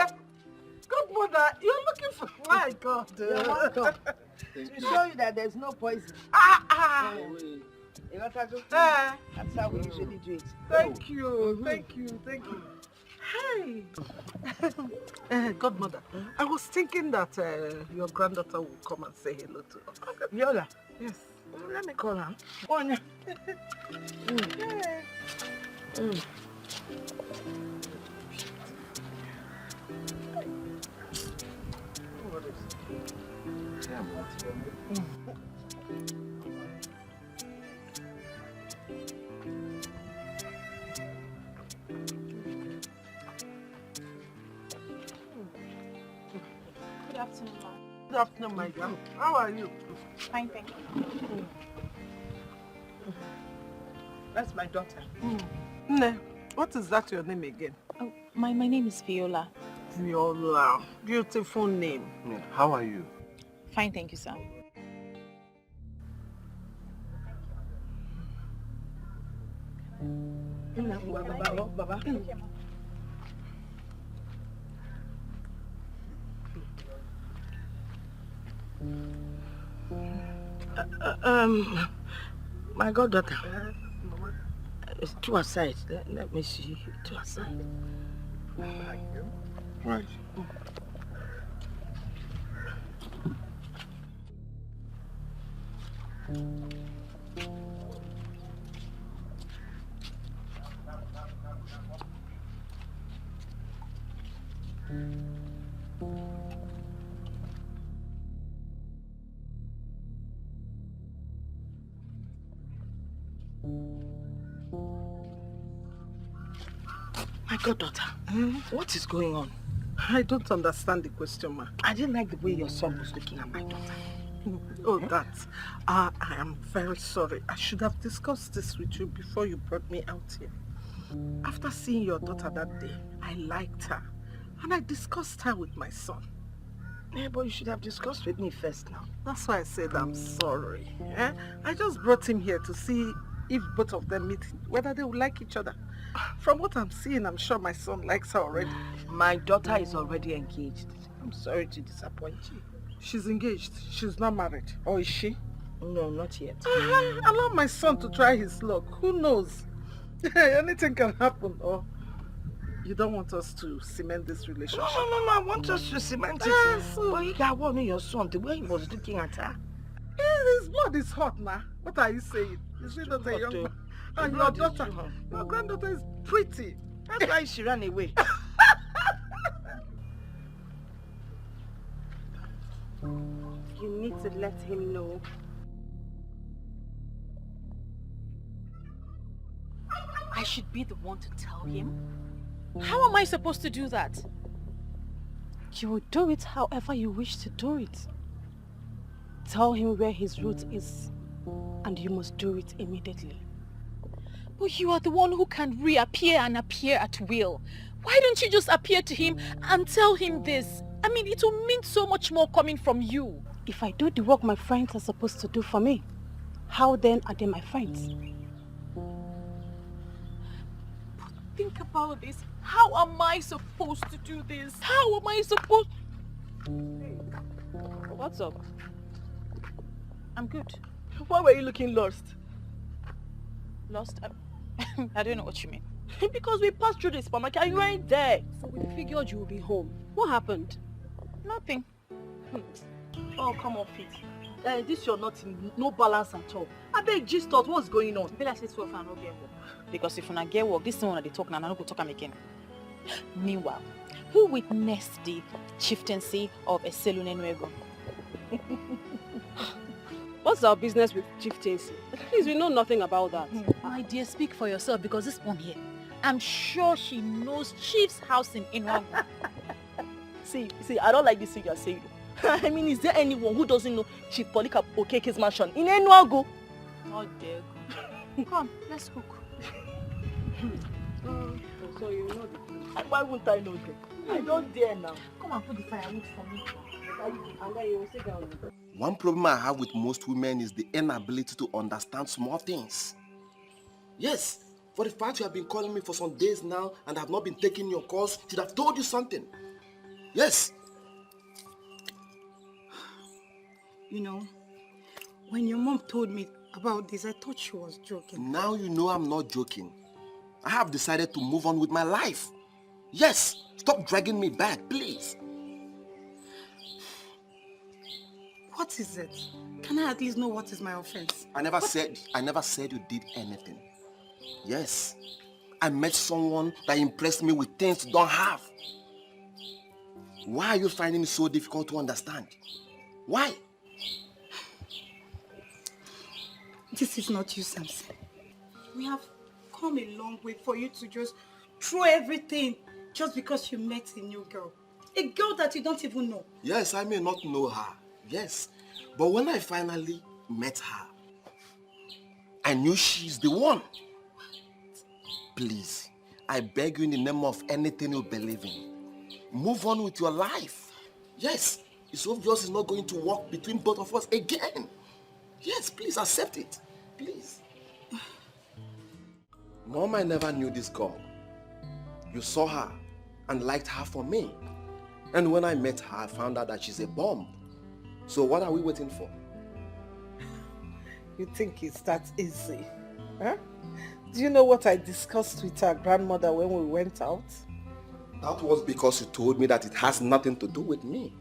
Good mother, you're looking for... My God. You're welcome. To show you that there's no poison. You want to go? That's how we usually do it. Thank you, thank you, thank you. Hey! Godmother, I was thinking that your granddaughter will come and say hello to us. Viola? Yes. Let me call her. Go on. Good afternoon, Ma. Good afternoon, my girl. How are you? Fine, thank you. That's my daughter. Nne, what is that your name again? Oh, my name is Viola. Viola. Beautiful name. How are you? Fine, thank you, sir. Baba. My goddaughter. It's to her side. Let me see. To her side. Right. My goddaughter, what is going on? I don't understand the question, ma. I didn't like the way your son was looking at my daughter. Oh, that. I am very sorry. I should have discussed this with you before you brought me out here. After seeing your daughter that day, I liked her. And I discussed her with my son. Yeah, but you should have discussed with me first now. That's why I said I'm sorry. I just brought him here to see if both of them meet, whether they would like each other. From what I'm seeing, I'm sure my son likes her already. My daughter is already engaged. I'm sorry to disappoint you. She's engaged. She's not married. Or is she? No, not yet. Allow my son to try his luck. Who knows? Anything can happen. Or you don't want us to cement this relationship? No, I want us to cement it. But you got one of your son, the way he was looking at her. His blood is hot now. What are you saying? Is he not a young man? And your daughter, your granddaughter is pretty. That's why she ran away. You need to let him know. I should be the one to tell him? How am I supposed to do that? You will do it however you wish to do it. Tell him where his route is, and you must do it immediately. But you are the one who can reappear and appear at will. Why don't you just appear to him and tell him this? I mean, it will mean so much more coming from you. If I do the work my friends are supposed to do for me, how then are they my friends? But think about this. How am I supposed to do this? How am I supposed... What's up? I'm good. Why were you looking lost? Lost? I don't know what you mean. Because we passed through the supermarket and you weren't there. So we figured you would be home. What happened? Nothing. Oh, come on, Fit. This you're not in no balance at all. I beg just thought what's going on. Be like this for no get work. Because if you not get work, this one they talk now, I don't go talk am again. Meanwhile, who witnessed the chieftaincy of Eselune Nuego? What's our business with chieftaincy? Please, we know nothing about that. My dear, speak for yourself because this one here, I'm sure she knows Chief's house in Inuagu. See, I don't like this thing you're saying. I mean, is there anyone who doesn't know Chief Polika Okeke's mansion in Enuagu? Not there. Come, let's cook. So you know the thing. Why wouldn't I know that? I don't dare now. Come and put the firewood for me. One problem I have with most women is the inability to understand small things. Yes, for the fact you have been calling me for some days now and have not been taking your calls, should have told you something. Yes. You know, when your mom told me about this, I thought she was joking. Now you know I'm not joking. I have decided to move on with my life. Yes, stop dragging me back, please. What is it? Can I at least know what is my offense? I never said you did anything. Yes, I met someone that impressed me with things you don't have. Why are you finding it so difficult to understand? Why? This is not you, Samson. We have come a long way for you to just throw everything just because you met a new girl. A girl that you don't even know. Yes, I may not know her. Yes, but when I finally met her, I knew she's the one. Please, I beg you in the name of anything you believe in, move on with your life. Yes, it's obvious it's not going to work between both of us again. Yes, please accept it. Please. Mom, I never knew this girl. You saw her and liked her for me. And when I met her, I found out that she's a bomb. So what are we waiting for? You think it's that easy? Huh? Do you know what I discussed with our grandmother when we went out? That was because you told me that it has nothing to do with me.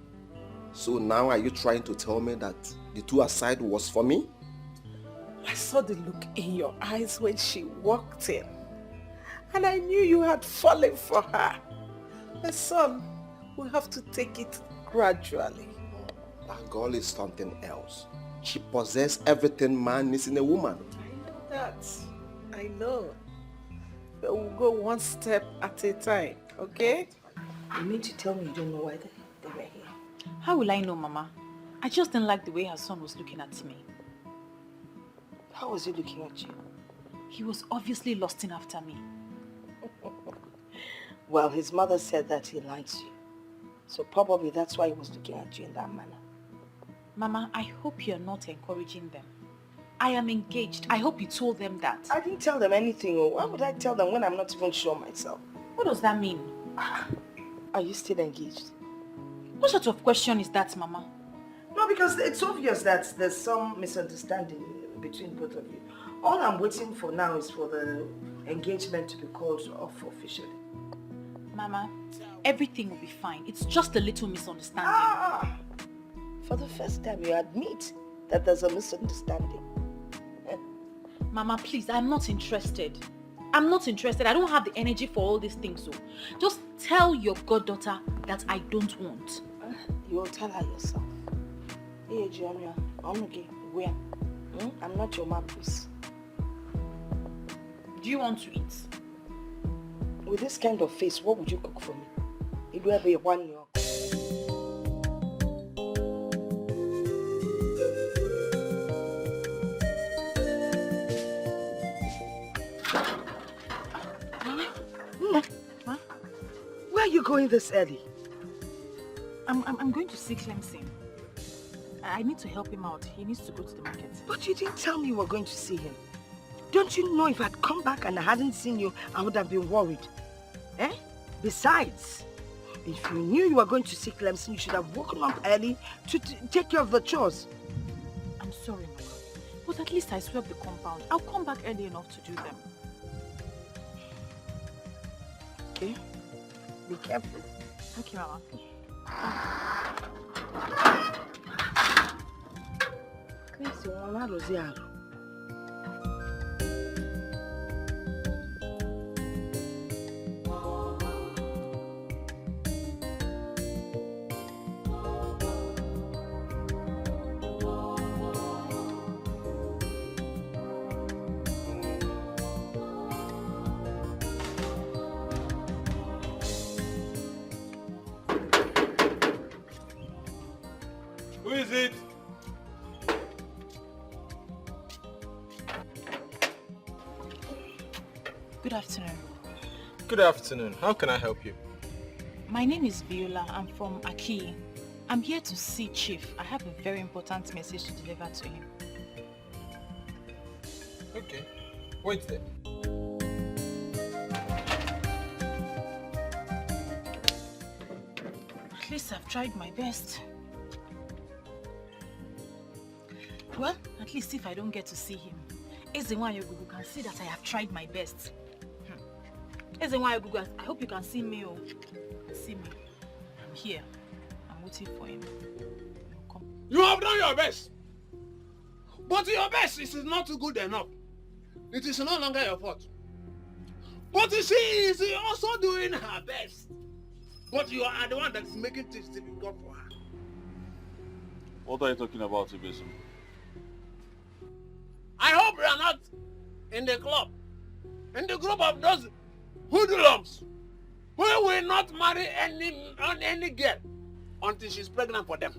So now are you trying to tell me that the two aside was for me? I saw the look in your eyes when she walked in. And I knew you had fallen for her. My son, we'll have to take it gradually. That girl is something else. She possesses everything man needs in a woman. I know that. I know. But we'll go one step at a time, okay? You mean to tell me you don't know why they were here? How will I know, Mama? I just didn't like the way her son was looking at me. How was he looking at you? He was obviously lusting after me. Well, his mother said that he likes you. So probably that's why he was looking at you in that manner. Mama, I hope you're not encouraging them. I am engaged. I hope you told them that. I didn't tell them anything. Why would I tell them when I'm not even sure myself? What does that mean? Are you still engaged? What sort of question is that, Mama? No, No, because it's obvious that there's some misunderstanding between both of you. All I'm waiting for now is for the engagement to be called off officially. Mama, everything will be fine. It's just a little misunderstanding. For the first time, you admit that there's a misunderstanding. Mama, please, I'm not interested. I'm not interested. I don't have the energy for all these things. So just tell your goddaughter that I don't want. You will tell her yourself. Hey, Jamia, I'm okay. Where? I'm not your mom, please. Do you want to eat? With this kind of face, what would you cook for me? It will be 1 year. Where are you going this early? I'm going to see Clemson. I need to help him out. He needs to go to the market. But you didn't tell me you were going to see him. Don't you know if I'd come back and I hadn't seen you, I would have been worried? Besides, if you knew you were going to see Clemson, you should have woken up early to take care of the chores. I'm sorry, Mama. But at least I swept the compound. I'll come back early enough to do them. Okay? Be careful. Okay, Mama. Who is it? Good afternoon. Good afternoon. How can I help you? My name is Viola. I'm from Aki. I'm here to see Chief. I have a very important message to deliver to him. Okay. Wait there. At least I've tried my best. Well, at least if I don't get to see him, Ezenwayogugu can see that I have tried my best. Ezenwayogugu, I hope you can see me. Oh. See me. I'm here. I'm waiting for him. Come. You have done your best. But your best is not good enough. It is no longer your fault. But she is also doing her best. But you are the one that is making things difficult for her. What are you talking about, Ibesum? I hope you are not in the club, in the group of those hoodlums who will not marry any girl until she's pregnant for them.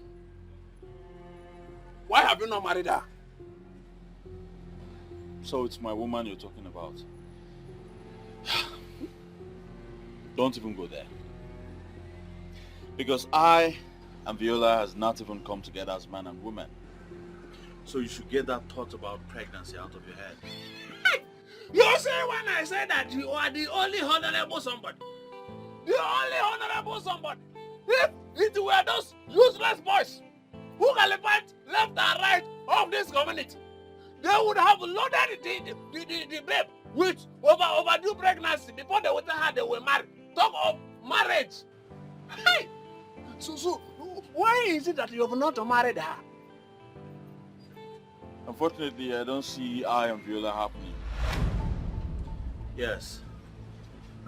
Why have you not married her? So it's my woman you're talking about. Don't even go there. Because I and Viola has not even come together as man and woman. So you should get that thought about pregnancy out of your head. You say when I say that you are the only honorable somebody. The only honorable somebody. If it were those useless boys who qualified left and right of this community, they would have loaded the babe with overdue pregnancy before they would have they were married. Talk of marriage. Hey! So why is it that you have not married her? Unfortunately, I don't see I and Viola happening. Yes.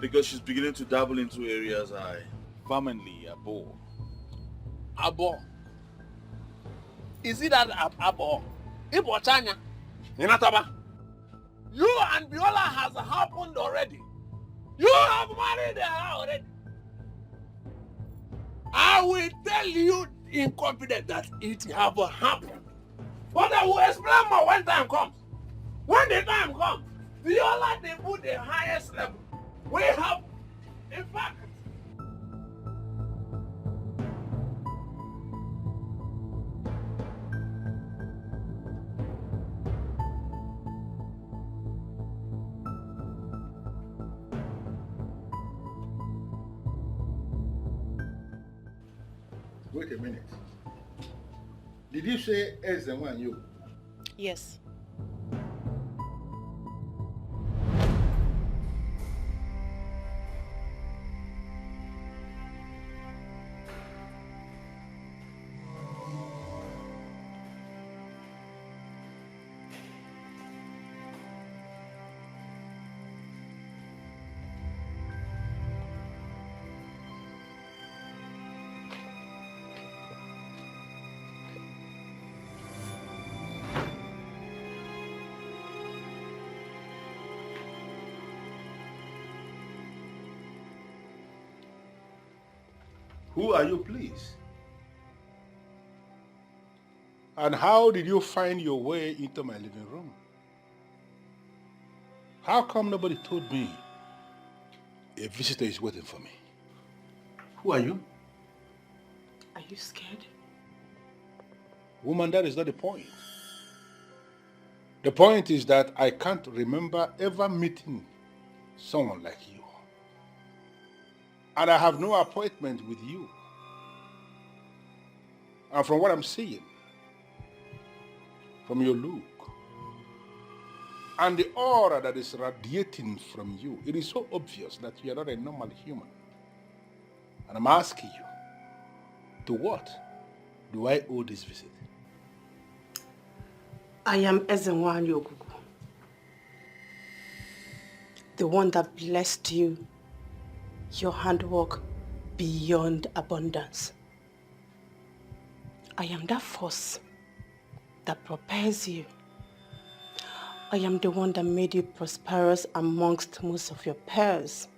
Because she's beginning to dabble into areas I vehemently abhor. Abhor? Is it that abhor? Ibo Chanya? Inataba? You and Viola has happened already. You have married her already. I will tell you in confidence that it have happened. But I will explain more when time comes. When the time comes, Viola they put the highest level. We have, in fact, Wait a minute. Did you say Ezenwa you? Yes. Who are you, please? And how did you find your way into my living room? How come nobody told me a visitor is waiting for me? Who are you? Are you scared? Woman, that is not the point. The point is that I can't remember ever meeting someone like you. And I have no appointment with you. And from what I'm seeing, from your look, and the aura that is radiating from you, it is so obvious that you are not a normal human. And I'm asking you, to what do I owe this visit? I am Ezenwa Yogugu, the one that blessed you, your handwork beyond abundance. I am that force that propels you. I am the one that made you prosperous amongst most of your peers.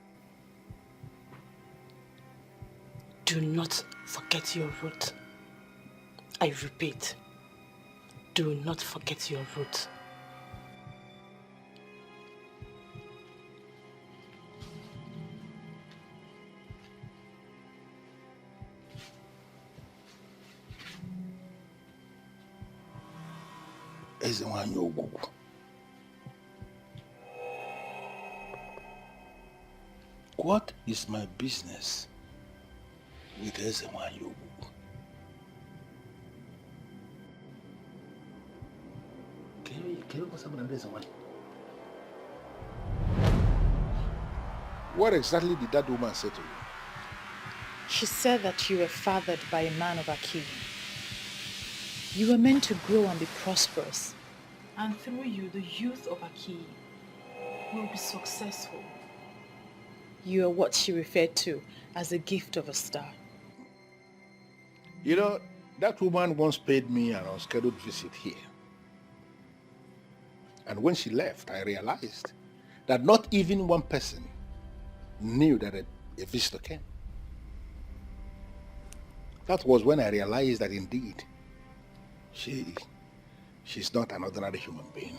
Do not forget your root. I repeat, do not forget your root. What is my business with Ezenwa Yogugu? What exactly did that woman say to you? She said that you were fathered by a man of Aki. You were meant to grow and be prosperous. And through you, the youth of Aki will be successful. You are what she referred to as a gift of a star. You know, that woman once paid me an unscheduled visit here. And when she left, I realized that not even one person knew that a visitor came. That was when I realized that indeed, she's not an ordinary human being.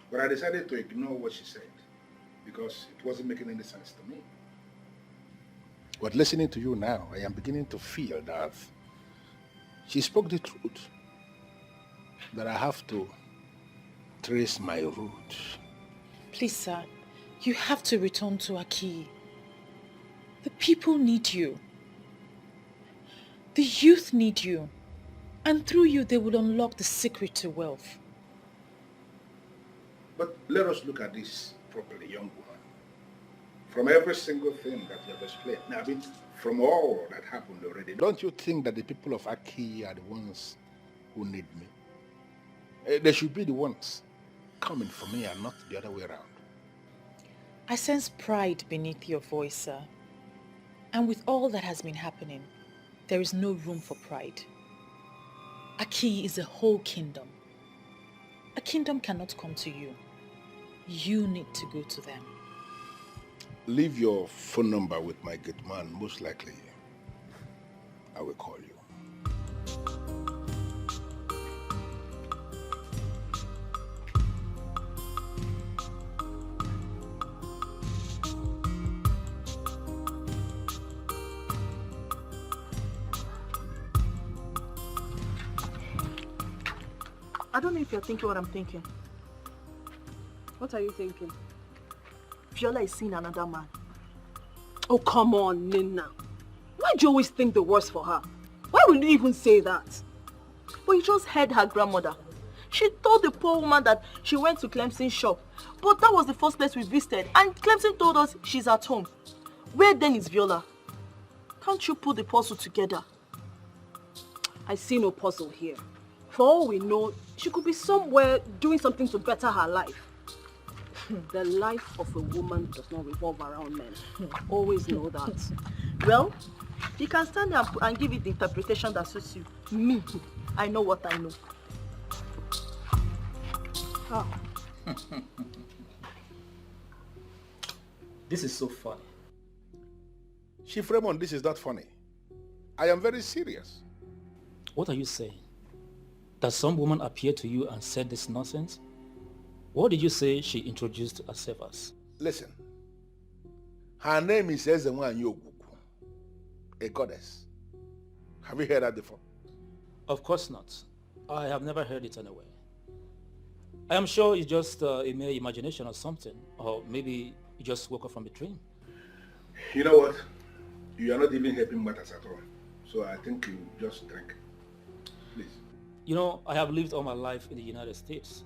But I decided to ignore what she said because it wasn't making any sense to me. But listening to you now, I am beginning to feel that she spoke the truth. That I have to trace my root. Please, sir, you have to return to Aki. The people need you. The youth need you. And through you, they will unlock the secret to wealth. But let us look at this properly, young woman. From every single thing that you have explained, now, I mean, from all that happened already, don't you think that the people of Aki are the ones who need me? They should be the ones coming for me and not the other way around. I sense pride beneath your voice, sir. And with all that has been happening, there is no room for pride. Aki is a whole kingdom. A kingdom cannot come to you. You need to go to them. Leave your phone number with my gate man. Most likely, I will call you. I don't know if you're thinking what I'm thinking. What are you thinking? Viola is seeing another man. Oh, come on, Nina. Why do you always think the worst for her? Why would you even say that? But you just heard her grandmother. She told the poor woman that she went to Clemson's shop. But that was the first place we visited. And Clemson told us she's at home. Where then is Viola? Can't you put the puzzle together? I see no puzzle here. For all we know, she could be somewhere doing something to better her life. The life of a woman does not revolve around men. Always know that. Well, you can stand there and give it the interpretation that suits you. Me, I know what I know. Oh. This is so funny. Chief Raymond, this is not funny. I am very serious. What are you saying? That some woman appeared to you and said this nonsense? What did you say she introduced herself as? Listen. Her name is Ezenwa Yoguku, a goddess. Have you heard that before? Of course not. I have never heard it anywhere. I am sure it's just a mere imagination or something, or maybe you just woke up from a dream. You know what? You are not even helping matters at all. So I think you just drink. Please. You know, I have lived all my life in the United States.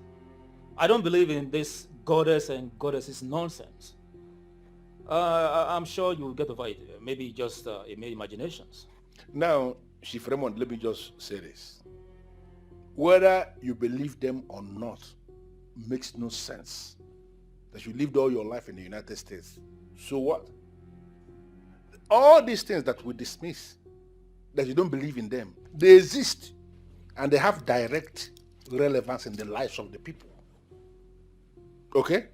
I don't believe in this goddess and goddesses nonsense. I'm sure you'll get over it. Maybe just a mere imaginations. Now, Chief Raymond, let me just say this. Whether you believe them or not makes no sense. That you lived all your life in the United States. So what? All these things that we dismiss, that you don't believe in them, they exist and they have direct relevance in the lives of the people. Okay?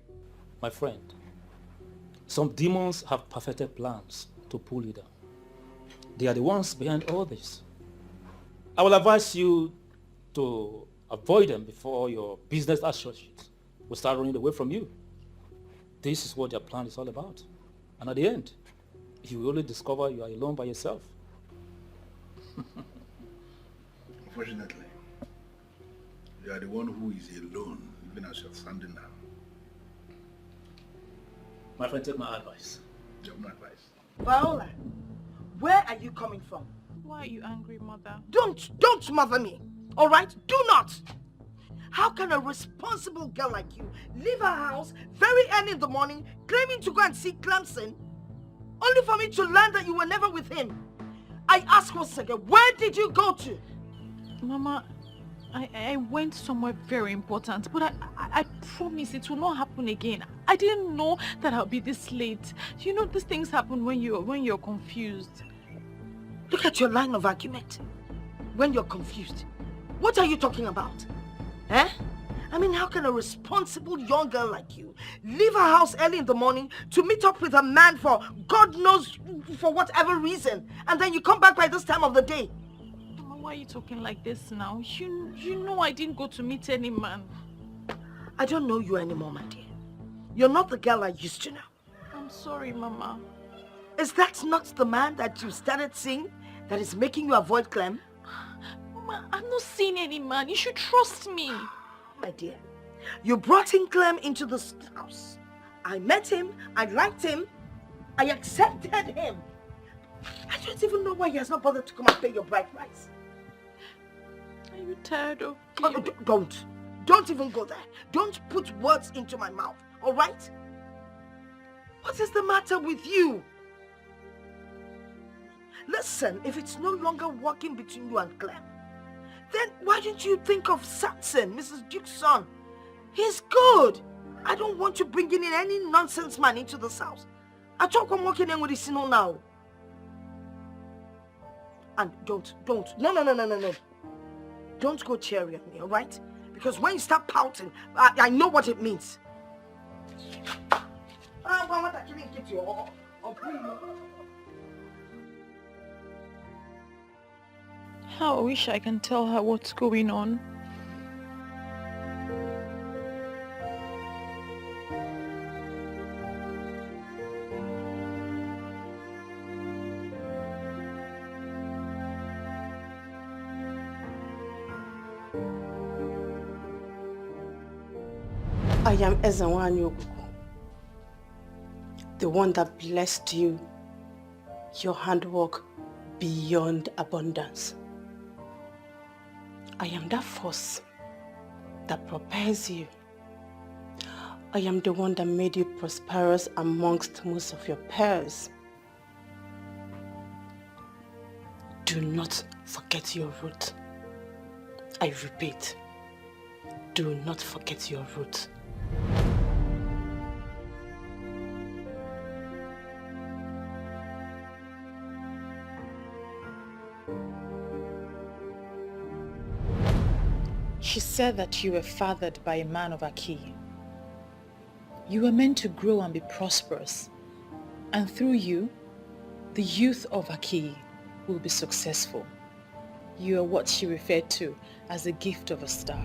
My friend, some demons have perfected plans to pull you down. They are the ones behind all this. I will advise you to avoid them before your business associates will start running away from you. This is what their plan is all about. And at the end, you will only discover you are alone by yourself. Unfortunately, you are the one who is alone, even as you're standing now. My friend, take my advice. You have no advice. Viola, where are you coming from? Why are you angry, Mother? Don't mother me, all right? Do not. How can a responsible girl like you leave her house very early in the morning, claiming to go and see Clemson, only for me to learn that you were never with him? I ask once again, where did you go to? Mama, I went somewhere very important, but I promise it will not happen again. I didn't know that I'll be this late. You know, these things happen when you're confused. Look at your line of argument. When you're confused. What are you talking about? Eh? I mean, how can a responsible young girl like you leave her house early in the morning to meet up with a man for God knows for whatever reason, and then you come back by this time of the day? Mama, why are you talking like this now? You know I didn't go to meet any man. I don't know you anymore, my dear. You're not the girl I used to know. I'm sorry, Mama. Is that not the man that you started seeing that is making you avoid Clem? Mama, I'm not seeing any man. You should trust me. My dear, you brought in Clem into this house. I met him, I liked him, I accepted him. I don't even know why he has not bothered to come and pay your bride price. Are you tired of Oh, don't even go there. Don't put words into my mouth, all right? What is the matter with you? Listen, if it's no longer working between you and Clem, then why didn't you think of Samson, Mrs. Duke's son? He's good. I don't want you bringing in any nonsense man into this house. I talk I'm working in with the Sino now. And don't. No. Don't go cherry on me, all right? Because when you start pouting, I know what it means. How I wish I can tell her what's going on. I am Ezenwa Yoguku, the one that blessed you, your handwork beyond abundance. I am that force that propels you. I am the one that made you prosperous amongst most of your peers. Do not forget your root. I repeat, do not forget your root. She said that you were fathered by a man of Aki. You were meant to grow and be prosperous. And through you, the youth of Aki will be successful. You are what she referred to as the gift of a star.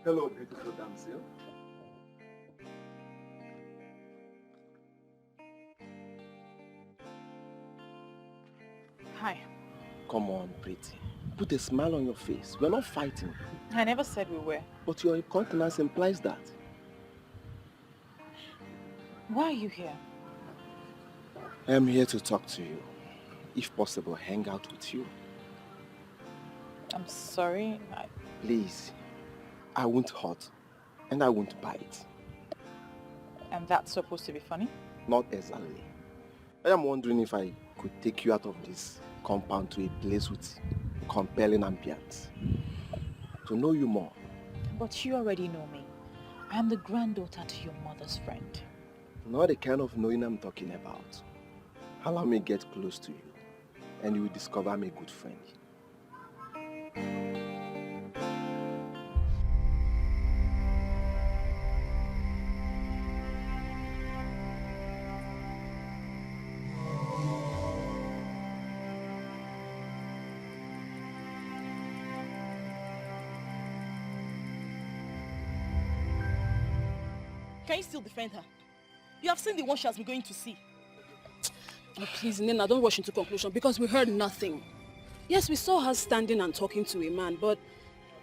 Hello, beautiful damsel. Hi. Come on, pretty. Put a smile on your face. We're not fighting. I never said we were. But your incontinence implies that. Why are you here? I'm here to talk to you. If possible, hang out with you. I'm sorry. Please. I won't hurt. And I won't bite. And that's supposed to be funny? Not exactly. I am wondering if I could take you out of this compound to a place with compelling ambience. To know you more. But you already know me. I am the granddaughter to your mother's friend. Not the kind of knowing I'm talking about. Allow me get close to you, and you will discover I'm a good friend. Can you still defend her? You have seen the one she has been going to see. Oh, please, Nina, don't rush into conclusion because we heard nothing. Yes, we saw her standing and talking to a man, but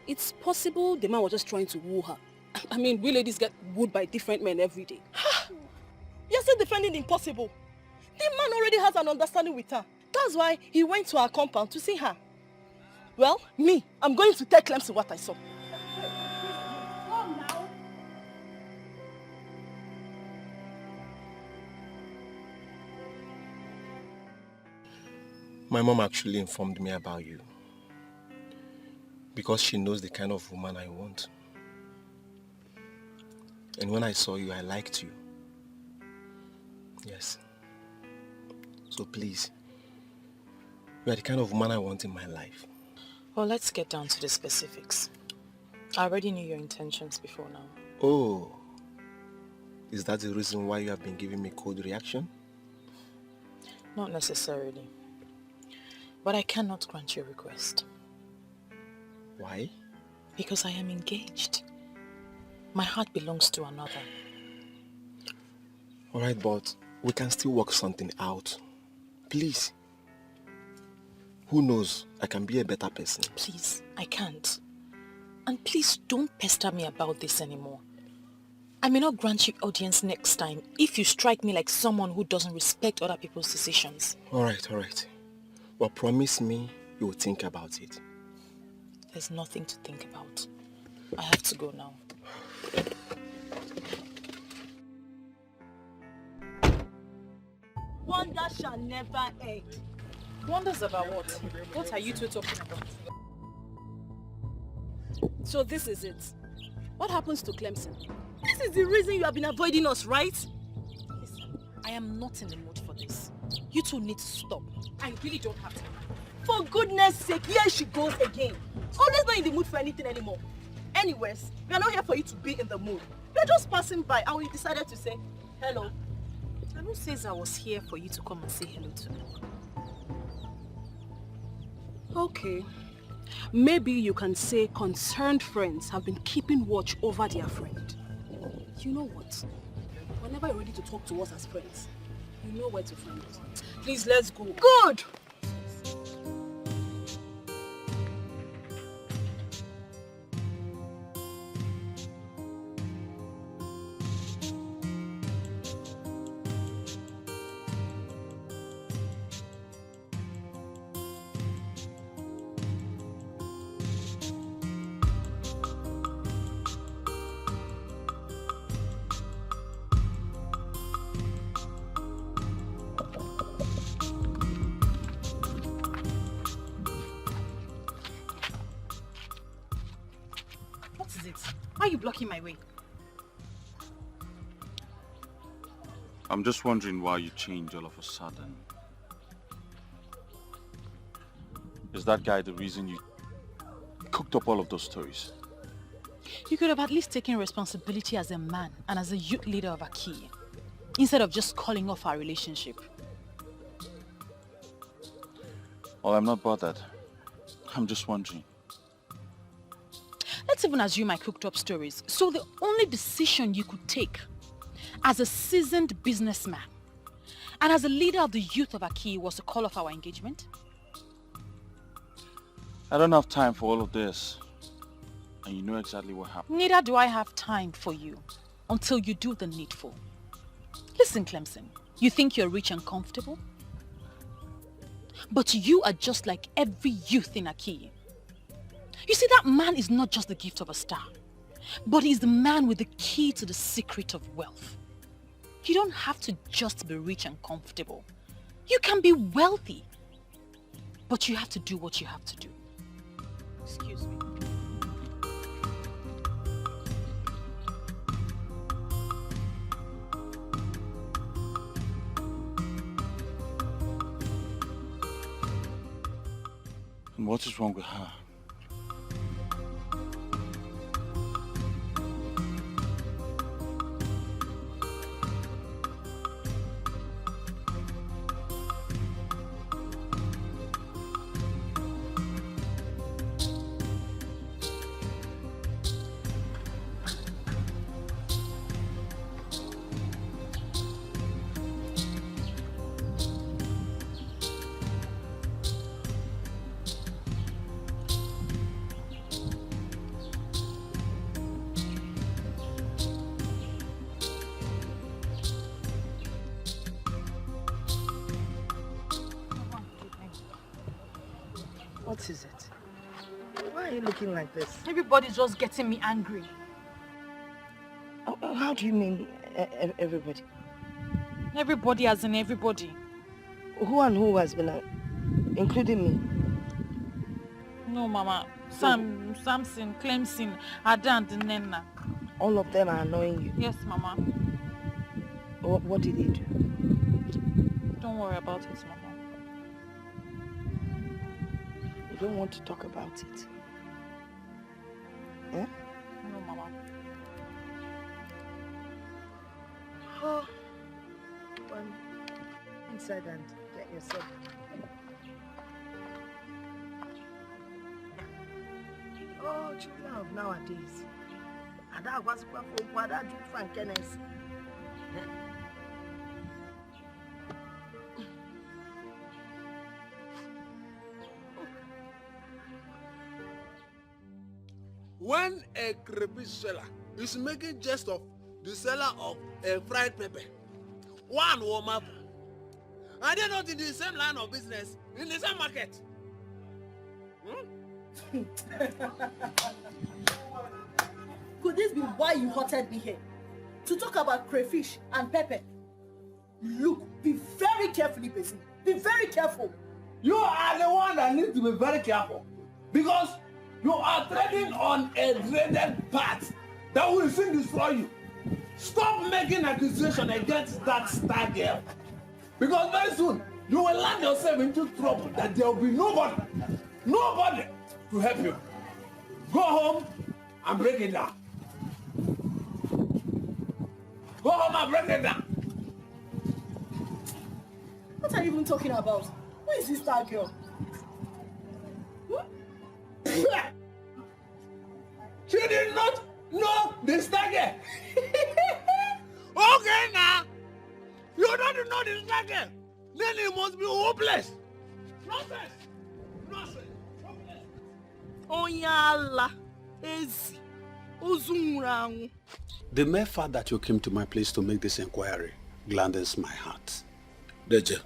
it's possible the man was just trying to woo her. I mean, we ladies get wooed by different men every day. You're still defending the impossible. The man already has an understanding with her. That's why he went to her compound to see her. Well, me, I'm going to tell Clemson what I saw. My mom actually informed me about you. Because she knows the kind of woman I want. And when I saw you, I liked you. Yes. So please, you are the kind of woman I want in my life. Well, let's get down to the specifics. I already knew your intentions before now. Oh. Is that the reason why you have been giving me cold reaction? Not necessarily. But I cannot grant your request. Why? Because I am engaged. My heart belongs to another. Alright, but we can still work something out. Please. Who knows? I can be a better person. Please, I can't. And please don't pester me about this anymore. I may not grant you audience next time if you strike me like someone who doesn't respect other people's decisions. Alright. But promise me you will think about it. There's nothing to think about. I have to go now. Wonder shall never end. Wonders about what? What are you two talking about? So this is it. What happens to Clemson? This is the reason you have been avoiding us, right? Listen, I am not in the mood for this. You two need to stop. I really don't have time. For goodness sake, here she goes again. Always not in the mood for anything anymore. Anyways, we are not here for you to be in the mood. We are just passing by and we decided to say hello. And Who says I was here for you to come and say hello to me? Okay. Maybe you can say concerned friends have been keeping watch over their friend. You know what? Whenever you're ready to talk to us as friends, you know where to find us. Please, let's go. Good! Why are you blocking my way? I'm just wondering why you changed all of a sudden. Is that guy the reason you cooked up all of those stories? You could have at least taken responsibility as a man and as a youth leader of Aki, instead of just calling off our relationship. Well, I'm not bothered. I'm just wondering. Let's even assume I cooked up stories. So the only decision you could take as a seasoned businessman and as a leader of the youth of Aki was to call off our engagement? I don't have time for all of this. And you know exactly what happened. Neither do I have time for you until you do the needful. Listen, Clemson, you think you're rich and comfortable? But you are just like every youth in Aki. You see, that man is not just the gift of a star, but he's the man with the key to the secret of wealth. You don't have to just be rich and comfortable. You can be wealthy, but you have to do what you have to do. Excuse me. And what is wrong with her? What is it? Why are you looking like this? Everybody's just getting me angry. How do you mean everybody? Everybody as in everybody. Who and who has been, including me? No, Mama. Sam, Samson, Clemson, Ada and Nena. All of them are annoying you? Yes, Mama. What did they do? Don't worry about it, Mama. You don't want to talk about it? Eh? No, Mama. Oh, well, inside and get yourself. Oh, children of nowadays. Ada was for Ada do frankness. When a crayfish seller is making jest of the seller of a fried pepper, one will marvel. Are they not in the same line of business, in the same market? Could this be why you hotted me here? To talk about crayfish and pepper? Look, be very careful, Ibezu. Be very careful. You are the one that needs to be very careful. Because you are treading on a dreaded path that will soon destroy you. Stop making accusation against that star girl. Because very soon, you will land yourself into trouble that there will be nobody to help you. Go home and break it down. Go home and break it down. What are you even talking about? Who is this star girl? She did not know the star girl. Okay now. You don't know the star girl. Then it must be hopeless. Nonsense. Nonsense. Oyala. Ezi. Ozunrangu. The mere fact that you came to my place to make this inquiry gladdens my heart. Dikeh.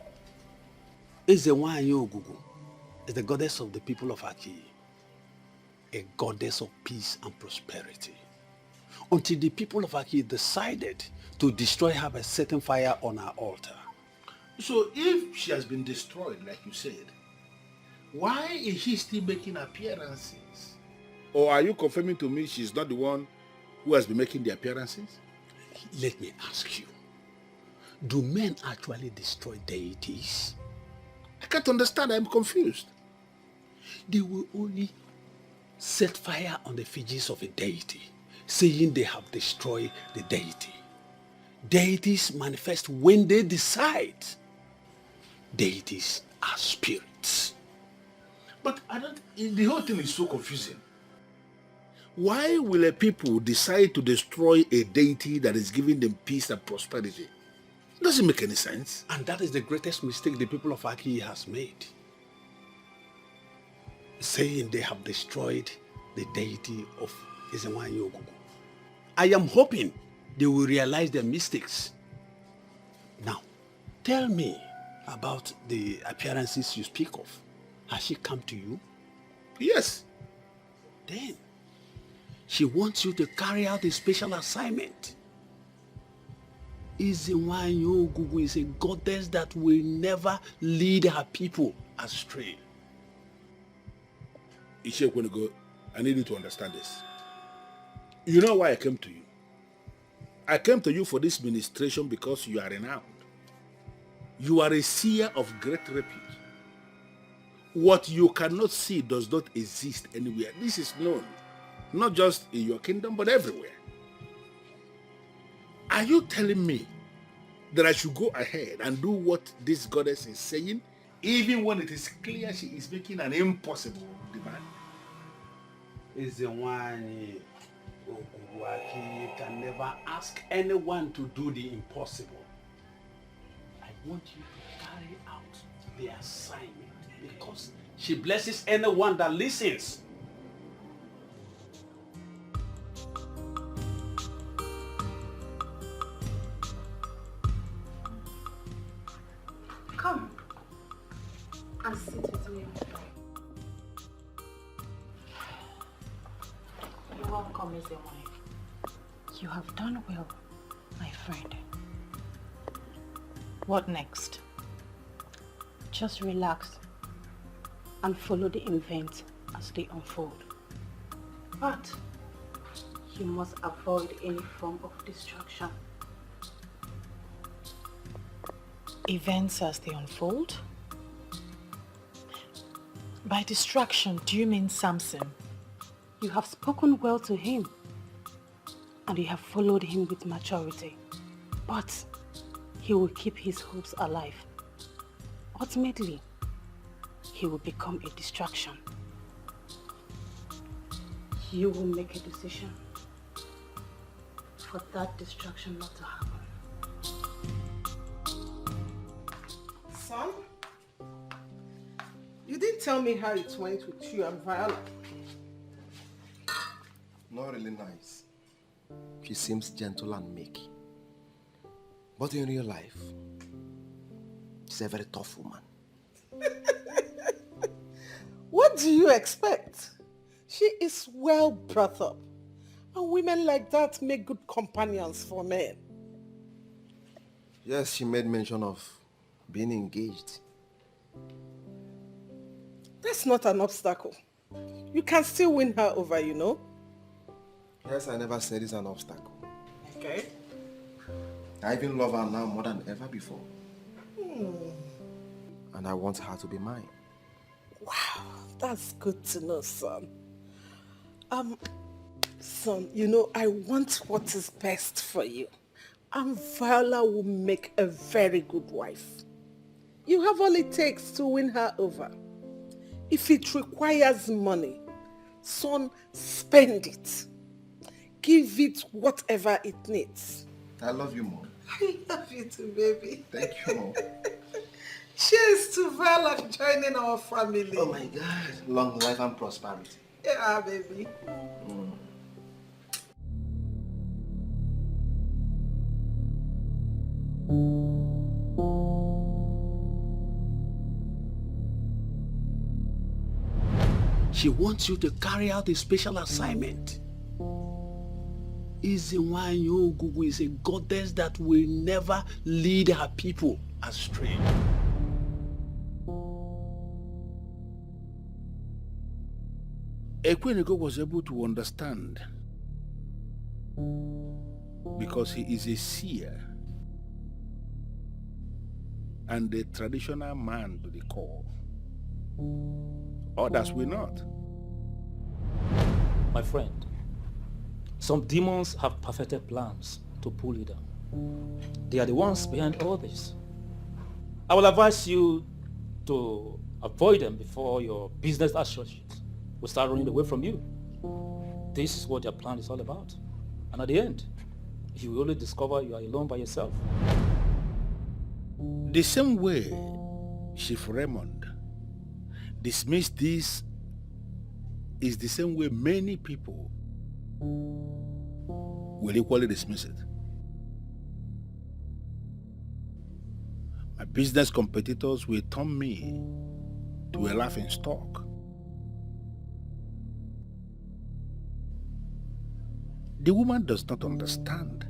Ezewanyi Ogugu is the goddess of the people of Aki, a goddess of peace and prosperity. Until the people of Aki decided to destroy her by setting fire on her altar. So if she has been destroyed, like you said, why is she still making appearances? Or are you confirming to me she's not the one who has been making the appearances? Let me ask you, do men actually destroy deities? I can't understand, I'm confused. They will only set fire on the effigies of a deity, saying they have destroyed the deity. Deities manifest when they decide. Deities are spirits. But the whole thing is so confusing. Why will a people decide to destroy a deity that is giving them peace and prosperity? It doesn't make any sense. And that is the greatest mistake the people of Aki has made. Saying they have destroyed the deity of Ezewanyi Ogugu. I am hoping they will realize their mistakes. Now, tell me about the appearances you speak of. Has she come to you? Yes. Then, she wants you to carry out a special assignment. Ezewanyi Ogugu is a goddess that will never lead her people astray. Ishekwenigo, I need you to understand this. You know why I came to you? I came to you for this ministration because you are renowned. You are a seer of great repute. What you cannot see does not exist anywhere. This is known, not just in your kingdom, but everywhere. Are you telling me that I should go ahead and do what this goddess is saying, even when it is clear she is making an impossible demand? Ezewanyi Ogugu can never ask anyone to do the impossible. I want you to carry out the assignment because she blesses anyone that listens. Come and sit with me. You're welcome, Ezewanyi. You have done well, my friend. What next? Just relax and follow the events as they unfold. But you must avoid any form of distraction. Events as they unfold? By distraction, do you mean Samson? You have spoken well to him and you have followed him with maturity, but he will keep his hopes alive. Ultimately, he will become a distraction. You will make a decision for that distraction not to happen. Son, you didn't tell me how it went with you and Viola. Not really nice. She seems gentle and meek. But in real life, she's a very tough woman. What do you expect? She is well brought up. And women like that make good companions for men. Yes, she made mention of being engaged. That's not an obstacle. You can still win her over, you know. Yes, I never said it's an obstacle. Okay. I even love her now more than ever before. Hmm. And I want her to be mine. Wow, that's good to know, son. Son, you know, I want what is best for you. And Viola will make a very good wife. You have all it takes to win her over. If it requires money, son, spend it. Give it whatever it needs. I love you, Mom. I love you too, baby. Thank you, Mom. Cheers to Val of joining our family. Oh my God. Long life and prosperity. Yeah, baby. She wants you to carry out a special assignment. Izinwanyi Ogugu is a goddess that will never lead her people astray. Ekweneko was able to understand because he is a seer and a traditional man to the core. Others will not. My friend, some demons have perfected plans to pull you down. They are the ones behind all this. I will advise you to avoid them before your business associates will start running away from you. This is what their plan is all about. And at the end, you will only discover you are alone by yourself. The same way Chief Raymond dismissed this is the same way many people will equally dismiss it. My business competitors will turn me to a laughing stock. The woman does not understand.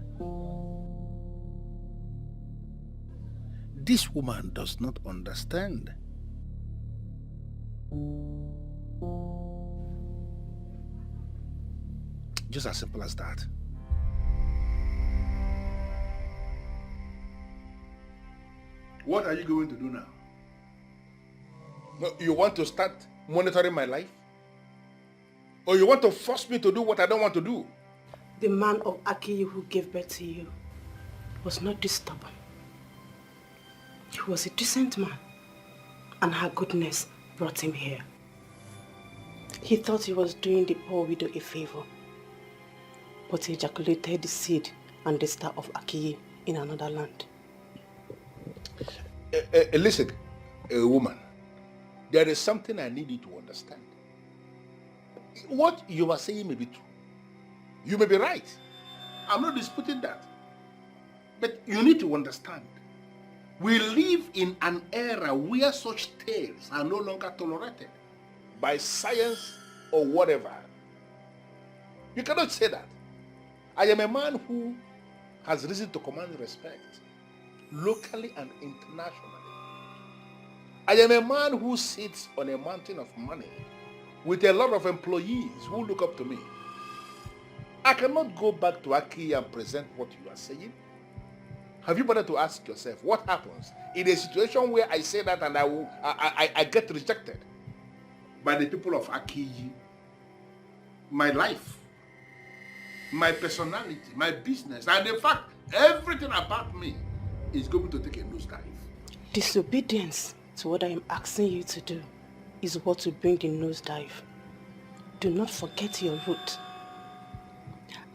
This woman does not understand. Just as simple as that. What are you going to do now? You want to start monitoring my life? Or you want to force me to do what I don't want to do? The man of Akiyi who gave birth to you was not this stubborn. He was a decent man, and her goodness brought him here. He thought he was doing the poor widow a favor, but he ejaculated the seed and the star of Akiyi in another land. Listen, a woman, there is something I need you to understand. What you are saying may be true. You may be right. I'm not disputing that. But you need to understand, we live in an era where such tales are no longer tolerated by science or whatever. You cannot say that. I am a man who has reason to command respect, locally and internationally. I am a man who sits on a mountain of money with a lot of employees who look up to me. I cannot go back to Aki and present what you are saying. Have you bothered to ask yourself what happens in a situation where I say that and I get rejected by the people of Aki? My life, my personality, my business, and in fact, everything about me is going to take a nosedive. Disobedience to what I am asking you to do is what will bring the nosedive. Do not forget your root.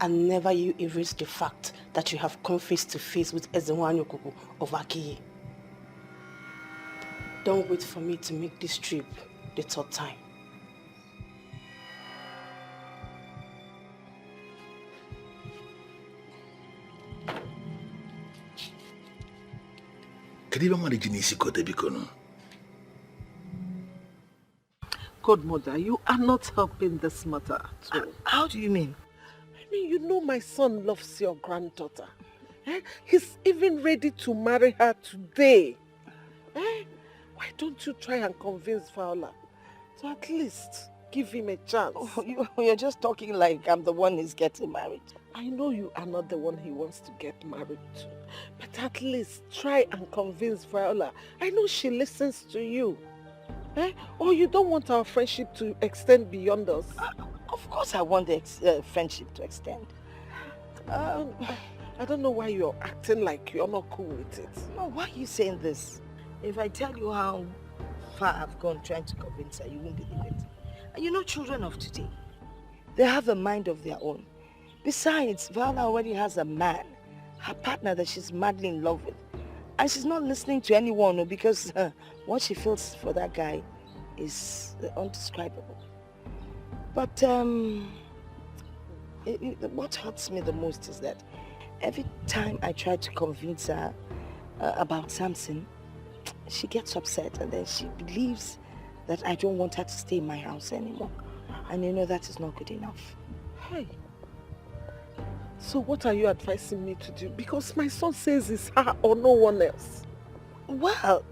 And never you erase the fact that you have come face to face with Izinwanyi Ogugu of Akiyi. Don't wait for me to make this trip the third time. Godmother, you are not helping this matter at all. How do you mean? I mean, you know my son loves your granddaughter. He's even ready to marry her today. Why don't you try and convince Fowler to at least give him a chance? Oh, you're just talking like I'm the one he's getting married. I know you are not the one he wants to get married to, but at least try and convince Viola. I know she listens to you. Or you don't want our friendship to extend beyond us? Of course I want the friendship to extend. I don't know why you're acting like you're not cool with it. No, why are you saying this? If I tell you how far I've gone trying to convince her, you won't believe it. And you know children of today, they have a mind of their own. Besides, Viola already has a man, her partner that she's madly in love with. And she's not listening to anyone because what she feels for that guy is undescribable. But what hurts me the most is that every time I try to convince her about Samson, she gets upset and then she believes that I don't want her to stay in my house anymore. And you know that is not good enough. Hey, so what are you advising me to do? Because my son says it's her or no one else. Well,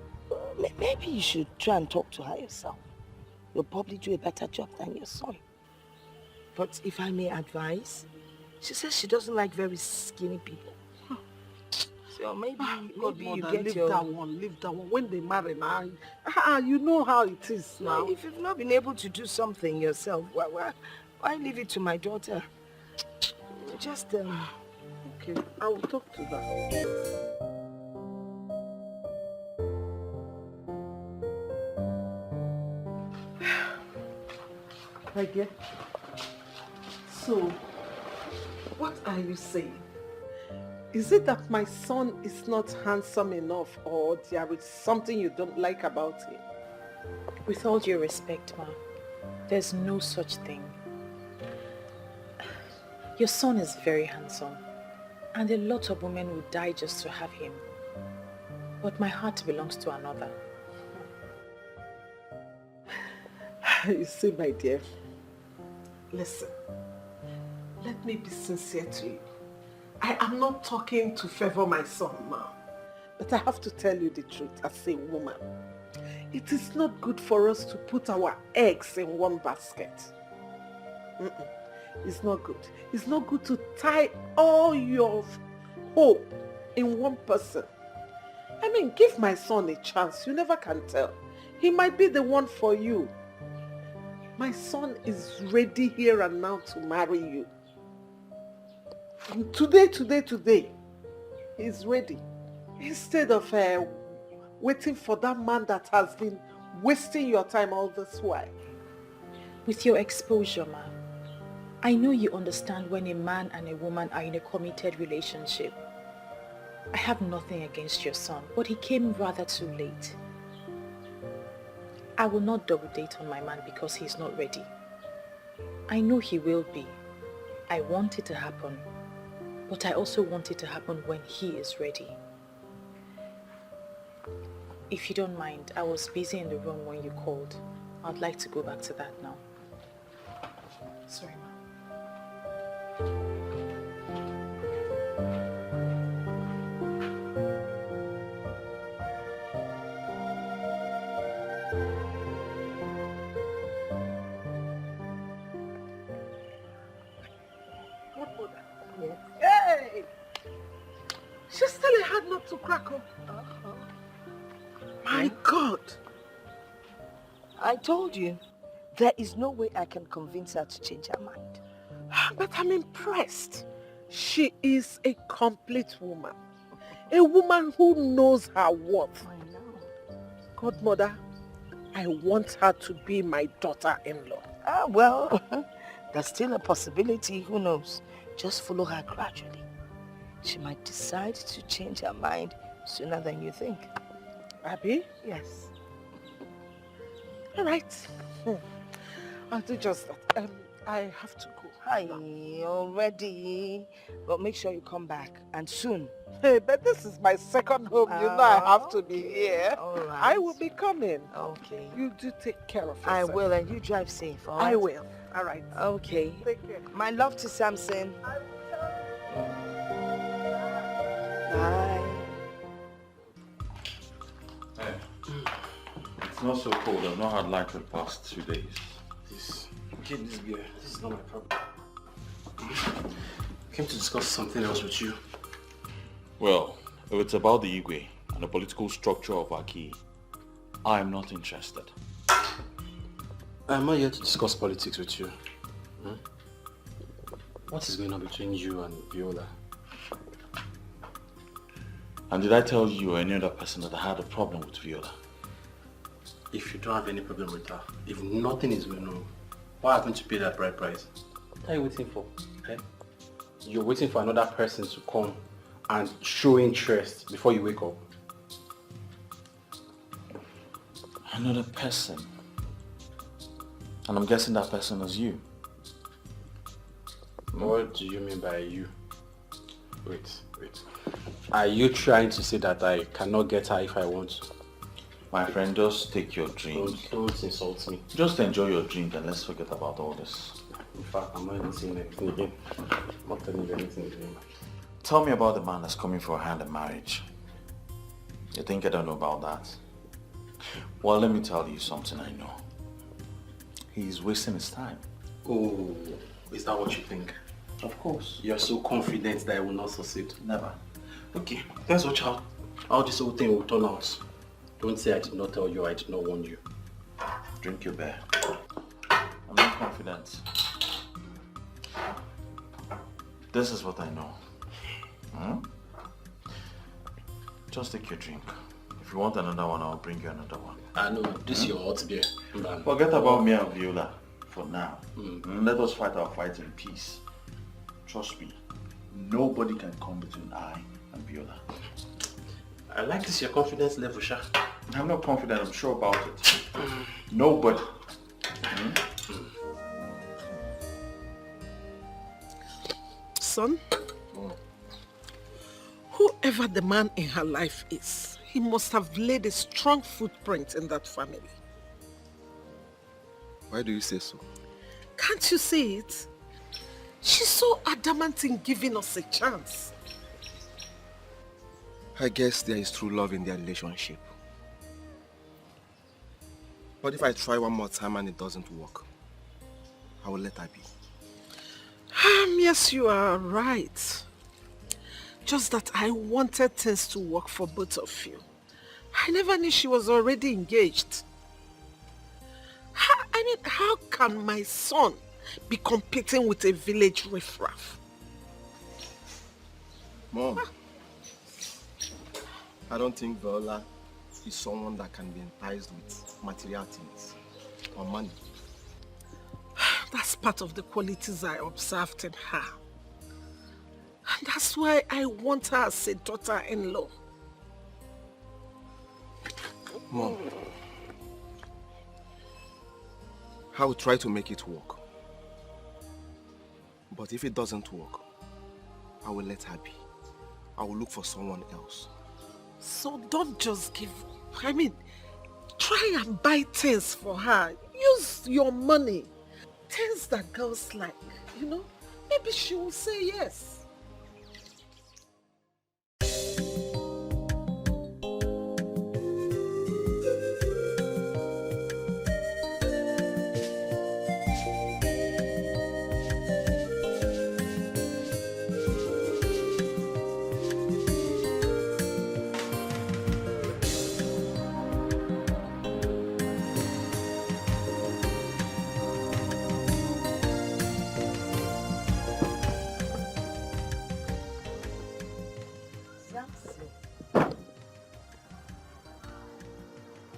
maybe you should try and talk to her yourself. You'll probably do a better job than your son. But if I may advise, she says she doesn't like very skinny people. So maybe you get leave your... that one. When they marry now, you know how it is now. If you've not been able to do something yourself, why leave it to my daughter? Just, Okay, I will talk to her. Again. So, what are you saying? Is it that my son is not handsome enough or there is something you don't like about him? With all due respect, Ma, there's no such thing. Your son is very handsome, and a lot of women would die just to have him. But my heart belongs to another. You see, my dear, listen, let me be sincere to you. I am not talking to favor my son, Ma. But I have to tell you the truth as a woman. It is not good for us to put our eggs in one basket. It's not good. It's not good to tie all your hope in one person. I mean, give my son a chance. You never can tell. He might be the one for you. My son is ready here and now to marry you. And today, he's ready. Instead of waiting for that man that has been wasting your time all this while. With your exposure, Ma, I know you understand when a man and a woman are in a committed relationship. I have nothing against your son, but he came rather too late. I will not double date on my man because he's not ready. I know he will be. I want it to happen, but I also want it to happen when he is ready. If you don't mind, I was busy in the room when you called. I'd like to go back to that now. Sorry, Ma. Hey! She's still a hard nut to crack up. My God! I told you, there is no way I can convince her to change her mind. But I'm impressed. She is a complete woman. A woman who knows her worth. I know. Godmother, I want her to be my daughter-in-law. Well, that's still a possibility. Who knows? Just follow her gradually. She might decide to change her mind sooner than you think. Abby? Yes. All right. I'll do just that. I have to go. Hi, already. But make sure you come back, and soon. Hey, but this is my second home. You know I have to be here. All right. I will be coming. Okay. You do take care of yourself. I will, and you drive safe, all right? I will. All right. Okay. Take care. My love to Samson. Bye. Hey, it's not so cold. I've not had light for the past 2 days. Get this beer. This is not my problem. I came to discuss something else with you. Well, if it's about the Igwe and the political structure of Aki, I am not interested. I'm not here to discuss politics with you. What is going on between you and Viola? And did I tell you or any other person that I had a problem with Viola? If you don't have any problem with her, if nothing is going on, why haven't you paid that bride price? What are you waiting for? Eh? You're waiting for another person to come and show interest before you wake up. Another person? And I'm guessing that person is you. What do you mean by you? Wait. Are you trying to say that I cannot get her if I want to? My friend, just take your drink. Don't insult me. Just enjoy your drink and let's forget about all this. In fact, I'm not even saying anything again. I'm not telling you anything again. Tell me about the man that's coming for a hand in marriage. You think I don't know about that? Well, let me tell you something I know. He's wasting his time. Oh, is that what you think? Of course. You're so confident that I will not succeed. Never. Okay, let's watch how this whole thing will turn out. Don't say I did not tell you, I did not warn you. Drink your beer. I'm not confident. This is what I know. Just take your drink. If you want another one, I'll bring you another one. I know, this is your hot beer. Forget about me and Viola for now. Let us fight our fight in peace. Trust me, nobody can come between I and Viola. I like this your confidence level, Sha. I'm not confident, I'm sure about it. Nobody. Son, whoever the man in her life is, he must have laid a strong footprint in that family. Why do you say so? Can't you see it? She's so adamant in giving us a chance. I guess there is true love in their relationship. But if I try one more time and it doesn't work, I will let her be. Yes, you are right. Just that I wanted things to work for both of you. I never knew she was already engaged. How can my son be competing with a village riffraff? Mom, I don't think Viola is someone that can be enticed with material things or money. That's part of the qualities I observed in her. And that's why I want her as a daughter-in-law. Mom, I will try to make it work. But if it doesn't work, I will let her be. I will look for someone else. So don't just give up. Try and buy things for her. Use your money. Things that girls like, Maybe she will say yes.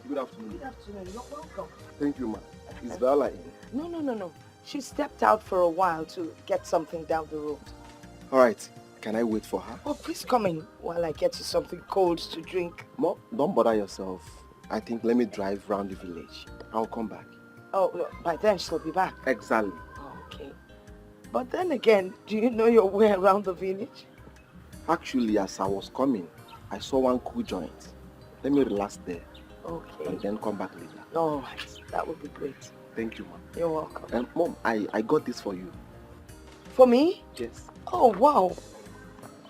Good afternoon. Good afternoon. You're welcome. Thank you, ma. Is Viola in? No. She stepped out for a while to get something down the road. All right. Can I wait for her? Oh, please come in while I get you something cold to drink. Mom, don't bother yourself. I think let me drive around the village. I'll come back. Oh, by then she'll be back. Exactly. Okay. But then again, do you know your way around the village? Actually, as I was coming, I saw one cool joint. Let me relax there. Okay. And then come back later. All right. That would be great. Thank you, Mom. You're welcome. Mom, I got this for you. For me? Yes. Oh, wow.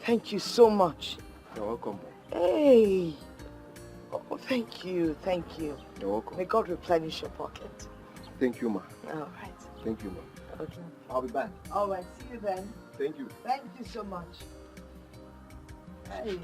Thank you so much. You're welcome, Mom. Hey. Oh, thank you. Thank you. You're welcome. May God replenish your pocket. Thank you, Ma. All right. Thank you, Ma. Okay. I'll be back. All right. See you then. Thank you. Thank you so much. Hey.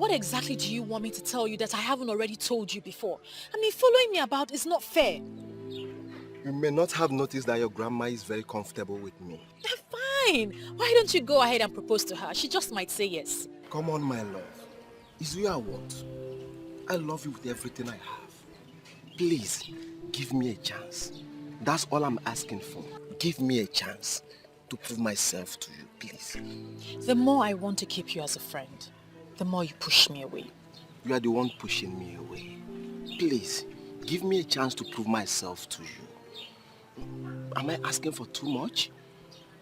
What exactly do you want me to tell you that I haven't already told you before? I mean, following me about is not fair. You may not have noticed that your grandma is very comfortable with me. Fine. Why don't you go ahead and propose to her? She just might say yes. Come on, my love. Is you I want. I love you with everything I have. Please, give me a chance. That's all I'm asking for. Give me a chance to prove myself to you, please. The more I want to keep you as a friend, the more you push me away. You are the one pushing me away. Please, give me a chance to prove myself to you. Am I asking for too much?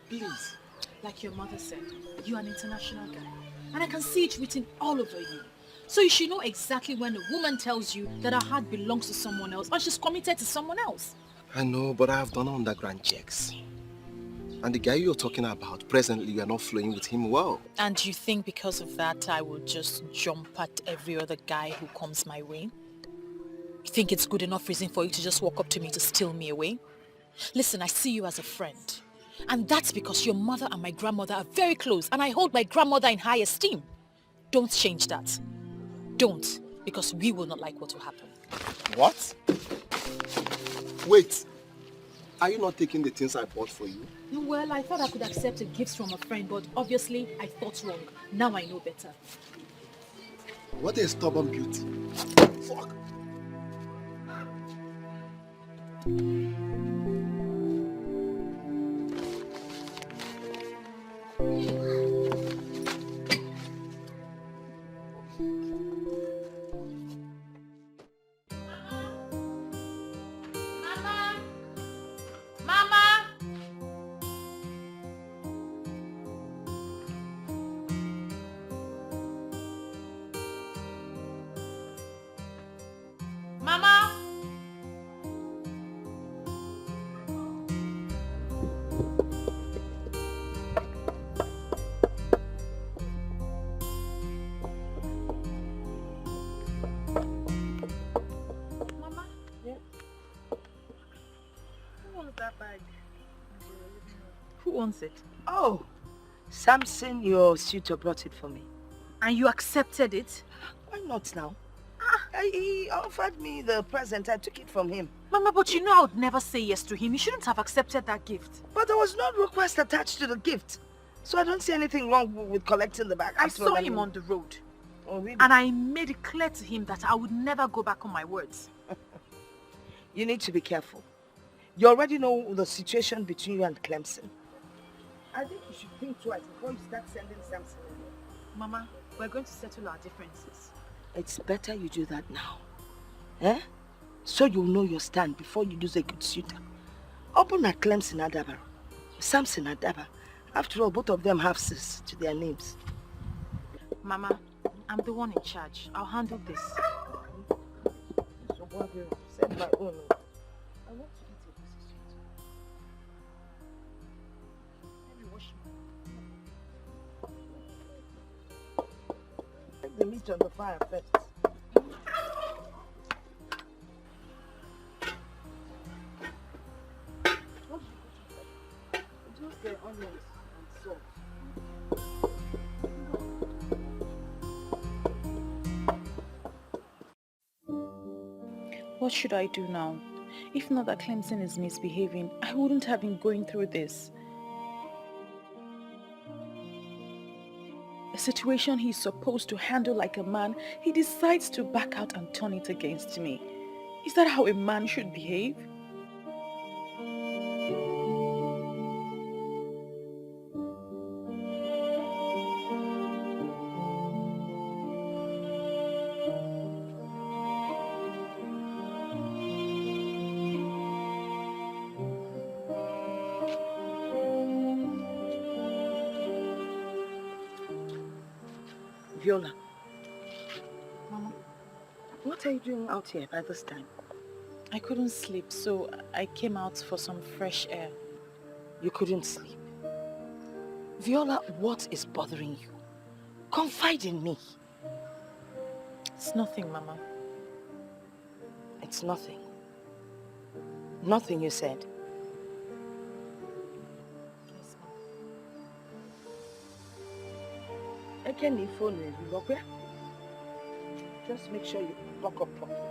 Please. Like your mother said, you're an international guy. And I can see it written all over you. So you should know exactly when a woman tells you that her heart belongs to someone else or she's committed to someone else. I know, but I have done underground checks. And the guy you're talking about, presently you are not flowing with him well. And you think because of that I will just jump at every other guy who comes my way? You think it's good enough reason for you to just walk up to me to steal me away? Listen, I see you as a friend. And that's because your mother and my grandmother are very close and I hold my grandmother in high esteem. Don't change that. Don't, because we will not like what will happen. What? Wait. Are you not taking the things I bought for you? Well, I thought I could accept a gift from a friend, but obviously I thought wrong. Now I know better. What a stubborn beauty. Fuck. Who owns it? Oh, Samson, your suitor brought it for me. And you accepted it? Why not now? He offered me the present. I took it from him. Mama, but you know I would never say yes to him. You shouldn't have accepted that gift. But there was no request attached to the gift. So I don't see anything wrong with collecting the bag. I saw him on the road. Oh, really? And I made it clear to him that I would never go back on my words. You need to be careful. You already know the situation between you and Clemson. I think you should think twice before you start sending Samson away. Mama, we're going to settle our differences. It's better you do that now. Eh? So you'll know your stand before you lose a good suitor. Open at Clemson Adaba. Samson Adaba. After all, both of them have sis to their names. Mama, I'm the one in charge. I'll handle this. So what will send my own? I want to eat a piece of sweet. Let me wash my... Take the meat on the fire first. Just the onions and salt. What should I do now? If not that Clemson is misbehaving, I wouldn't have been going through this. A situation he's supposed to handle like a man, he decides to back out and turn it against me. Is that how a man should behave? Viola. Mama, what are you doing out here by this time? I couldn't sleep, so I came out for some fresh air. You couldn't sleep? Viola, what is bothering you? Confide in me. It's nothing, Mama. It's nothing. Nothing, you said. Eke ni phone you okay? Just make sure you buck up properly.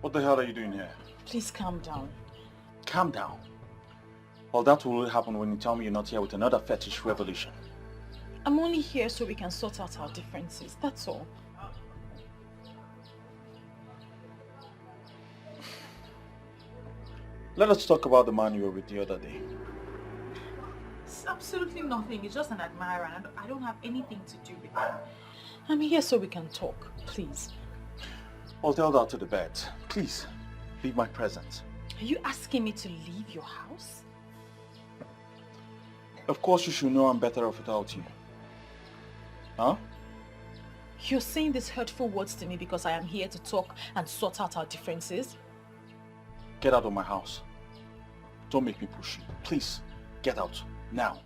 What the hell are you doing here? Please calm down. Calm down. Well, that will only happen when you tell me you're not here with another fetish revolution. I'm only here so we can sort out our differences, that's all. Let us talk about the man you were with the other day. It's absolutely nothing. It's just an admirer and I don't have anything to do with it. I'm here so we can talk, please. Well, tell that to the bed. Please, leave my presence. Are you asking me to leave your house? Of course you should know I'm better off without you. Huh? You're saying these hurtful words to me because I am here to talk and sort out our differences? Get out of my house. Don't make me push you. Please, get out. Now.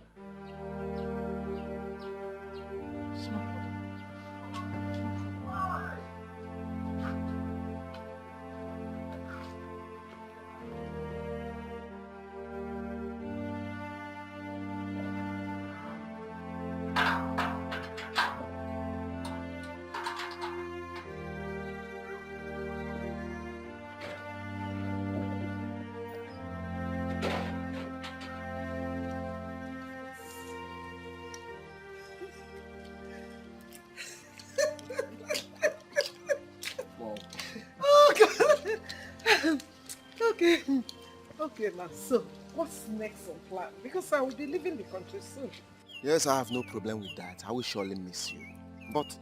Okay, now, so what's next on plan? Because I will be leaving the country soon. Yes, I have no problem with that. I will surely miss you. But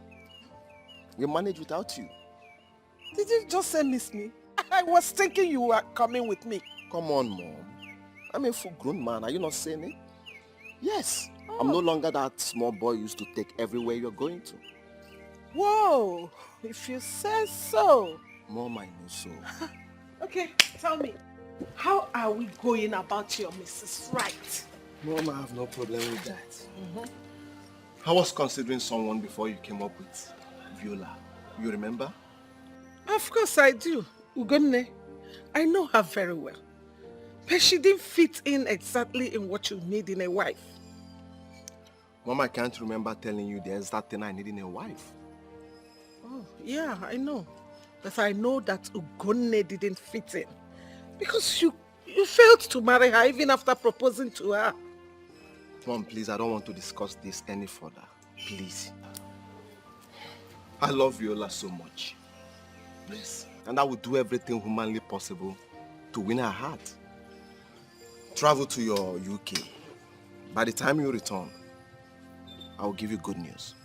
we manage without you. Did you just say miss me? I was thinking you were coming with me. Come on, Mom. I'm a full-grown man. Are you not saying it? Yes. I'm no longer that small boy you used to take everywhere you're going to. Whoa, if you say so. Mom, I know so. Okay, tell me. How are we going about your Mrs. Right? Mom, I have no problem with that. I was considering someone before you came up with Viola. You remember? Of course I do. Ugonne. I know her very well. But she didn't fit in exactly in what you need in a wife. Mom, I can't remember telling you the exact thing I need in a wife. Oh, yeah, I know. But I know that Ugonne didn't fit in. Because you failed to marry her even after proposing to her. Mom, please, I don't want to discuss this any further. Please. I love Viola so much. Yes. And I will do everything humanly possible to win her heart. Travel to your UK. By the time you return, I will give you good news.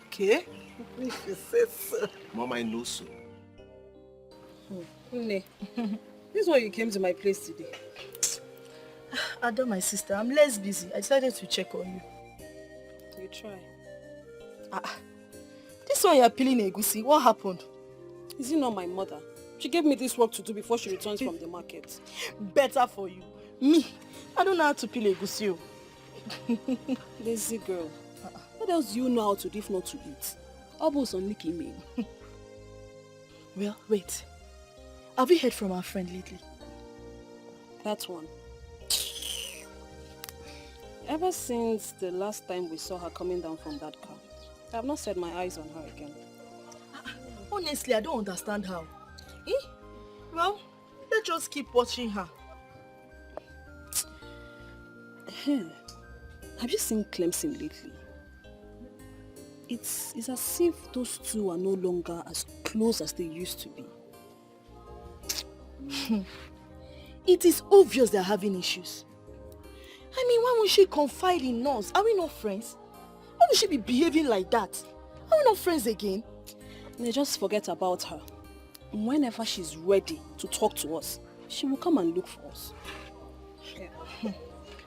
Okay? If you say so. Mom, I know so. Nne, this is why you came to my place today. Ada, my sister, I'm less busy. I decided to check on you. You try. This one you're peeling egusi. What happened? Is it not my mother? She gave me this work to do before she returns from the market. Better for you. Me, I don't know how to peel egusi. Lazy girl. What else do you know how to do if not to eat? Almost on Nikki me. Well, wait. Have you heard from our friend lately? That one. Ever since the last time we saw her coming down from that car, I have not set my eyes on her again. Honestly, I don't understand how. Well, let's just keep watching her. Have you seen Clemson lately? It's as if those two are no longer as close as they used to be. It is obvious they're having issues. I mean, why won't she confide in us? Are we not friends? Why would she be behaving like that? Are we not friends again? They just forget about her. Whenever she's ready to talk to us, she will come and look for us. Yeah.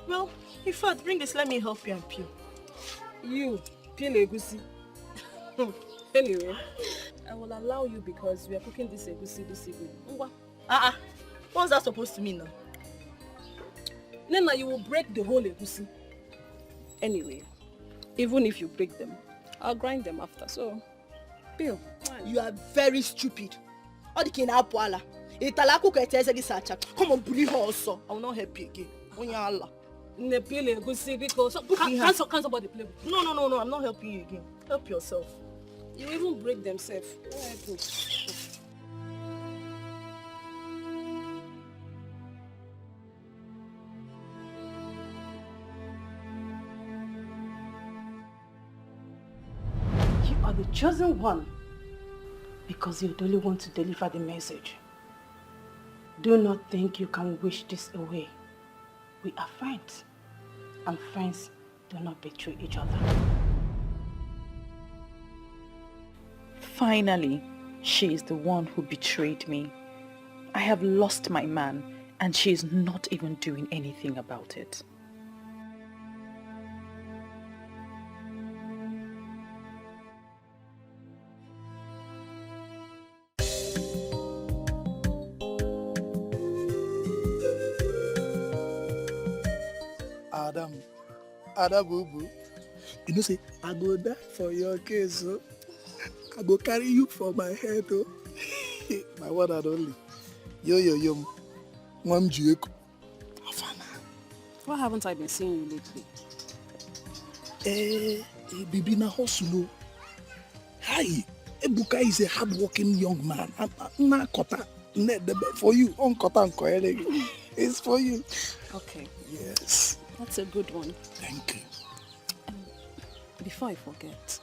Well, in fact, bring this, let me help you and peel. You, peel egusi. Anyway, I will allow you because we are cooking this egusi this evening. What's that supposed to mean now? Nena, you will break the whole egusi. Anyway, even if you break them, I'll grind them after, so peel. You are very stupid. Come on, bully her also. I will not help you again. Can somebody play with you? No, I'm not helping you again. Help yourself. You even break themselves. You are the chosen one because you're the only one to deliver the message. Do not think you can wish this away. We are friends, and friends do not betray each other. Finally, she is the one who betrayed me. I have lost my man, and she is not even doing anything about it. Ada boo. You know, say, I go die for your case, oh. I go carry you for my head, oh. My one and only. Yo. Mom Jueko. Why haven't I been seeing you lately? Bibi na hustle. Hi. Ebuka is a hard-working young man. Na kota. For you. On kota it's for you. Okay. Yes. That's a good one. Thank you. Before I forget,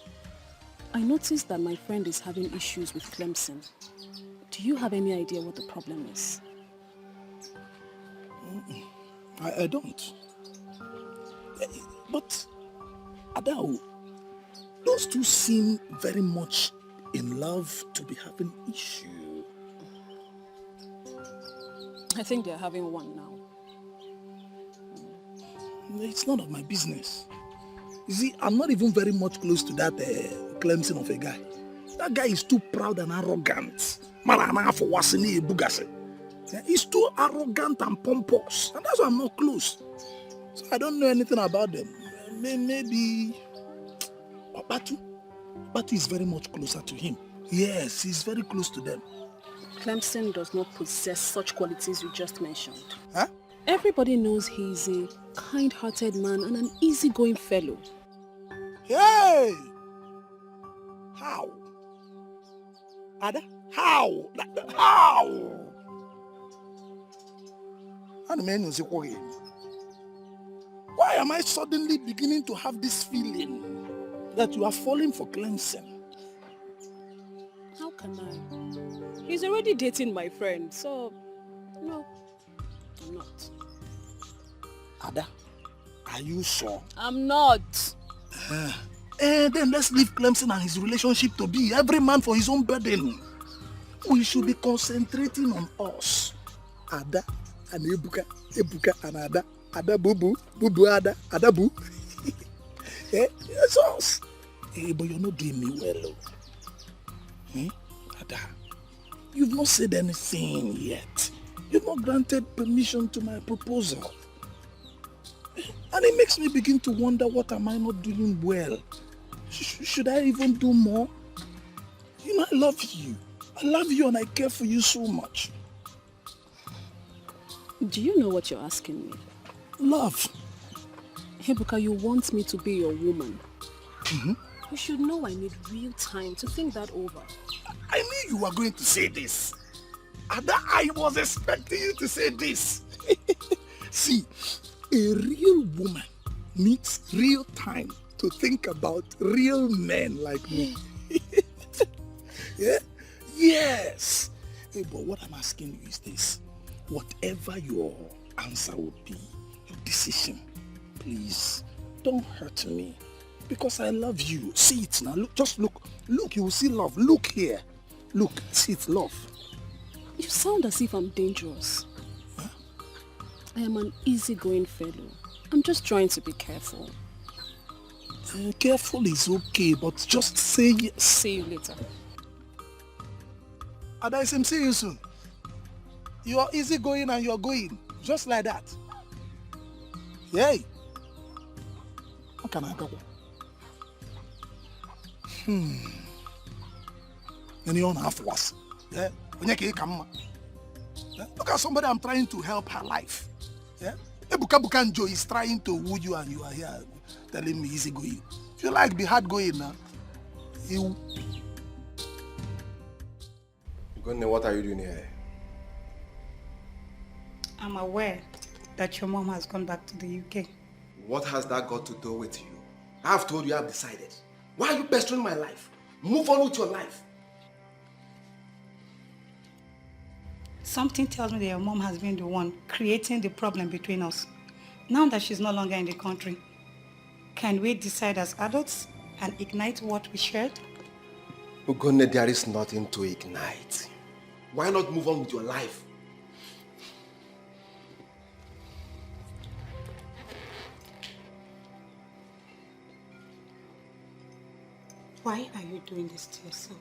I noticed that my friend is having issues with Clemson. Do you have any idea what the problem is? I don't. But, Adao, those two seem very much in love to be having issue. I think they're having one now. It's none of my business. You see, I'm not even very much close to that Clemson of a guy. That guy is too proud and arrogant. He's too arrogant and pompous. And that's why I'm not close. So I don't know anything about them. Maybe Batu is very much closer to him. Yes, he's very close to them. Clemson does not possess such qualities you just mentioned. Huh? Everybody knows he's a kind-hearted man and an easygoing fellow. Hey! How? Ada? How? How? Why am I suddenly beginning to have this feeling that you are falling for Clemson? How can I? He's already dating my friend, so no, I'm not. Ada, are you sure? I'm not. Then let's leave Clemson and his relationship to be. Every man for his own burden. We should be concentrating on us. Ada and Ebuka and Ada. Ada Bubu, Ada, Ada Boo. It's us. But you're not doing me well. Ada, you've not said anything yet. You've not granted permission to my proposal. And it makes me begin to wonder, what am I not doing well? Should I even do more? You know, I love you. I love you and I care for you so much. Do you know what you're asking me? Love. Ebuka, you want me to be your woman. Mm-hmm. You should know I need real time to think that over. I knew you were going to say this. Ada, I was expecting you to say this. See, a real woman needs real time to think about real men like me. Yeah? Yes. Hey, but what I'm asking you is this. Whatever your answer would be, your decision, please don't hurt me. Because I love you. See it now. Look, just look. Look, you will see love. Look here. Look, see it, love. You sound as if I'm dangerous. Huh? I am an easygoing fellow. I'm just trying to be careful. Careful is okay, but just say... See you later. Adaisem, see you soon. You are easygoing and you're going. Just like that. Yay. How can I go? And you don't have worse. Yeah? Look at somebody I'm trying to help her life. Yeah? Ebuka Bukanjo is trying to woo you and you are here telling me easy going. If you like, be hard going now. You. Gunne, what are you doing here? I'm aware that your mom has gone back to the UK. What has that got to do with you? I've told you I've decided. Why are you pestering my life? Move on with your life. Something tells me that your mom has been the one creating the problem between us. Now that she's no longer in the country, can we decide as adults and ignite what we shared? Ugonne, there is nothing to ignite. Why not move on with your life? Why are you doing this to yourself?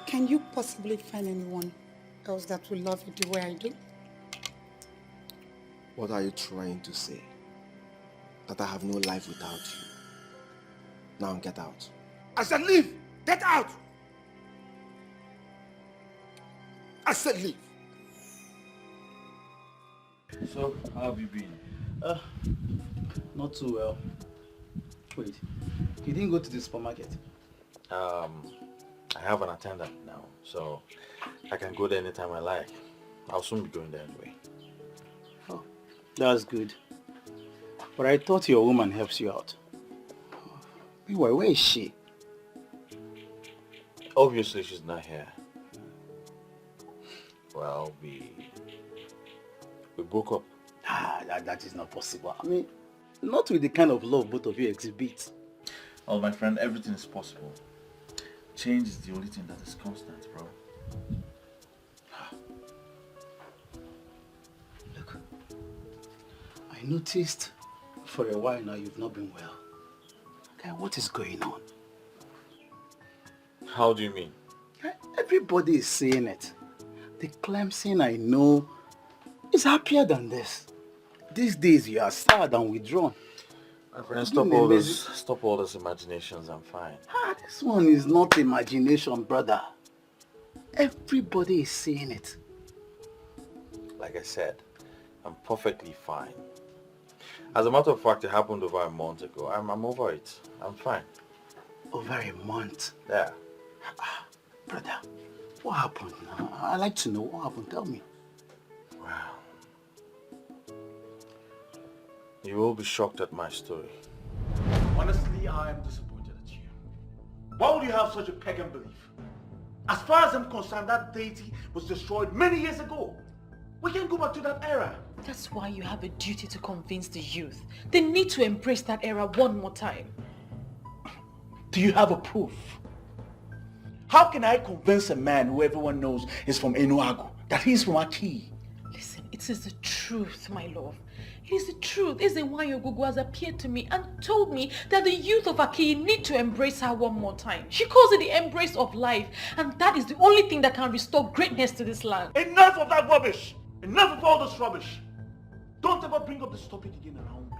Can you possibly find anyone else that will love you the way I do? What are you trying to say? That I have no life without you. Now get out. I said leave! Get out! I said leave. So, how have you been? Not too well. Wait, you didn't go to the supermarket? I have an attendant now, so I can go there anytime I like. I'll soon be going there anyway. Oh, that's good. But I thought your woman helps you out. Meanwhile, where is she? Obviously, she's not here. Well, we broke up. That is not possible. I mean, not with the kind of love both of you exhibit. Well, my friend, everything is possible. Change is the only thing that is constant, bro. Look, I noticed for a while now you've not been well. Okay, what is going on? How do you mean? Everybody is saying it. The Clemson I know is happier than this. These days you are sad and withdrawn. My friend, stop all those imaginations, I'm fine. This one is not imagination, brother. Everybody is saying it. Like I said, I'm perfectly fine. As a matter of fact, it happened over a month ago. I'm over it. I'm fine. Over a month? Yeah. Brother, what happened? I'd like to know what happened. Tell me. Wow. You will be shocked at my story. Honestly, I am disappointed at you. Why would you have such a pagan belief? As far as I'm concerned, that deity was destroyed many years ago. We can't go back to that era. That's why you have a duty to convince the youth. They need to embrace that era one more time. Do you have a proof? How can I convince a man who everyone knows is from Enuagu that he's from Aki? Listen, it is the truth, my love. It is the truth. Ezenwayo Gugu has appeared to me and told me that the youth of Aki need to embrace her one more time. She calls it the embrace of life, and that is the only thing that can restore greatness to this land. Enough of that rubbish! Enough of all this rubbish! Don't ever bring up this topic again around me.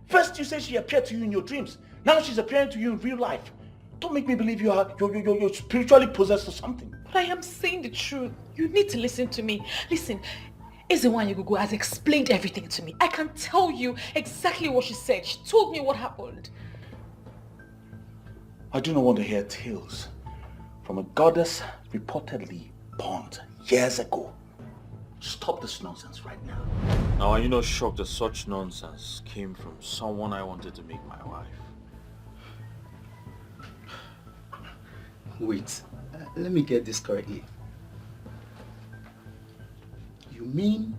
First you say she appeared to you in your dreams. Now she's appearing to you in real life. Don't make me believe you're spiritually possessed or something. But I am saying the truth. You need to listen to me. Listen, Ezenwayo Gugu has explained everything to me. I can tell you exactly what she said. She told me what happened. I do not want to hear tales from a goddess reportedly burnt years ago. Stop this nonsense right now. Now, are you not shocked that such nonsense came from someone I wanted to make my wife? Wait, let me get this correctly. You mean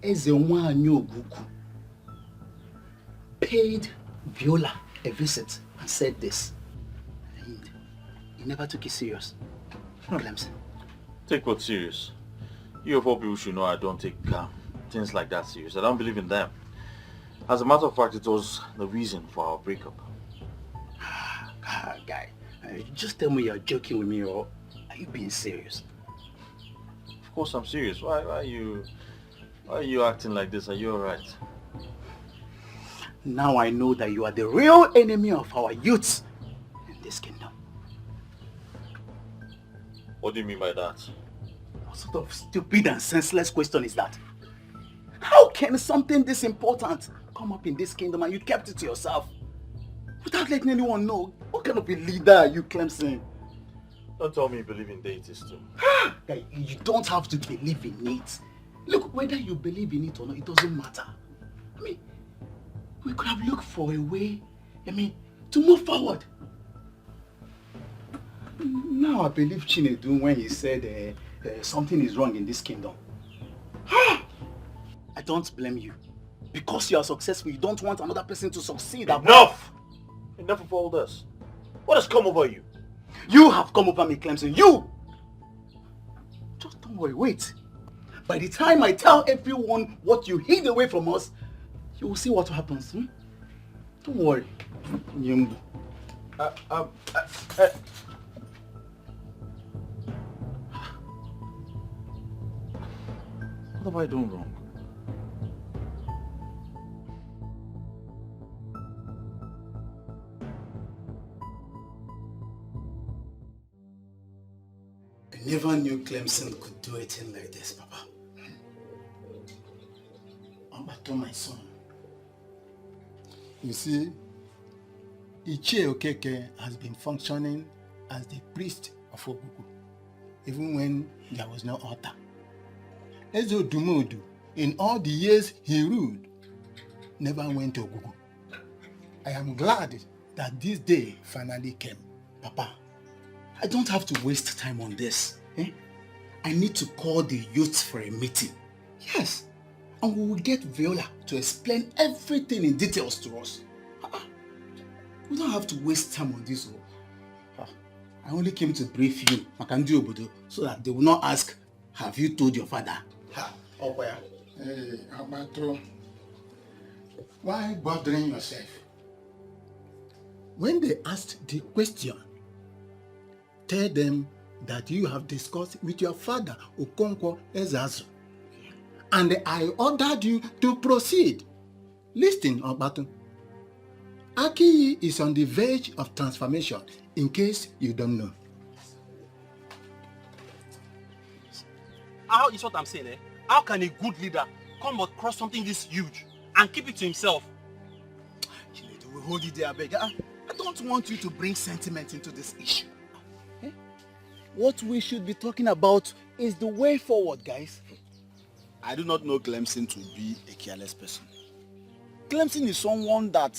Ezenwayo Gugu paid Viola a visit and said this. And he never took it serious. Clemson. Take what serious? You of all people should know I don't take things like that serious. I don't believe in them. As a matter of fact, it was the reason for our breakup. Guy, just tell me you're joking with me or are you being serious? Of course I'm serious. Why are you acting like this? Are you alright? Now I know that you are the real enemy of our youth in this kingdom. What do you mean by that? What sort of stupid and senseless question is that? How can something this important come up in this kingdom and you kept it to yourself? Without letting anyone know? What kind of a leader are you, Clemson? Don't tell me you believe in deities too. Guy, you don't have to believe in it. Look, whether you believe in it or not, it doesn't matter. I mean, we could have looked for a way, to move forward. Now I believe Chinedu when he said something is wrong in this kingdom. I don't blame you. Because you are successful, you don't want another person to succeed. Enough! Enough of all this. What has come over you? You have come over me, Clemson. You! Just don't worry, wait. By the time I tell everyone what you hid away from us, you will see what happens. Don't worry. Nyembu. What have I done wrong? I never knew Clemson could do a thing like this, Papa. Ambato, my son. You see, Ichie Okeke has been functioning as the priest of Ogugu, even when there was no altar. Ezo Dumodu, in all the years he ruled, never went to Ogugu. I am glad that this day finally came. Papa, I don't have to waste time on this. I need to call the youth for a meeting. Yes. And we will get Viola to explain everything in details to us. We don't have to waste time on this. I only came to brief you, Makandu Obodo, so that they will not ask, have you told your father? Hey, Abato, why bothering yourself? When they asked the question, tell them that you have discussed with your father, Okonkwo Ezazu, and I ordered you to proceed. Listen, Abato. Aki is on the verge of transformation, in case you don't know. How is what I'm saying, eh? How can a good leader come across something this huge and keep it to himself? We hold it there, beg. I don't want you to bring sentiment into this issue. What we should be talking about is the way forward, guys. I do not know Clemson to be a careless person. Clemson is someone that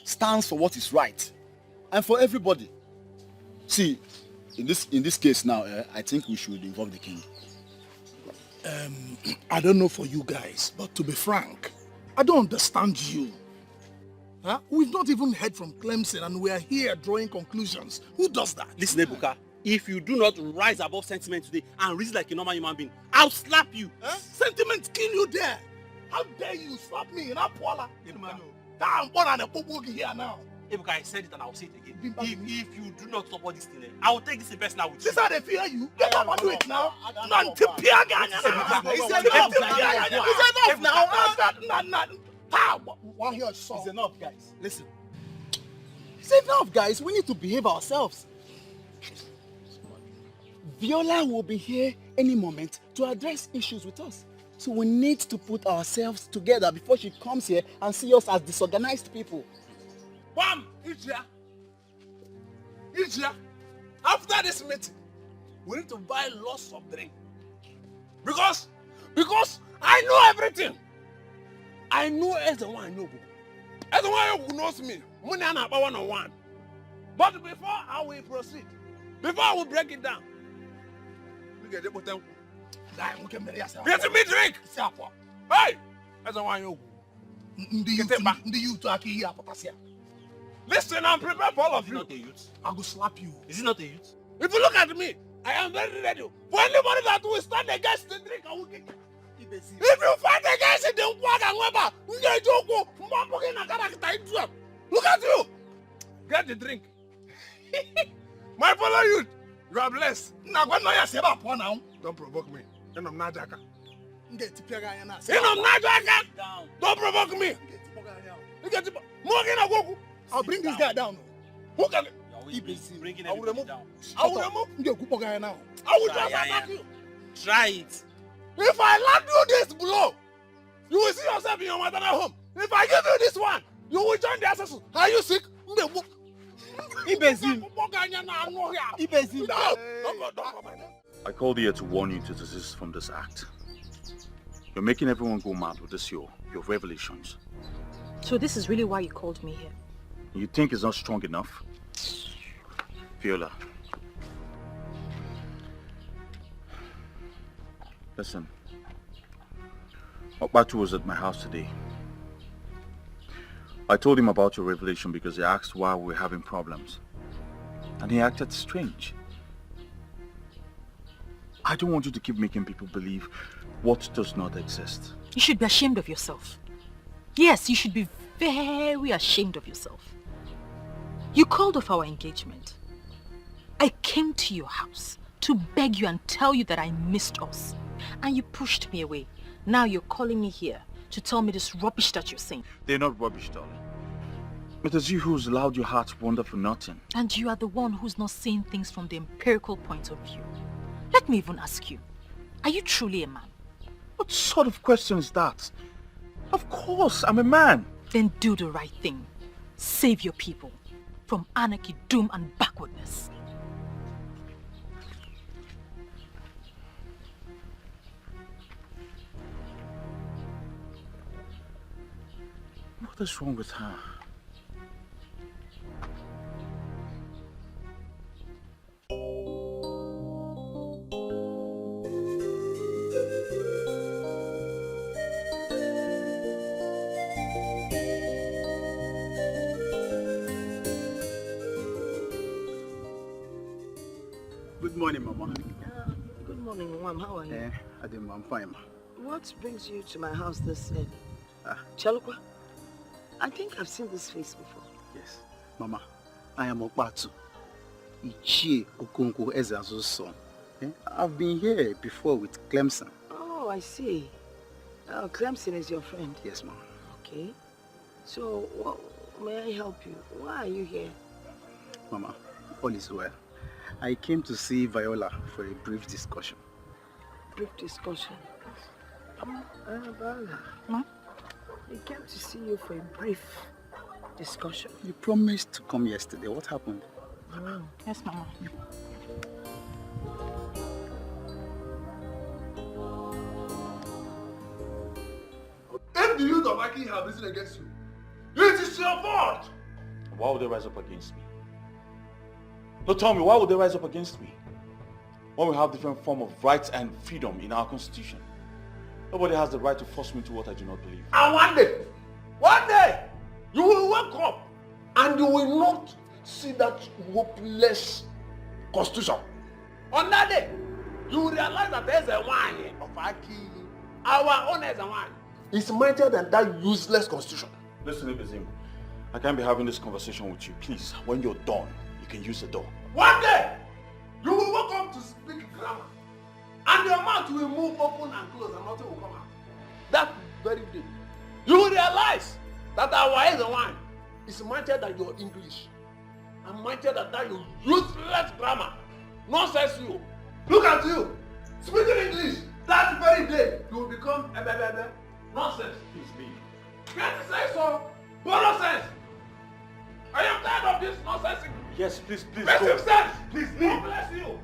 stands for what is right and for everybody. See, in this case now, I think we should involve the king. I don't know for you guys, but to be frank, I don't understand you. Huh? We've not even heard from Clemson and we are here drawing conclusions. Who does that? Listen, Ebuka, if you do not rise above sentiment today and reason like a normal human being, I'll slap you. Huh? Sentiment kill you there. How dare you slap me in Apuala? I'm born and a popo here now. Ebuka, I said it and I'll say it again. If you do not support this thing, I will take this in personal with you. This is how they fear you. Get up and do it now. It's enough now. One here, son. It's enough, guys. Listen. It's enough, guys. We need to behave ourselves. Viola will be here any moment to address issues with us. So we need to put ourselves together before she comes here and see us as disorganized people. Bam! Ijia, after this meeting, we need to buy lots of drink. Because I know everything. I know as the one I know. As the one who knows me, money and about 101. But before I will proceed, before I will break it down, we get the bottom. Get me drink. Hey, as the one you Listen, I'm prepared for all of you. I will slap you. Is it not a youth? If you look at me, I am very ready. For anybody that will stand against the drink, I will kick. If you fight against it, then what and whatever, look at you. Get the drink. My fellow youth, you are blessed. Don't provoke me. And I'm not Jaka. Don't provoke me. I'll bring this guy down. Who can? Bringing I will remove. down. I will remove. I will just attack you. Try it. If I land you this blow, you will see yourself in your maternal home. If I give you this one, you will join the assassin. Are you sick? Ibezim. I called here to warn you to desist from this act. You're making everyone go mad with this your revelations. So this is really why you called me here? You think it's not strong enough? Viola. Listen. Okbatu was at my house today. I told him about your revelation because he asked why we were having problems. And he acted strange. I don't want you to keep making people believe what does not exist. You should be ashamed of yourself. Yes, you should be very ashamed of yourself. You called off our engagement. I came to your house to beg you and tell you that I missed us. And you pushed me away. Now you're calling me here to tell me this rubbish that you're saying. They're not rubbish, darling. It is you who's allowed your heart to wander for nothing. And you are the one who's not seeing things from the empirical point of view. Let me even ask you, are you truly a man? What sort of question is that? Of course, I'm a man. Then do the right thing. Save your people from anarchy, doom and backwardness. What is wrong with her? Good morning, Mama. Good morning, Mom. How are you? I'm fine, Ma. What brings you to my house this early? Chalukwa? I think I've seen this face before. Yes. Mama, I am Okbatu. Ichie Okonkwo Ezeazu's son. I've been here before with Clemson. Oh, I see. Clemson is your friend? Yes, Mama. Okay. So, may I help you? Why are you here? Mama, all is well. I came to see Viola for a brief discussion. Brief discussion? Viola. Ma? I came to see you for a brief discussion. You promised to come yesterday. What happened? Oh. Yes, Mama. If the youth of Aki have risen against you, it is your fault! Why would they rise up against me? No, tell me, why would they rise up against me? When we have different form of rights and freedom in our constitution. Nobody has the right to force me to what I do not believe. And one day, you will wake up and you will not see that hopeless constitution. On that day, you will realize that there's a wine of Aki. Our own is a wine. It's mightier than that useless constitution. Listen, Ibezim, I can't be having this conversation with you. Please, when you're done, you can use the door. One day, you will wake up to speak grammar. And your mouth will move open and close and nothing will come out. That very day, you will realize that our eyes and wine is mightier than your English. And mightier than that your useless grammar. Nonsense you. Look at you. Speaking English. That very day, you will become a nonsense. Please leave. Can't you say so? Nonsense. I am tired of this nonsense. Yes, please Make go. him sense. Please God leave. bless you.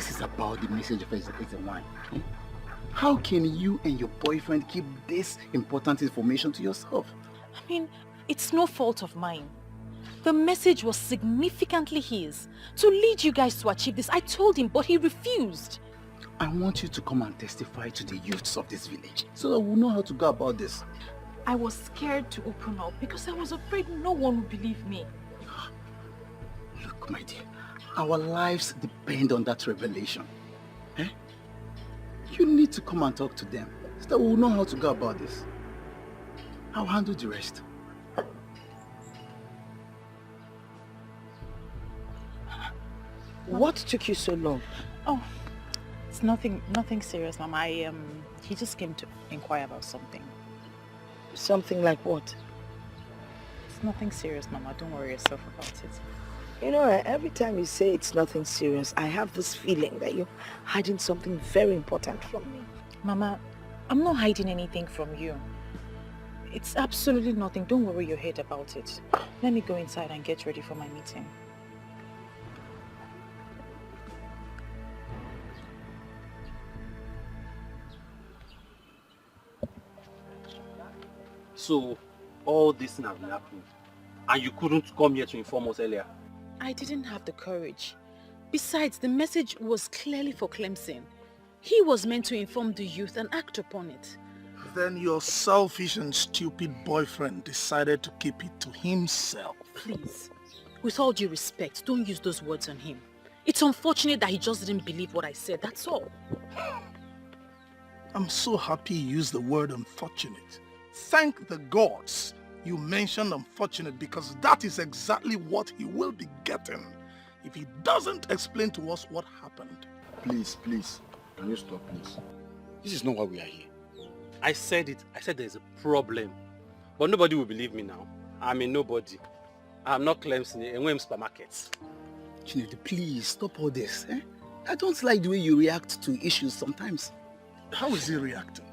this is about the message of Eze1. How can you and your boyfriend keep this important information to yourself? I mean, it's no fault of mine. The message was significantly his, to lead you guys to achieve this. I told him, but he refused. I want you to come and testify to the youths of this village, so that we'll know how to go about this. I was scared to open up because I was afraid no one would believe me. Look, my dear, our lives depend on that revelation. Eh? You need to come and talk to them, so that we'll know how to go about this. I'll handle the rest. What took you so long? Oh, it's nothing serious, Mama. He just came to inquire about something. Something like what? It's nothing serious, Mama. Don't worry yourself about it. You know, every time you say it's nothing serious, I have this feeling that you're hiding something very important from me. Mama, I'm not hiding anything from you. It's absolutely nothing. Don't worry your head about it. Let me go inside and get ready for my meeting. So, all this thing has been happening, and you couldn't come here to inform us earlier? I didn't have the courage. Besides, the message was clearly for Clemson. He was meant to inform the youth and act upon it. Then your selfish and stupid boyfriend decided to keep it to himself. Please, with all due respect, don't use those words on him. It's unfortunate that he just didn't believe what I said, that's all. I'm so happy you used the word unfortunate. Thank the gods you mentioned unfortunate, because that is exactly what he will be getting if he doesn't explain to us what happened. Please, can you stop, please? This is not why we are here. I said it. I said there's a problem. But nobody will believe me now. I'm a nobody. I'm not Clemson in Wem supermarkets. Chinedu, please stop all this. Eh? I don't like the way you react to issues sometimes. How is he reacting?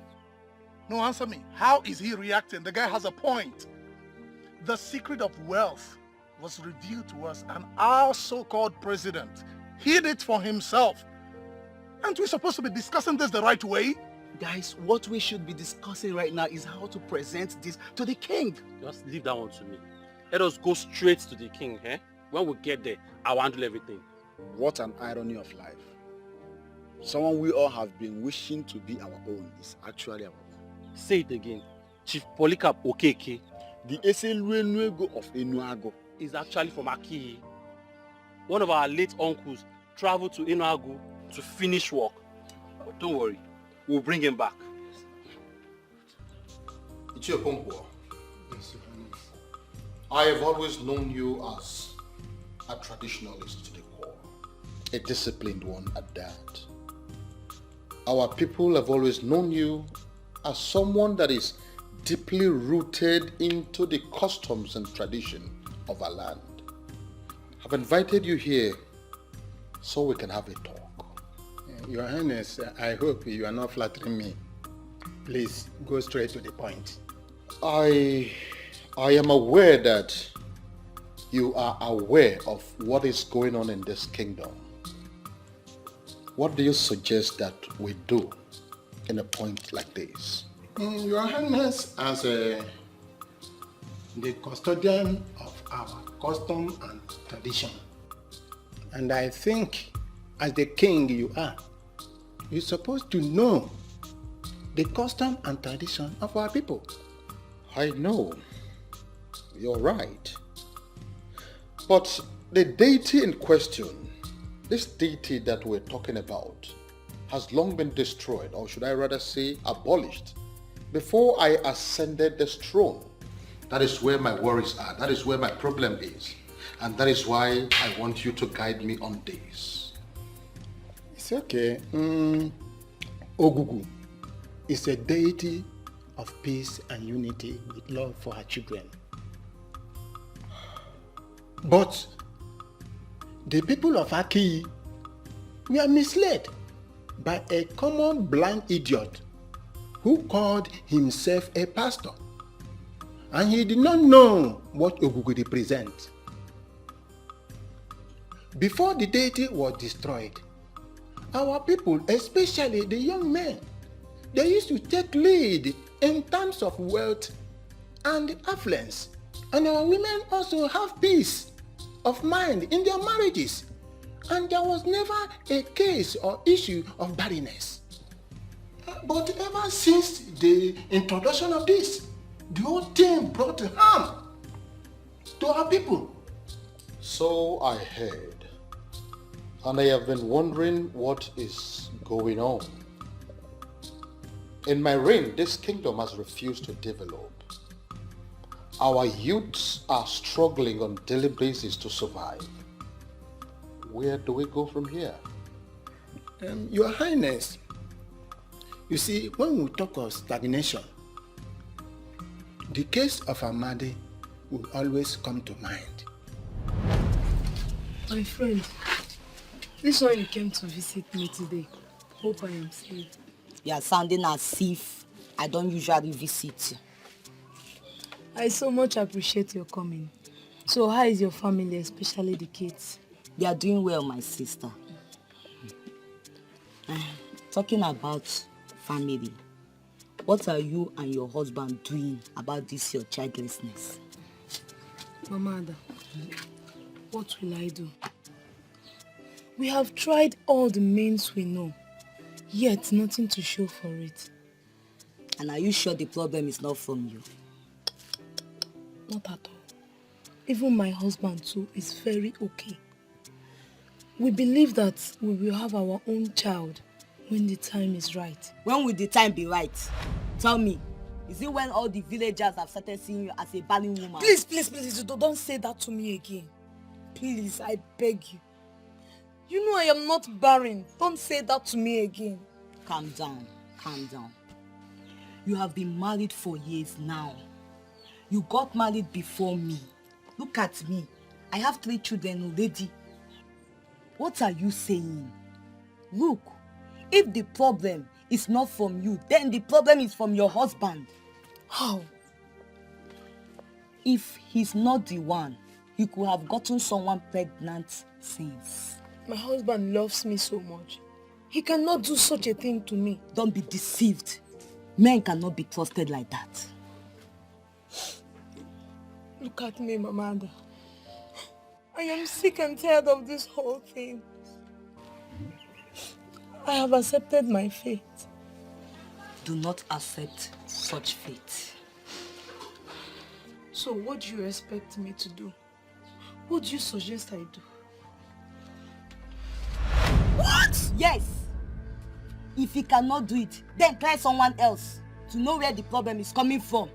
No, answer me. How is he reacting? The guy has a point. The secret of wealth was revealed to us, and our so-called president hid it for himself. Aren't we supposed to be discussing this the right way? Guys, what we should be discussing right now is how to present this to the king. Just leave that one to me. Let us go straight to the king, eh? When we get there, I'll handle everything. What an irony of life. Someone we all have been wishing to be our own is actually our own. Say it again. Chief Polycarp Okeke. The Eseluenuego of Enuago is actually from Aki. One of our late uncles traveled to Enuago to finish work. But don't worry, we'll bring him back. Ichiokonkwo, I have always known you as a traditionalist to the core, a disciplined one at that. Our people have always known you as someone that is deeply rooted into the customs and tradition of our land. I've invited you here so we can have a talk. Your Highness, I hope you are not flattering me. Please, go straight to the point. I am aware that you are aware of what is going on in this kingdom. What do you suggest that we do in a point like this? Your Highness, as the custodian of our custom and tradition, and I think as the king you are, you're supposed to know the custom and tradition of our people. I know. You're right. But the deity in question, this deity that we're talking about, has long been destroyed, or should I rather say abolished, before I ascended this throne. That is where my worries are. That is where my problem is. And that is why I want you to guide me on this. It's okay. Ogugu is a deity of peace and unity with love for her children. But the people of Aki were misled by a common blind idiot who called himself a pastor, and he did not know what Ogugu represents. Before the deity was destroyed, our people, especially the young men, they used to take lead in terms of wealth and affluence. And our women also have peace of mind in their marriages. And there was never a case or issue of barrenness. But ever since the introduction of this, the whole thing brought harm to our people. So I heard. And I have been wondering what is going on. In my reign, this kingdom has refused to develop. Our youths are struggling on a daily basis to survive. Where do we go from here? Your Highness, you see, when we talk of stagnation, the case of Amadi will always come to mind. My friend, this one you came to visit me today. Hope I am safe. You are sounding as if I don't usually visit you. I so much appreciate your coming. So how is your family, especially the kids? They are doing well, my sister. Talking about family, what are you and your husband doing about this your childlessness? Mama Ada, what will I do? We have tried all the means we know, yet nothing to show for it. And are you sure the problem is not from you? Not at all. Even my husband too is very okay. We believe that we will have our own child when the time is right. When will the time be right? Tell me, is it when all the villagers have started seeing you as a barren woman? Please, please, please, don't say that to me again. Please, I beg you. You know I am not barren. Don't say that to me again. Calm down, calm down. You have been married for years now. You got married before me. Look at me. I have 3 children already. What are you saying? Look, if the problem is not from you, then the problem is from your husband. How? If he's not the one, he could have gotten someone pregnant since. My husband loves me so much. He cannot do such a thing to me. Don't be deceived. Men cannot be trusted like that. Look at me, Mama Ada. I am sick and tired of this whole thing. I have accepted my fate. Do not accept such fate. So what do you expect me to do? What do you suggest I do? What? Yes. If he cannot do it, then try someone else to know where the problem is coming from.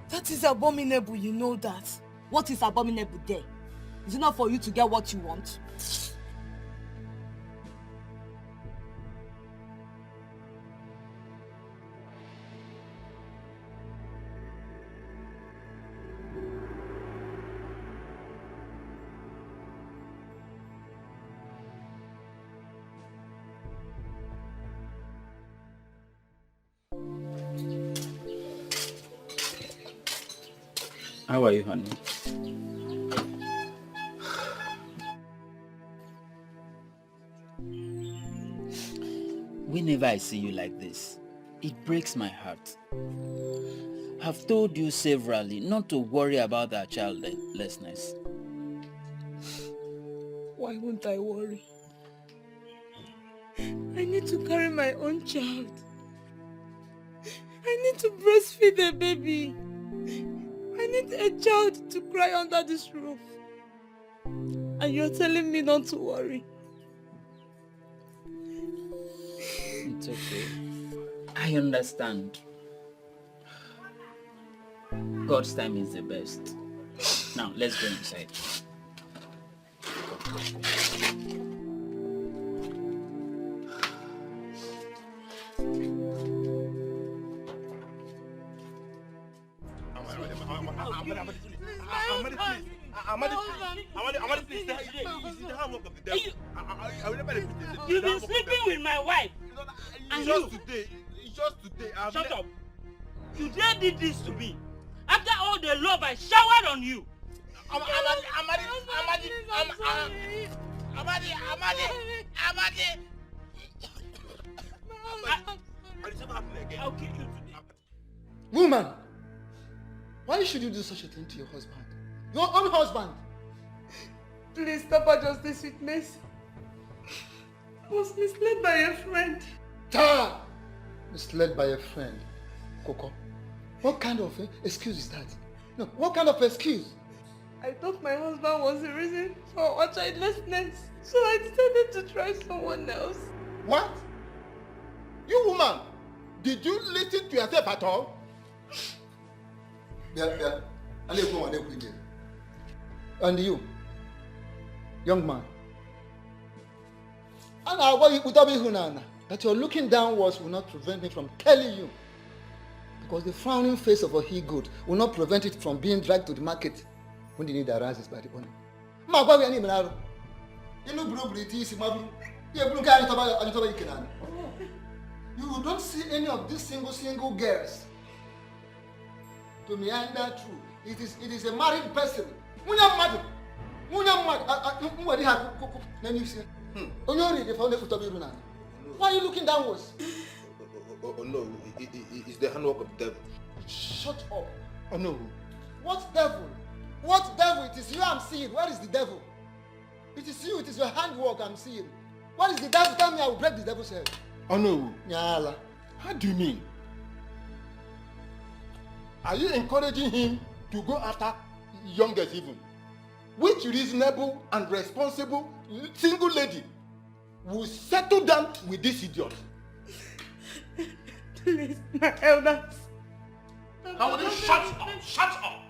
That is abominable, you know that. What is abominable there? Is it not for you to get what you want? How are you, honey? Whenever I see you like this, it breaks my heart. I've told you severally not to worry about our childlessness. Why won't I worry? I need to carry my own child. I need to breastfeed a baby. I need a child to cry under this roof. And you're telling me not to worry. It's okay. I understand. God's time is the best. Now, let's go inside. You've been sleeping with my wife. Just today. Shut up. You dare did this to me. After all the love I showered on you. Amadi! I'll kill you today. Woman, why should you do such a thing to your husband? Your own husband? Please, Papa, justice with mercy. I was misled by a friend. Ta! Misled by a friend. Coco, what kind of excuse is that? No, what kind of excuse? I thought my husband was the reason for our childlessness, so I decided to try someone else. What? You woman, did you listen to yourself at all? Yeah. And you, young man, that you're looking downwards will not prevent me from telling you. Because the frowning face of a he-goat will not prevent it from being dragged to the market when the need arises by the owner. You don't see any of these single girls to meander through. It is a married person. Then you say, why are you looking downwards? Oh no, it's the handwork of the devil. Shut up. Oh no. What devil? What devil? It is you I'm seeing. Where is the devil? It is you, it is your handwork I'm seeing. What is the devil? Tell me, I will break the devil's head. Oh no. Nyala. How do you mean? Are you encouraging him to go after youngest even? Which reasonable and responsible single lady will settle down with this idiot? Please, my elders. Now will you shut up? Shut up!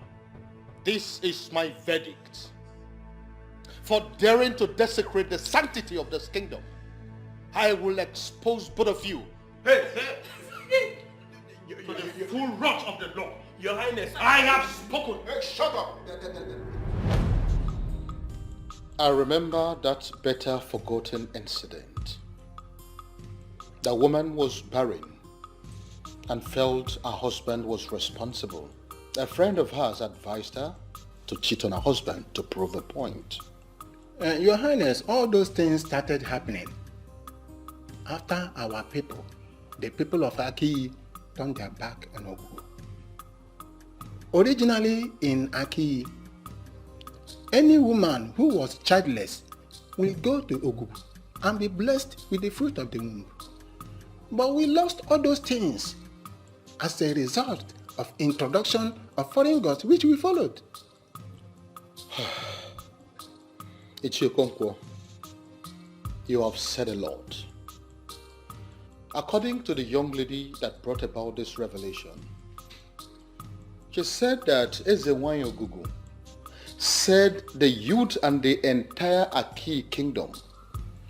This is my verdict. For daring to desecrate the sanctity of this kingdom, I will expose both of you. Hey! To the full wrath of the law. Your Highness, I have spoken. Hey, shut up! I remember that better forgotten incident. The woman was barren and felt her husband was responsible. A friend of hers advised her to cheat on her husband to prove a point. Your Highness, all those things started happening after our people, the people of Aki, turned their back on Ogu. Originally in Aki, any woman who was childless will go to Ogu and be blessed with the fruit of the womb. But we lost all those things as a result of introduction of foreign gods which we followed. Ichiokonkwo, you have said a lot. According to the young lady that brought about this revelation, she said that Ezewanyo Gugu said the youth and the entire Aki kingdom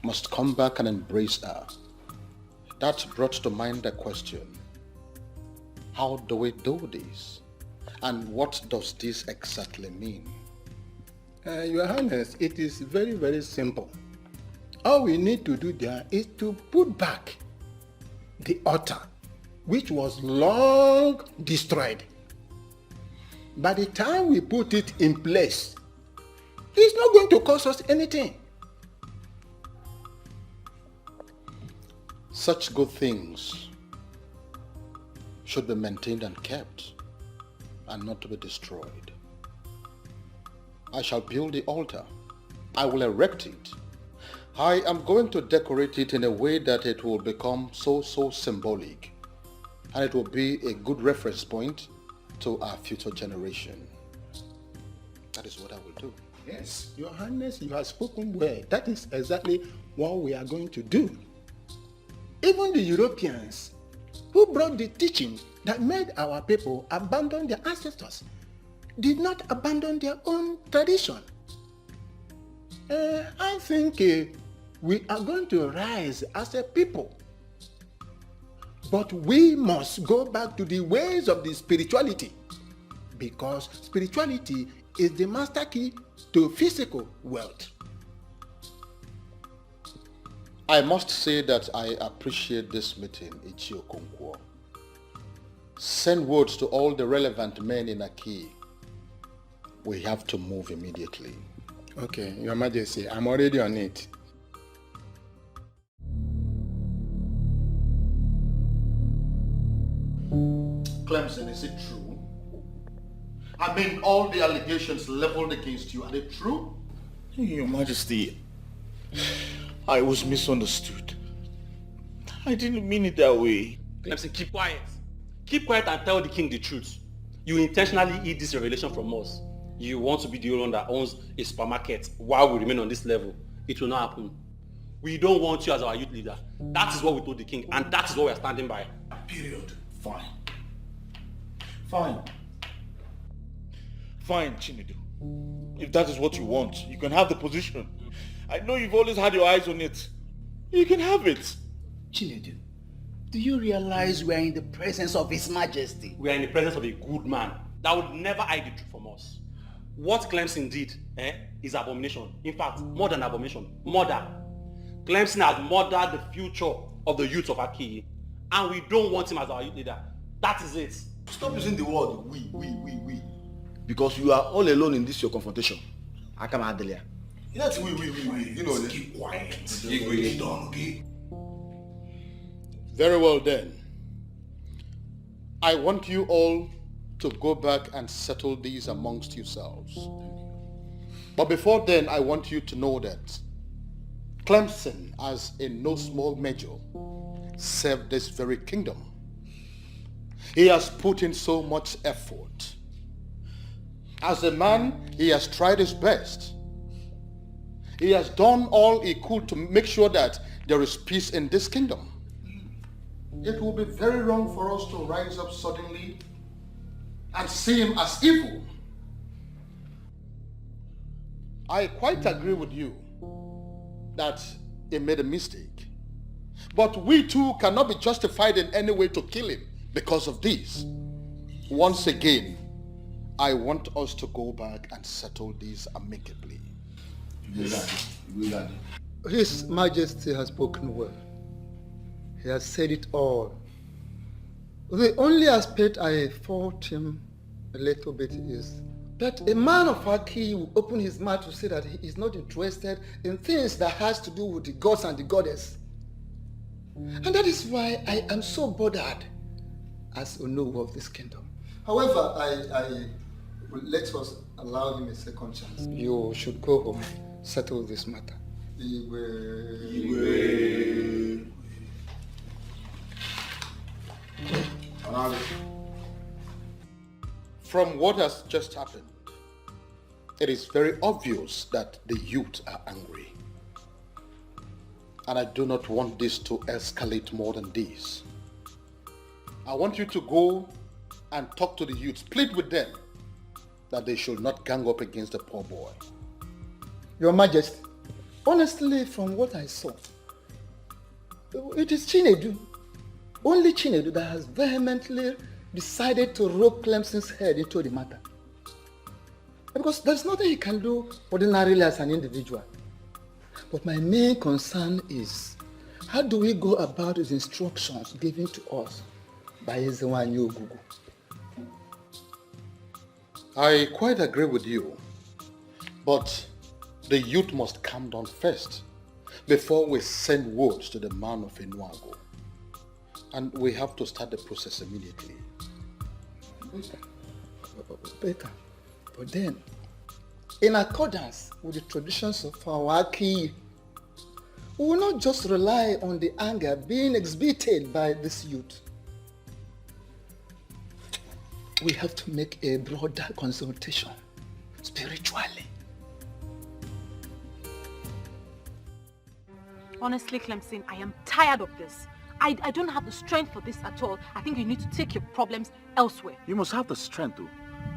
must come back and embrace her. That brought to mind the question, how do we do this? And what does this exactly mean? Your Highness, it is very, very simple. All we need to do there is to put back the altar, which was long destroyed. By the time we put it in place, it's not going to cost us anything. Such good things should be maintained and kept, and not to be destroyed. I shall build the altar. I will erect it. I am going to decorate it in a way that it will become so symbolic, and it will be a good reference point to our future generation. That is what I will do. Yes, Your Highness, you have spoken well. That is exactly what we are going to do. Even the Europeans who brought the teaching that made our people abandon their ancestors did not abandon their own tradition. I think we are going to rise as a people. But we must go back to the ways of the spirituality, because spirituality is the master key to physical wealth. I must say that I appreciate this meeting, Ichio Konkwo. Send words to all the relevant men in Aki. We have to move immediately. Okay, Your Majesty, I'm already on it. Clemson, is it true? I mean, all the allegations leveled against you, are they true? Your Majesty, I was misunderstood. I didn't mean it that way. Clemson, keep quiet. Keep quiet and tell the king the truth. You intentionally hid this revelation from us. You want to be the only one that owns a supermarket while we remain on this level. It will not happen. We don't want you as our youth leader. That is what we told the king, and that is what we are standing by. Period. Fine. Fine. Fine, Chinedu. If that is what you want, you can have the position. I know you've always had your eyes on it. You can have it. Chinedu, do you realize we are in the presence of His Majesty? We are in the presence of a good man that would never hide the truth from us. What Clemson did is abomination. In fact, more than abomination, murder. Clemson has murdered the future of the youth of Akiyi, and we don't want him as our youth leader. That is it. Stop using the word we. Because you are all alone in this your confrontation. Akama Adelia. That's we. You know, keep quiet. Keep done, okay? Very well then. I want you all to go back and settle these amongst yourselves. But before then, I want you to know that Clemson, as in no small measure, served this very kingdom. He has put in so much effort. As a man, he has tried his best. He has done all he could to make sure that there is peace in this kingdom. It will be very wrong for us to rise up suddenly and see him as evil. I quite agree with you that he made a mistake. But we too cannot be justified in any way to kill him because of this. Once again, I want us to go back and settle this amicably. His Majesty has spoken well. He has said it all. The only aspect I fault him a little bit is that a man of Aki will open his mouth to say that he is not interested in things that has to do with the gods and the goddess. And that is why I am so bothered as Onowu of this kingdom. However, I will let us allow him a second chance. You should go home, settle this matter. From what has just happened, it is very obvious that the youth are angry. And I do not want this to escalate more than this. I want you to go and talk to the youth, plead with them that they should not gang up against the poor boy. Your Majesty, honestly, from what I saw, it is Chinedu, only Chinedu, that has vehemently decided to rope Clemson's head into the matter. Because there's nothing he can do ordinarily as an individual. But my main concern is, how do we go about his instructions given to us by Ezewanyi Ogugu? I quite agree with you, but the youth must calm down first before we send word to the man of Enuago. And we have to start the process immediately. Better. But then, in accordance with the traditions of our Aki, we will not just rely on the anger being exhibited by this youth. We have to make a broader consultation, spiritually. Honestly, Clemson, I am tired of this. I don't have the strength for this at all. I think you need to take your problems elsewhere. You must have the strength, though.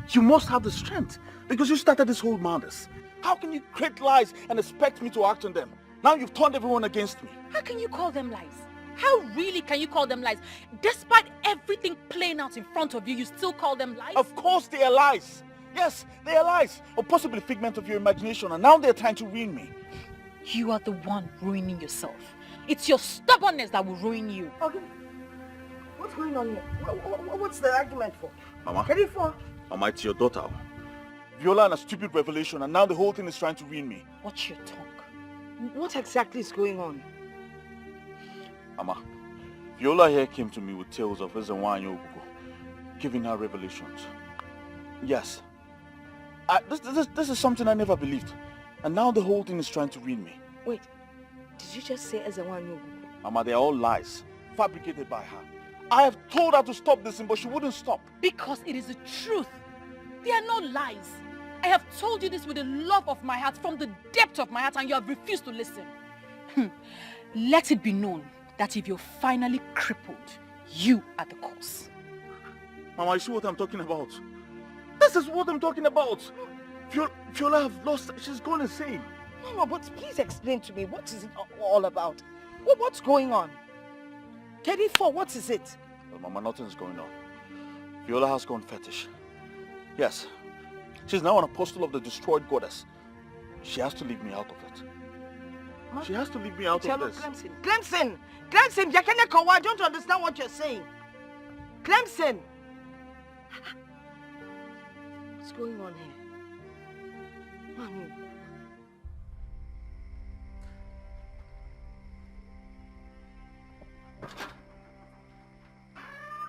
You must have the strength. Because you started this whole madness. How can you create lies and expect me to act on them? Now you've turned everyone against me. How can you call them lies? How really can you call them lies? Despite everything playing out in front of you, you still call them lies? Of course they are lies. Yes, they are lies. Or possibly a figment of your imagination. And now they're trying to ruin me. You are the one ruining yourself. It's your stubbornness that will ruin you. Okay. What's going on here? What's the argument for? Mama. Ready for? Mama, it's your daughter. Viola and a stupid revelation, and now the whole thing is trying to ruin me. Watch your tongue. What exactly is going on? Mama, Viola here came to me with tales of Ezenwa and Ogugu, giving her revelations. Yes. This is something I never believed. And now the whole thing is trying to ruin me. Wait, did you just say Ezenwa and Ogugu? Mama, they're all lies, fabricated by her. I have told her to stop this thing, but she wouldn't stop. Because it is the truth. They are not lies. I have told you this with the love of my heart, from the depth of my heart, and you have refused to listen. Let it be known that if you're finally crippled, you are the cause. Mama, you see what I'm talking about? This is what I'm talking about. Viola have lost, she's gone insane. Mama, but please explain to me, what is it all about? What's going on? KD4, what is it? Well, Mama, nothing's going on. Viola has gone fetish. Yes. She's now an apostle of the destroyed goddess. She has to leave me out of it. Huh? She has to leave me out of this. Clemson! I don't understand what you're saying. Clemson! What's going on here? Mommy.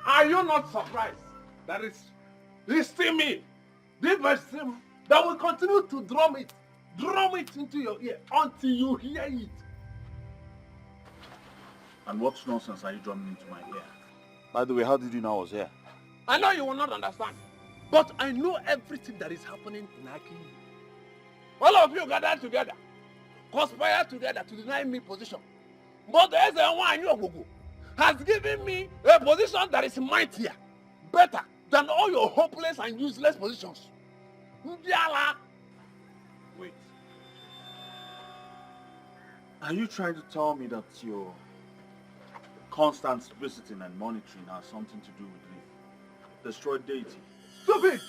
Are you not surprised that it's still me, this person that will continue to drum it into your ear until you hear it? And what nonsense are you drumming into my ear? By the way, how did you know I was here? I know you will not understand, but I know everything that is happening in Aki. All of you gathered together, conspire together to deny me position. But there's a one Ogugu has given me a position that is mightier, better than all your hopeless and useless positions. Wait. Are you trying to tell me that your constant visiting and monitoring has something to do with the destroyed deity? Stupid!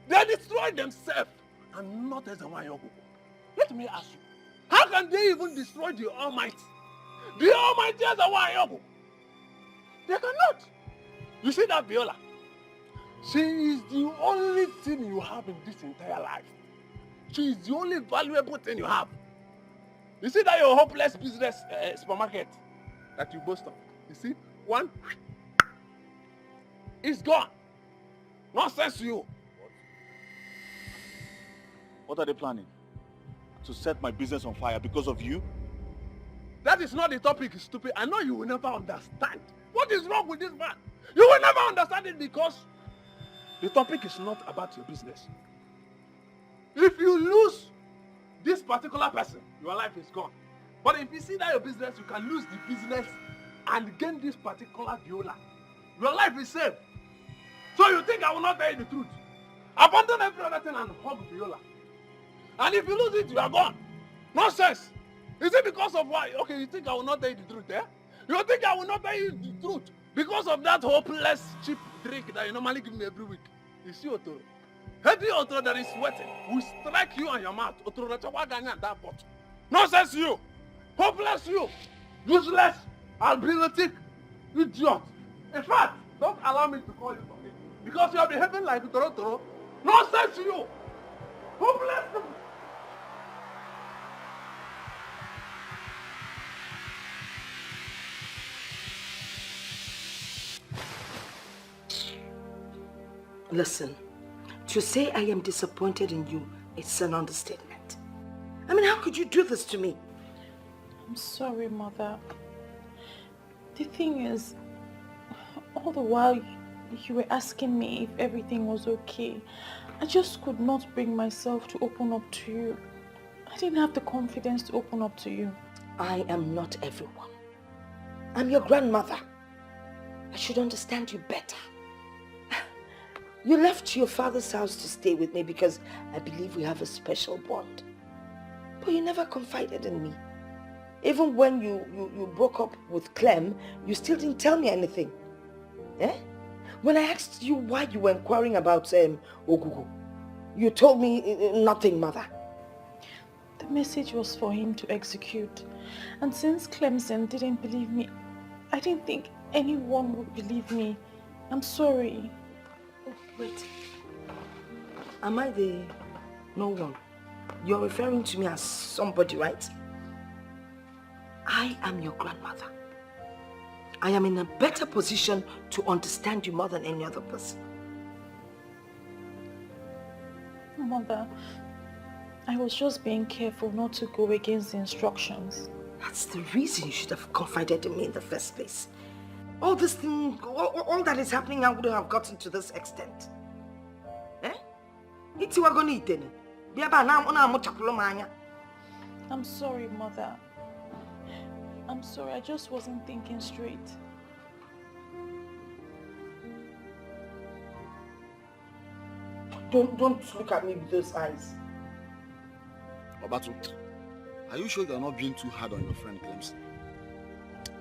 They destroyed themselves and not as a Ogugu. Let me ask you, how can they even destroy the Almighty? The Almighty is a Ogugu. They cannot. You see that Viola? She is the only thing you have in this entire life. She is the only valuable thing you have. You see that your hopeless business supermarket that you boast of? You see? One, it's gone. Nonsense to you. What are they planning? To set my business on fire because of you? That is not the topic, stupid. I know you will never understand. What is wrong with this man? You will never understand it because the topic is not about your business. If you lose this particular person, your life is gone. But if you see that your business, you can lose the business and gain this particular Viola. Your life is safe. So you think I will not tell you the truth? Abandon every other thing and hug Viola. And if you lose it, you are gone. Nonsense. Is it because of why? Okay, you think I will not tell you the truth, eh? You think I will not tell you the truth because of that hopeless cheap drink that you normally give me every week? You see, Otoro? Heavy Otoro that is sweating will strike you on your mouth. Otoro, that's why I got that pot. Nonsense you! Hopeless you! Useless! Albinetic! Idiot! In fact, don't allow me to call you something because you are behaving like Otoro. Nonsense you! Hopeless! Listen, to say I am disappointed in you, it's an understatement. I mean, how could you do this to me? I'm sorry, Mother. The thing is, all the while you were asking me if everything was okay, I just could not bring myself to open up to you. I didn't have the confidence to open up to you. I am not everyone. I'm your grandmother. I should understand you better. You left your father's house to stay with me because I believe we have a special bond. But you never confided in me. Even when you broke up with Clem, you still didn't tell me anything. Eh? When I asked you why you were inquiring about Ogugu, you told me nothing, Mother. The message was for him to execute. And since Clemson didn't believe me, I didn't think anyone would believe me. I'm sorry. Oh, wait. Am I the no one? You're referring to me as somebody, right? I am your grandmother. I am in a better position to understand you more than any other person. Mother, I was just being careful not to go against the instructions. That's the reason you should have confided in me in the first place. All this thing, all that is happening now wouldn't have gotten to this extent. Eh? I'm sorry, Mother. I'm sorry, I just wasn't thinking straight. Don't look at me with those eyes. Obatu, are you sure you're not being too hard on your friend Clemson?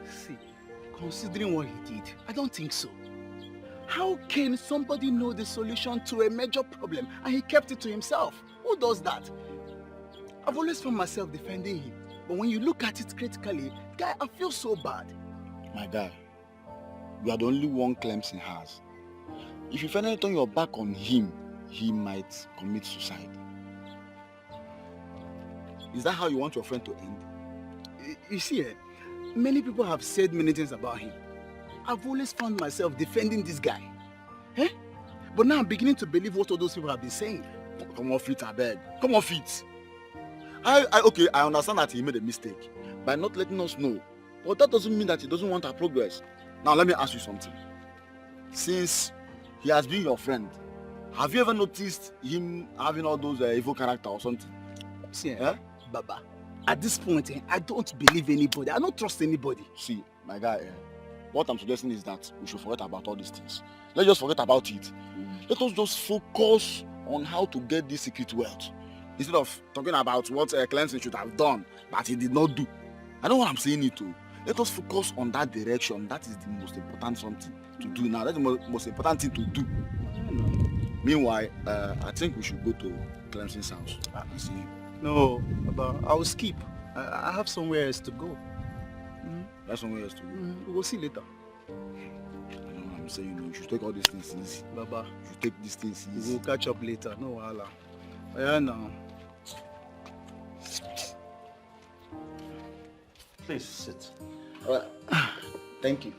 See, considering what he did, I don't think so. How can somebody know the solution to a major problem and he kept it to himself? Who does that? I've always found myself defending him. But when you look at it critically, guy, I feel so bad. My guy, you are the only one Clemson has. If you finally turn your back on him, he might commit suicide. Is that how you want your friend to end? You see, many people have said many things about him. I've always found myself defending this guy. Eh? But now I'm beginning to believe what all those people have been saying. Come off it, I beg. Come off it. Okay, I understand that he made a mistake by not letting us know. But that doesn't mean that he doesn't want our progress. Now let me ask you something. Since he has been your friend, have you ever noticed him having all those evil character or something? See, Baba, at this point, I don't believe anybody. I don't trust anybody. See, my guy, what I'm suggesting is that we should forget about all these things. Let's just forget about it. Let us just focus on how to get this secret wealth. Instead of talking about what Clemson should have done, but he did not do. I know what I'm saying it to. Let us focus on that direction. That is the most important something to do now. That's the most important thing to do. Meanwhile, I think we should go to Clemson's house and see him. No, but I will skip. I have somewhere else to go. That's somewhere else to go. We'll see later. I know what I'm saying. You should take all these things easy. Baba, you should take these things easy. We'll catch up later. No wahala. Yeah, now. Please sit. Thank you.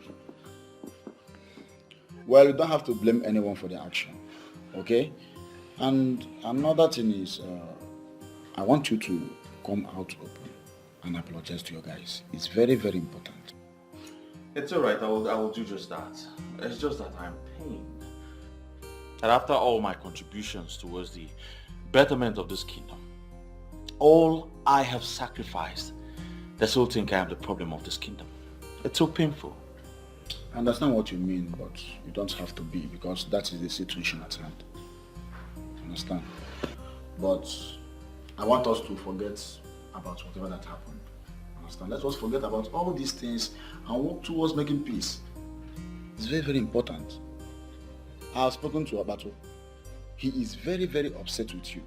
Well, you don't have to blame anyone for the action, okay? And another thing is, I want you to come out open and apologize to your guys. It's very, very important. It's alright, I will do just that. It's just that I'm pained. And after all my contributions towards the betterment of this kingdom, all I have sacrificed, they still think I am the problem of this kingdom. It's so painful. I understand what you mean, but you don't have to be, because that is the situation at hand. Understand? But I want us to forget about whatever that happened. Understand? Let us forget about all these things and work towards making peace. It's very, very important. I have spoken to Abato. He is very, very upset with you.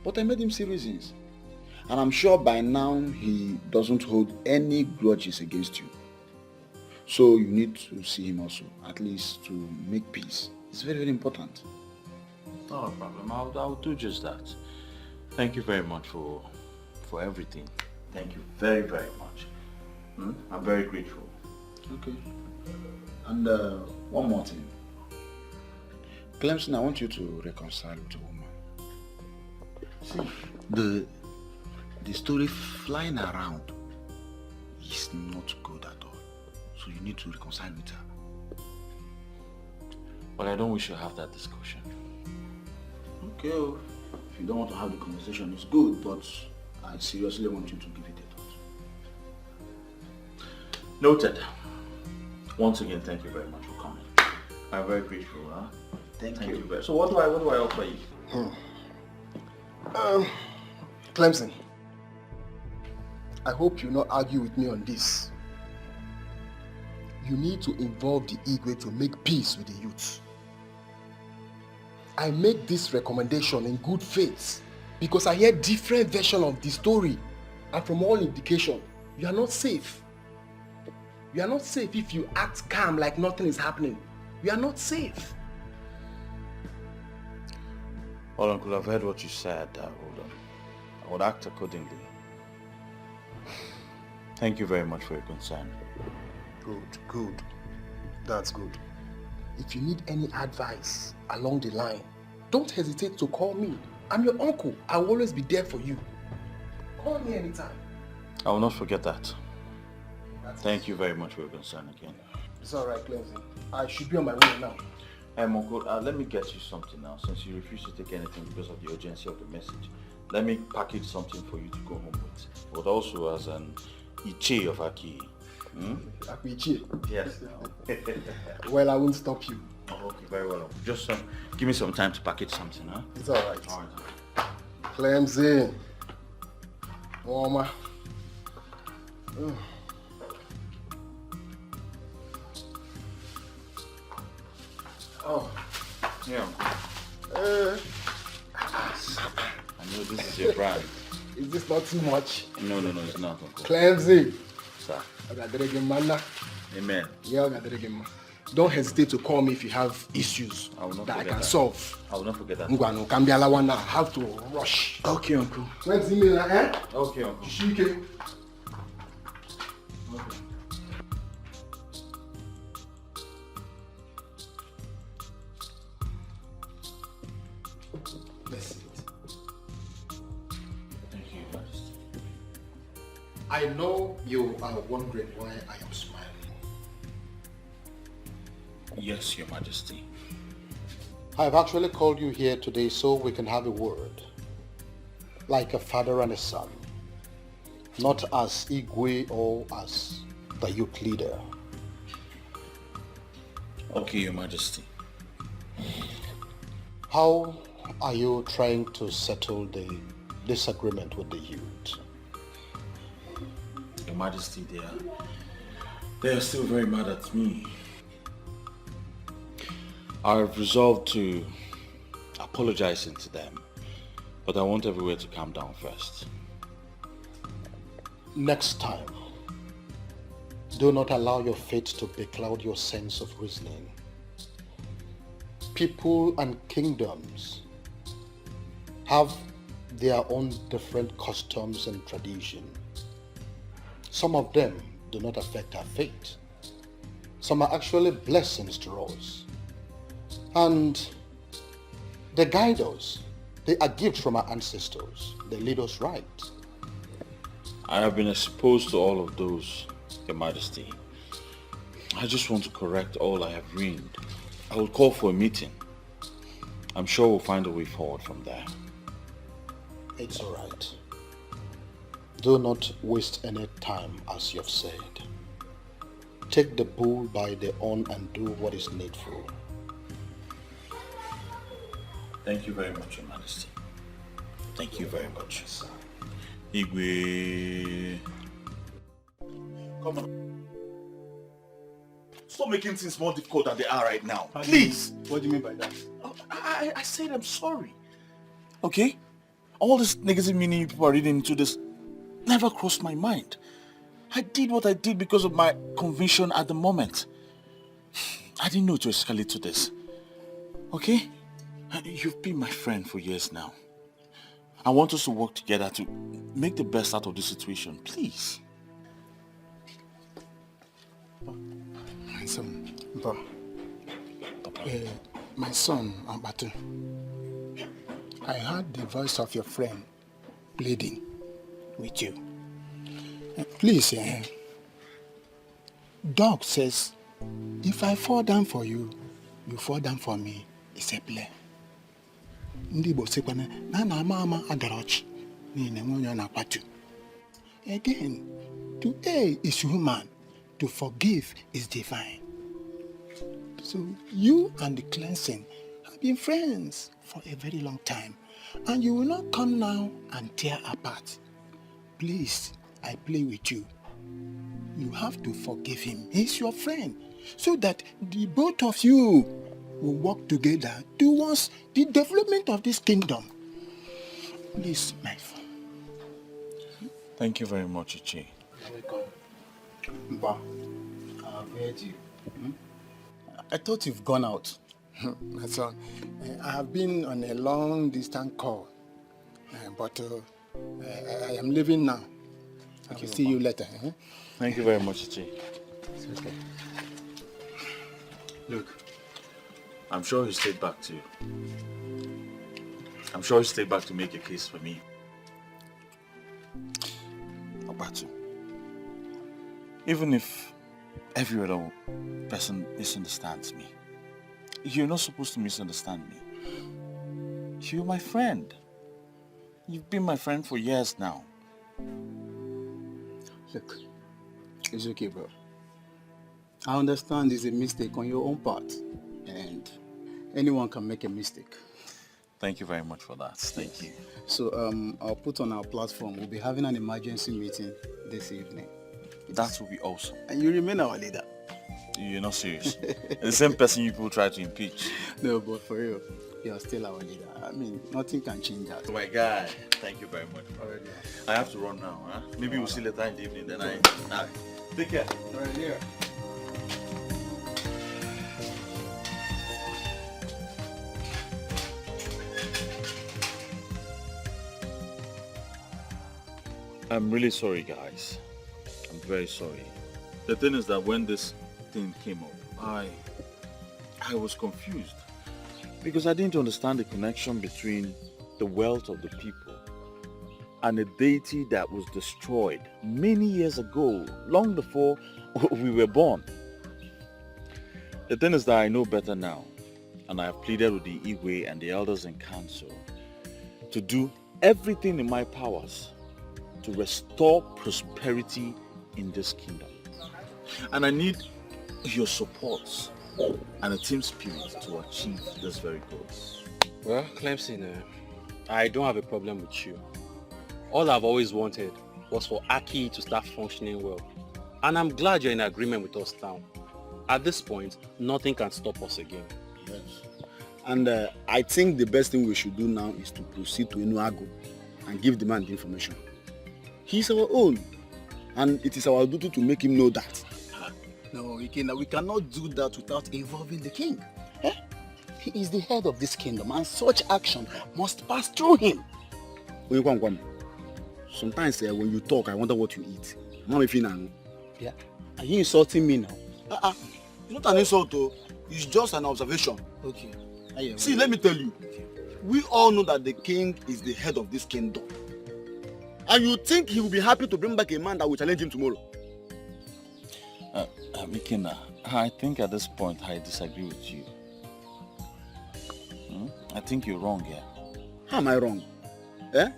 But I made him see reasons. And I'm sure by now he doesn't hold any grudges against you. So you need to see him also, at least to make peace. It's very, very important. Not a problem. I'll do just that. Thank you very much for everything. Thank you very, very much. I'm very grateful. Okay. And one more thing. Clemson, I want you to reconcile with a woman. See, the story flying around is not good at all. So you need to reconcile with her. But I don't wish to have that discussion. Okay, if you don't want to have the conversation, it's good, but I seriously want you to give it a thought. Noted. Once again, thank you very much for coming. I'm very grateful. Huh? Thank you. Very. So what do I offer you? Clemson, I hope you not argue with me on this. You need to involve the Igwe to make peace with the youth. I make this recommendation in good faith because I hear different versions of the story, and from all indication, you are not safe. You are not safe if you act calm like nothing is happening. You are not safe. Well, Uncle, I've heard what you said. I would act accordingly. Thank you very much for your concern. Good. That's good. If you need any advice along the line, don't hesitate to call me. I'm your uncle. I will always be there for you. Call me anytime. I will not forget that. Thank you very much for your concern again. It's alright, Clemson. I should be on my way now. Hey, Uncle, let me get you something now, since you refuse to take anything because of the urgency of the message. Let me package something for you to go home with, but also as an Iche of Aki. Iche? Yes. Well, I won't stop you. Oh, okay, very well. Just give me some time to package something, huh? It's alright. Clemson. Warmer. Oh, yeah. I know this is your brand. Is this not too much? No, it's not, Uncle. Clemson. Sir. Amen. Yeah, don't hesitate to call me if you have issues that I can solve. I will not forget that. I have to rush. Okay, Uncle. When's email, eh? Okay, Uncle. Shike. I know you are wondering why I am smiling. Yes, Your Majesty. I've actually called you here today so we can have a word. Like a father and a son. Not as Igwe or as the youth leader. Okay, Your Majesty. How are you trying to settle the disagreement with the youth? Your Majesty, they are still very mad at me. I have resolved to apologize to them, but I want everywhere to calm down first. Next time, do not allow your fate to becloud your sense of reasoning. People and kingdoms have their own different customs and traditions. Some of them do not affect our fate. Some are actually blessings to us. And they guide us. They are gifts from our ancestors. They lead us right. I have been exposed to all of those, Your Majesty. I just want to correct all I have ruined. I will call for a meeting. I'm sure we'll find a way forward from there. It's all right. Do not waste any time, as you have said. Take the bull by the horn and do what is needful. Thank you very much, Your Majesty. Thank you very much. Igwe. Come on. Stop making things more difficult than they are right now. Please. What do you mean by that? I said I'm sorry. Okay? All this negative meaning people are reading into this never crossed my mind. I did what I did because of my conviction at the moment. I didn't know to escalate to this. Okay? You've been my friend for years now. I want us to work together to make the best out of this situation. Please. My son, my son, Ambatu, I heard the voice of your friend pleading with you. Please, Dog says, if I fall down for you, you fall down for me. It's a play. Again, to err is human, to forgive is divine. So you and the cleansing have been friends for a very long time, and you will not come now and tear apart. Please, I play with you. You have to forgive him. He's your friend, so that the both of you will work together towards the development of this kingdom. Please, my friend. Thank you very much, Ichi. Mba, I've heard you. I thought you've gone out. My son, I have been on a long distance call, but I am leaving now. I will see you later. Thank you very much, Ichi. It's okay. Look, I'm sure he stayed back to you. I'm sure he stayed back to make a case for me. Obatu, even if every other person misunderstands me, you're not supposed to misunderstand me. You're my friend. You've been my friend for years now. Look, it's okay, bro. I understand it's a mistake on your own part, and anyone can make a mistake. Thank you very much for that. Thank you. So I'll put on our platform. We'll be having an emergency meeting this evening. That will be awesome. And you remain our leader. You're not serious. The same person you people try to impeach. No, but for real, you're still our leader. I mean, nothing can change that. Oh my guy, thank you very much. Alright, I have to run now. Huh? Maybe we'll see later in the evening. Then take care. Alright, yeah. I'm really sorry, guys. I'm very sorry. The thing is that when this thing came up, I was confused because I didn't understand the connection between the wealth of the people and a deity that was destroyed many years ago, long before we were born. The thing is that I know better now, and I have pleaded with the Igwe and the elders in council to do everything in my powers to restore prosperity in this kingdom. And I need your support and a team spirit to achieve this very goal. Well, Clemson, I don't have a problem with you. All I've always wanted was for Aki to start functioning well. And I'm glad you're in agreement with us now. At this point, nothing can stop us again. Yes. And I think the best thing we should do now is to proceed to Inuago and give the man the information. He's our own, and it is our duty to make him know that. No, we cannot do that without involving the king. Eh? He is the head of this kingdom, and such action must pass through him. Sometimes when you talk, I wonder what you eat. Yeah? Are you insulting me now? It's not an insult, though. It's just an observation. Okay. See, let me tell you. We all know that the king is the head of this kingdom. And you think he will be happy to bring back a man that will challenge him tomorrow? Mikina, I think at this point I disagree with you. I think you're wrong here. How am I wrong? Eh?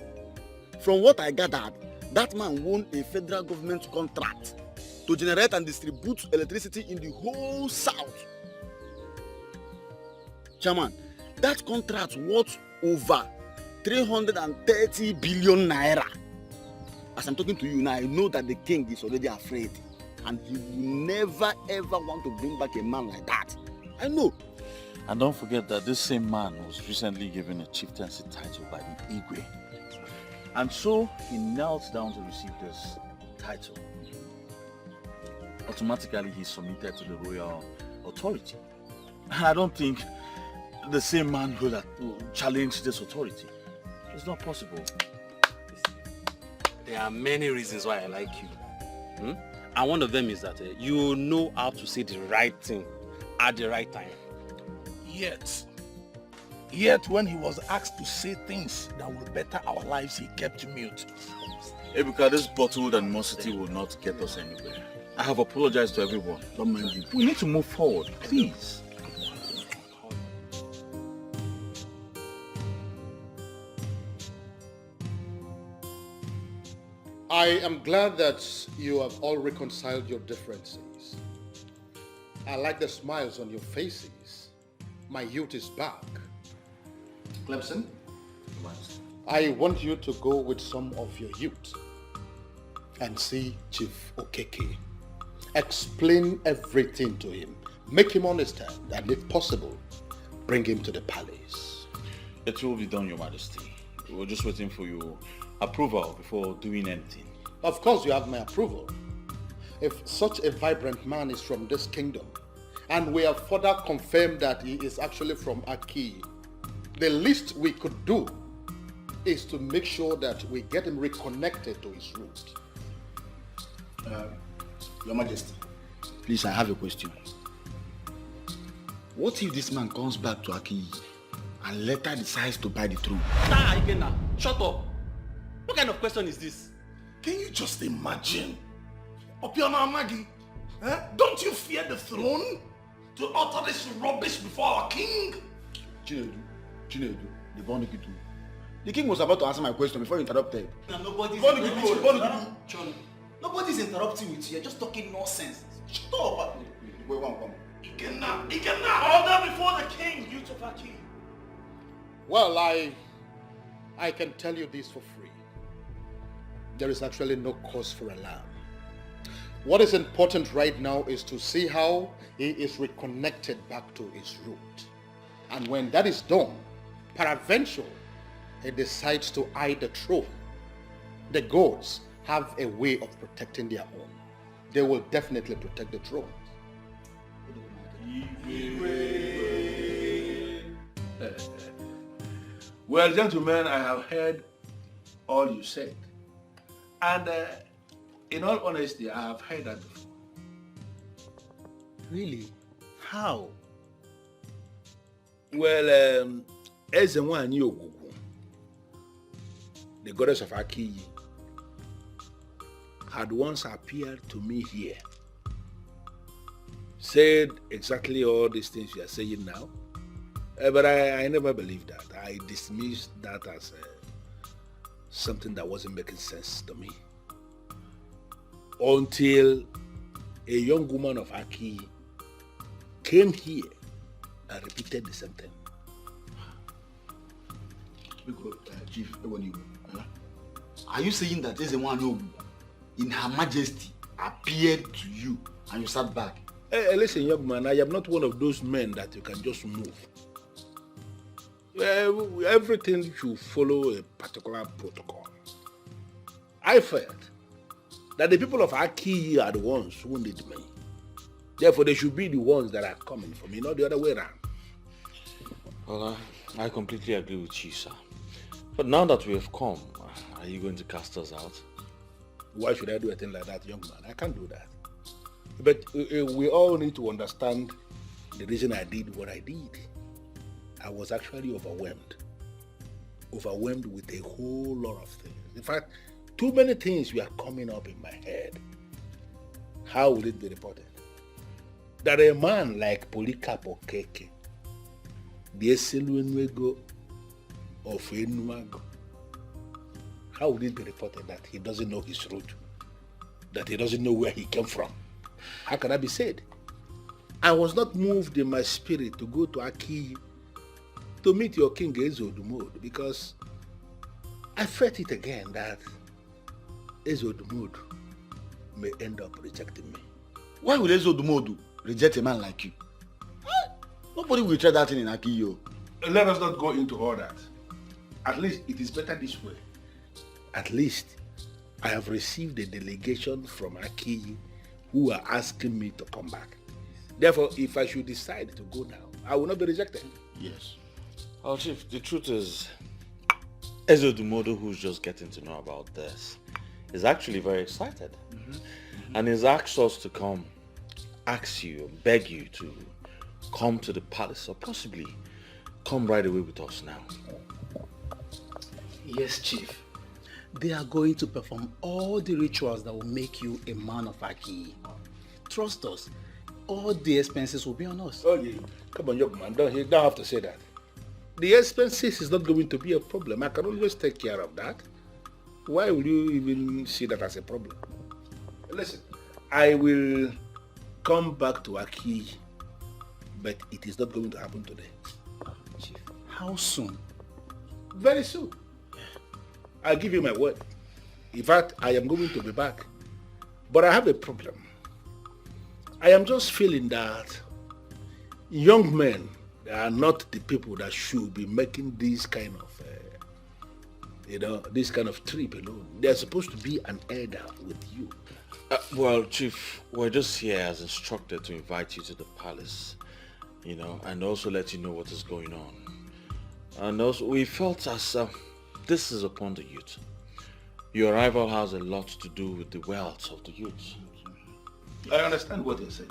From what I gathered, that man won a federal government contract to generate and distribute electricity in the whole south. Chairman, that contract worth over 330 billion naira. As I'm talking to you now, I know that the king is already afraid. And he will never ever want to bring back a man like that. I know. And don't forget that this same man was recently given a chieftaincy title by the Igwe. And so he knelt down to receive this title. Automatically he submitted to the royal authority. And I don't think the same man will challenge this authority. It's not possible. There are many reasons why I like you. And one of them is that you know how to say the right thing at the right time. Yet when he was asked to say things that will better our lives, he kept mute. Ebuka, this bottled animosity will not get us anywhere. I have apologized to everyone. Don't mind you. We need to move forward, please. I am glad that you have all reconciled your differences. I like the smiles on your faces. My youth is back. Clemson, I want you to go with some of your youth and see Chief Okeke. Explain everything to him. Make him understand, and if possible, bring him to the palace. It will be done, Your Majesty. We're just waiting for your approval before doing anything. Of course you have my approval. If such a vibrant man is from this kingdom, and we have further confirmed that he is actually from Aki, the least we could do is to make sure that we get him reconnected to his root. Your Majesty, please, I have a question. What if this man comes back to Aki and later decides to buy the throne? Nah, Ikenna, shut up. What kind of question is this? Can you just imagine? Opiana Amagi, don't you fear the throne? To utter this rubbish before our king? Chinedu, the Bonikitu. The king was about to answer my question before you interrupted. Nobody's interrupting with you. You're just talking nonsense. Shut up. Wait, one. Ikenna, order before the king, you to Aki. Well, I can tell you this for free. There is actually no cause for alarm. What is important right now is to see how he is reconnected back to his root. And when that is done, peradventure, he decides to hide the truth. The gods have a way of protecting their own. They will definitely protect the throne. Well, gentlemen, I have heard all you said. And in all honesty, I have heard that before. Really? How? Well, Ezenwani Ogugu, the goddess of Aki, had once appeared to me here, said exactly all these things you are saying now, but I never believed that. I dismissed that as something that wasn't making sense to me. Until a young woman of Aki came here and repeated the same thing. Chief, are you saying that Ezenwani in Her Majesty appeared to you and you sat back? Hey, listen, young man, I am not one of those men that you can just move. Everything should follow a particular protocol. I felt that the people of Aki are the ones who need me. Therefore, they should be the ones that are coming for me, not the other way around. Well, I completely agree with you, sir. But now that we have come, are you going to cast us out? Why should I do a thing like that, young man? I can't do that. But we all need to understand the reason I did what I did. I was actually overwhelmed. Overwhelmed with a whole lot of things. In fact, too many things were coming up in my head. How will it be reported? That a man like Polycarp Okeke, the Eseluenwego of Enuago, how would it be reported that he doesn't know his root? That he doesn't know where he came from? How can that be said? I was not moved in my spirit to go to Aki to meet your king Ezodumod because I felt it again that Ezodumod may end up rejecting me. Why would Ezodumod reject a man like you? Nobody will try that thing in Aki. Let us not go into all that. At least it is better this way. At least I have received a delegation from Aki who are asking me to come back. Therefore, if I should decide to go now, I will not be rejected. Yes. Well, Chief, the truth is, Ezodumodo, who's just getting to know about this, is actually very excited. And he's asked us to come, ask you, beg you to come to the palace, or possibly come right away with us now. Yes, Chief. They are going to perform all the rituals that will make you a man of Aki. Trust us. All the expenses will be on us. Oh, yeah. Come on, young man. You don't have to say that. The expenses is not going to be a problem. I can always take care of that. Why will you even see that as a problem? Listen, I will come back to Aki, but it is not going to happen today. Chief, how soon? Very soon. I'll give you my word. In fact, I am going to be back. But I have a problem. I am just feeling that young men are not the people that should be making these kind of You know, this kind of trip alone. There's supposed to be an elder with you. Well, Chief, we're just here as instructed to invite you to the palace, you know, and also let you know what is going on. And also, we felt as this is upon the youth. Your arrival has a lot to do with the wealth of the youth. I understand what you're saying,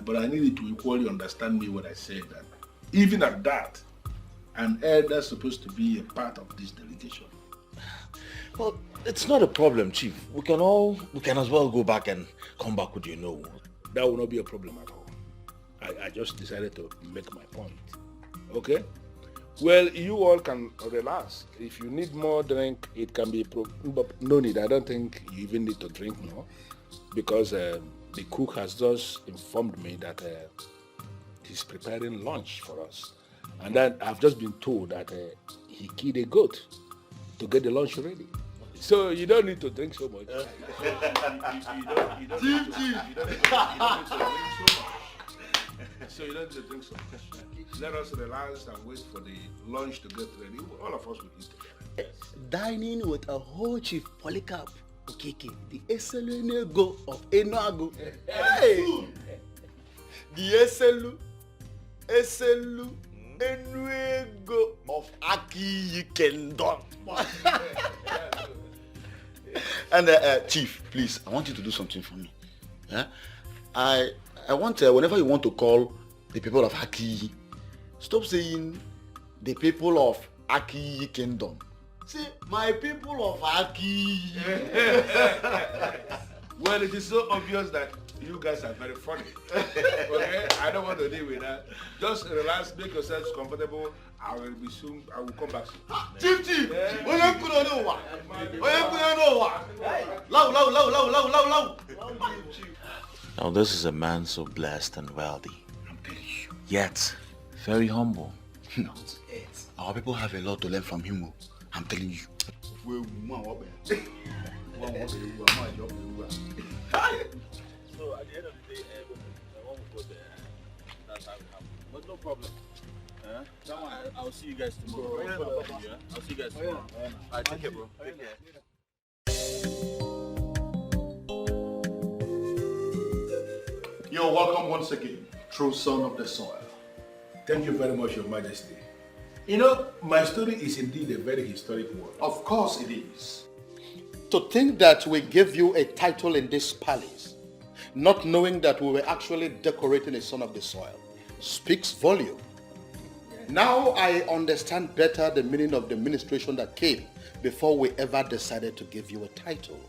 but I need you to equally understand me when I say that even at that, an elder is supposed to be a part of this delegation. Well, it's not a problem, Chief. We can as well go back and come back with you know. That will not be a problem at all. I just decided to make my point. Okay? Well, you all can relax. If you need more drink, it can be but no need. I don't think you even need to drink more, because the cook has just informed me that he's preparing lunch for us. And then I've just been told that he killed a goat to get the lunch ready. So you don't need to drink so much. So you don't need to drink so much. Let us relax and wait for the lunch to get ready. All of us will eat together. Dining with a whole Chief Polycarp Okeke, the Eselunego of Enuago. Hey! The Eselu Enuego of Aki Kingdom. And Chief, please, I want you to do something for me. Yeah? I want, whenever you want to call the people of Aki, stop saying the people of Aki Kingdom. Say, my people of Aki. Well, it is so obvious that you guys are very funny. Okay? I don't want to deal with that. Just relax, make yourselves comfortable. I will be soon. I will come back soon. Chief! Now this is a man so blessed and wealthy, yet very humble. Our people have a lot to learn from him. I'm telling you. So at the end of the day, I won't go there. That's how it happens. But no problem. I'll see you guys tomorrow. I'll see you guys tomorrow. Alright, take care, bro. Take care. You're welcome once again, true son of the soil. Thank you very much, Your Majesty. You know, my story is indeed a very historic one. Of course it is. To think that we gave you a title in this palace, not knowing that we were actually decorating a son of the soil, speaks volume. Now I understand better the meaning of the ministration that came before we ever decided to give you a title.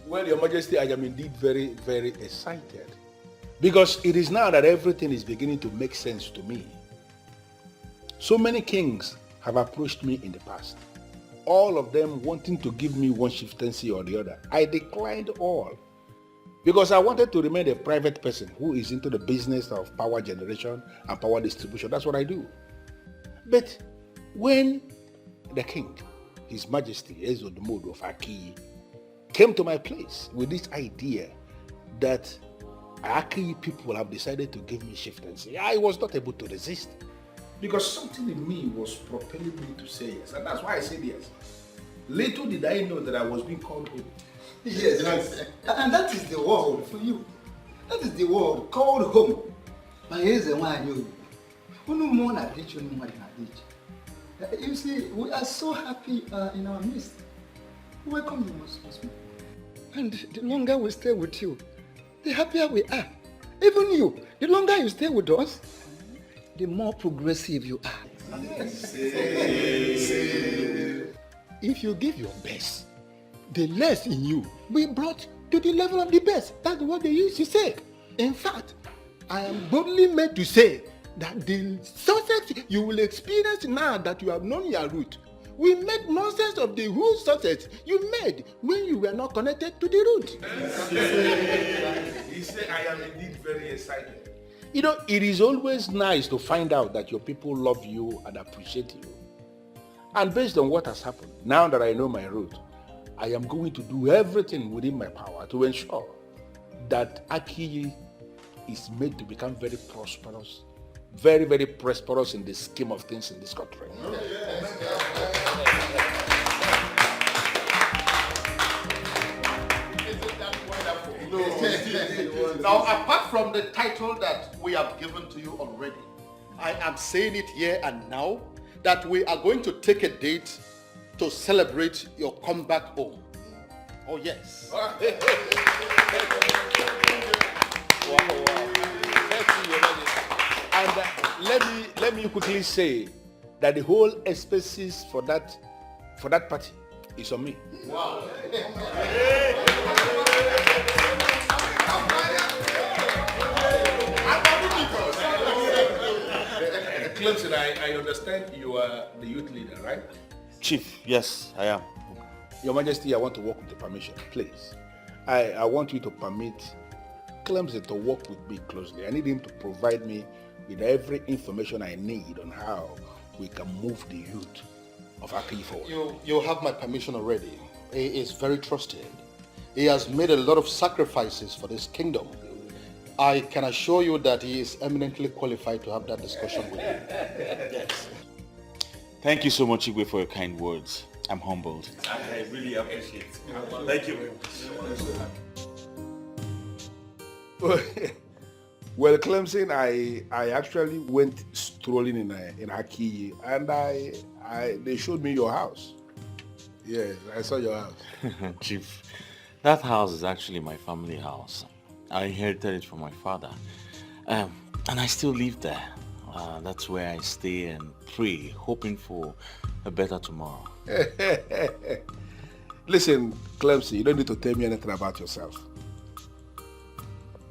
Well, Your Majesty, I am indeed very, very excited. Because it is now that everything is beginning to make sense to me. So many kings have approached me in the past, all of them wanting to give me one chieftaincy or the other. I declined all because I wanted to remain a private person who is into the business of power generation and power distribution. That's what I do. But when the king, His Majesty Ezodomodo of Aki, came to my place with this idea that Aki people have decided to give me chieftaincy, I was not able to resist. Because something in me was propelling me to say yes. And that's why I said yes. Little did I know that I was being called home. Yes, and that is the word for you. That is the word called home. But here's the one I knew. You see, we are so happy in our midst. Welcome you most. And the longer we stay with you, the happier we are. Even you, the longer you stay with us, the more progressive you are. If you give your best, the less in you will be brought to the level of the best. That's what they used to say. In fact, I am boldly made to say that the success you will experience now that you have known your root will make nonsense of the whole success you made when you were not connected to the root. He said, I am indeed very excited. You know, it is always nice to find out that your people love you and appreciate you. And based on what has happened, now that I know my root, I am going to do everything within my power to ensure that Aki is made to become very prosperous, very, very prosperous in the scheme of things in this country. Now, apart from the title that we have given to you already, I am saying it here and now that we are going to take a date to celebrate your comeback home. Oh, yes. Wow. And let me quickly say that the whole expenses for that party is on me. Wow. Clemson, I understand you are the youth leader, right? Chief, yes, I am. Your Majesty, I want to work with your permission, please. I want you to permit Clemson to work with me closely. I need him to provide me with every information I need on how we can move the youth of Aki forward. You have my permission already. He is very trusted. He has made a lot of sacrifices for this kingdom. I can assure you that he is eminently qualified to have that discussion with you. Yes. Thank you so much, Igwe, for your kind words. I'm humbled. I really appreciate it. Thank you very much. Well, Clemson, I actually went strolling in Aki, and they showed me your house. Yes, I saw your house. Chief, that house is actually my family house. I inherited it from my father, and I still live there. That's where I stay and pray, hoping for a better tomorrow. Listen, Clemson, you don't need to tell me anything about yourself.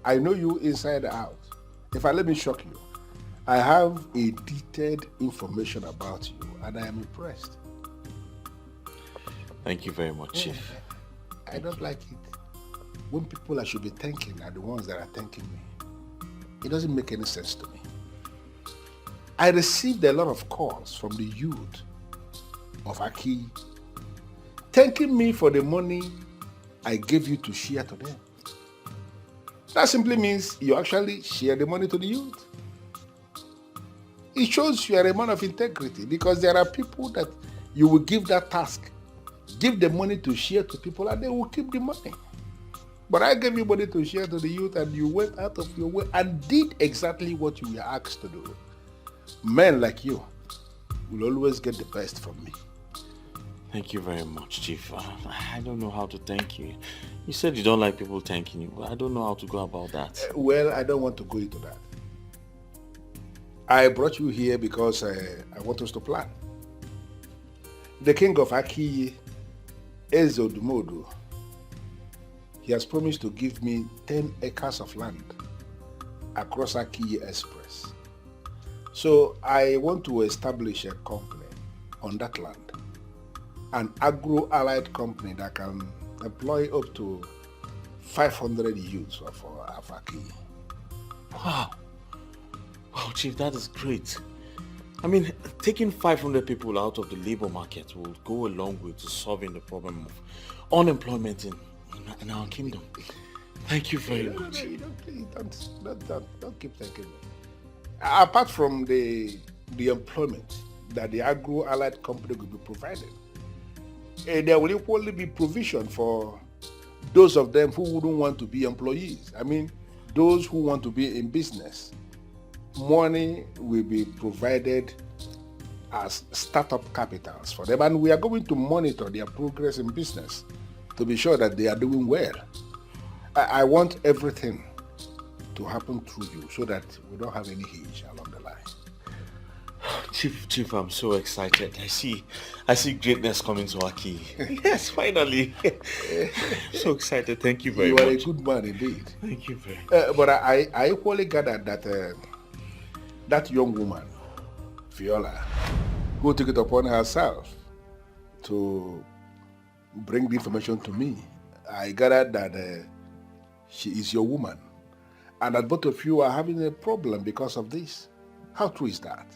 I know you inside out. If I let me shock you, I have a detailed information about you, and I am impressed. Thank you very much, Chief. I don't like it when people I should be thanking are the ones that are thanking me. It doesn't make any sense to me. I received a lot of calls from the youth of Aki thanking me for the money I gave you to share to them. That simply means you actually share the money to the youth. It shows you are a man of integrity, because there are people that you will give that task, give the money to share to people, and they will keep the money. But I gave you money to share to the youth, and you went out of your way and did exactly what you were asked to do. Men like you will always get the best from me. Thank you very much, Chief. I don't know how to thank you. You said you don't like people thanking you, but I don't know how to go about that. Well, I don't want to go into that. I brought you here because I want us to plan. The king of Aki, Ezodumodu, he has promised to give me 10 acres of land across Aki Express. So I want to establish a company on that land, an agro-allied company that can employ up to 500 youths of Aki. Wow. Wow, Chief, that is great. I mean, taking 500 people out of the labor market will go a long way to solving the problem of unemployment in our kingdom. Thank you very much. Don't keep thanking me. Apart from the employment that the agro-allied company will be providing, there will equally be provision for those of them who wouldn't want to be employees. I mean, those who want to be in business. Money will be provided as startup capitals for them, and we are going to monitor their progress in business to be sure that they are doing well. I want everything to happen through you so that we don't have any hitch along the line. Chief, I'm so excited. I see greatness coming to Aki. Yes, finally. So excited. Thank you very much. You are a good man indeed. Thank you very much. But I equally gathered that that young woman, Viola, who took it upon herself to bring the information to me, I gathered that she is your woman, and that both of you are having a problem because of this. How true is that?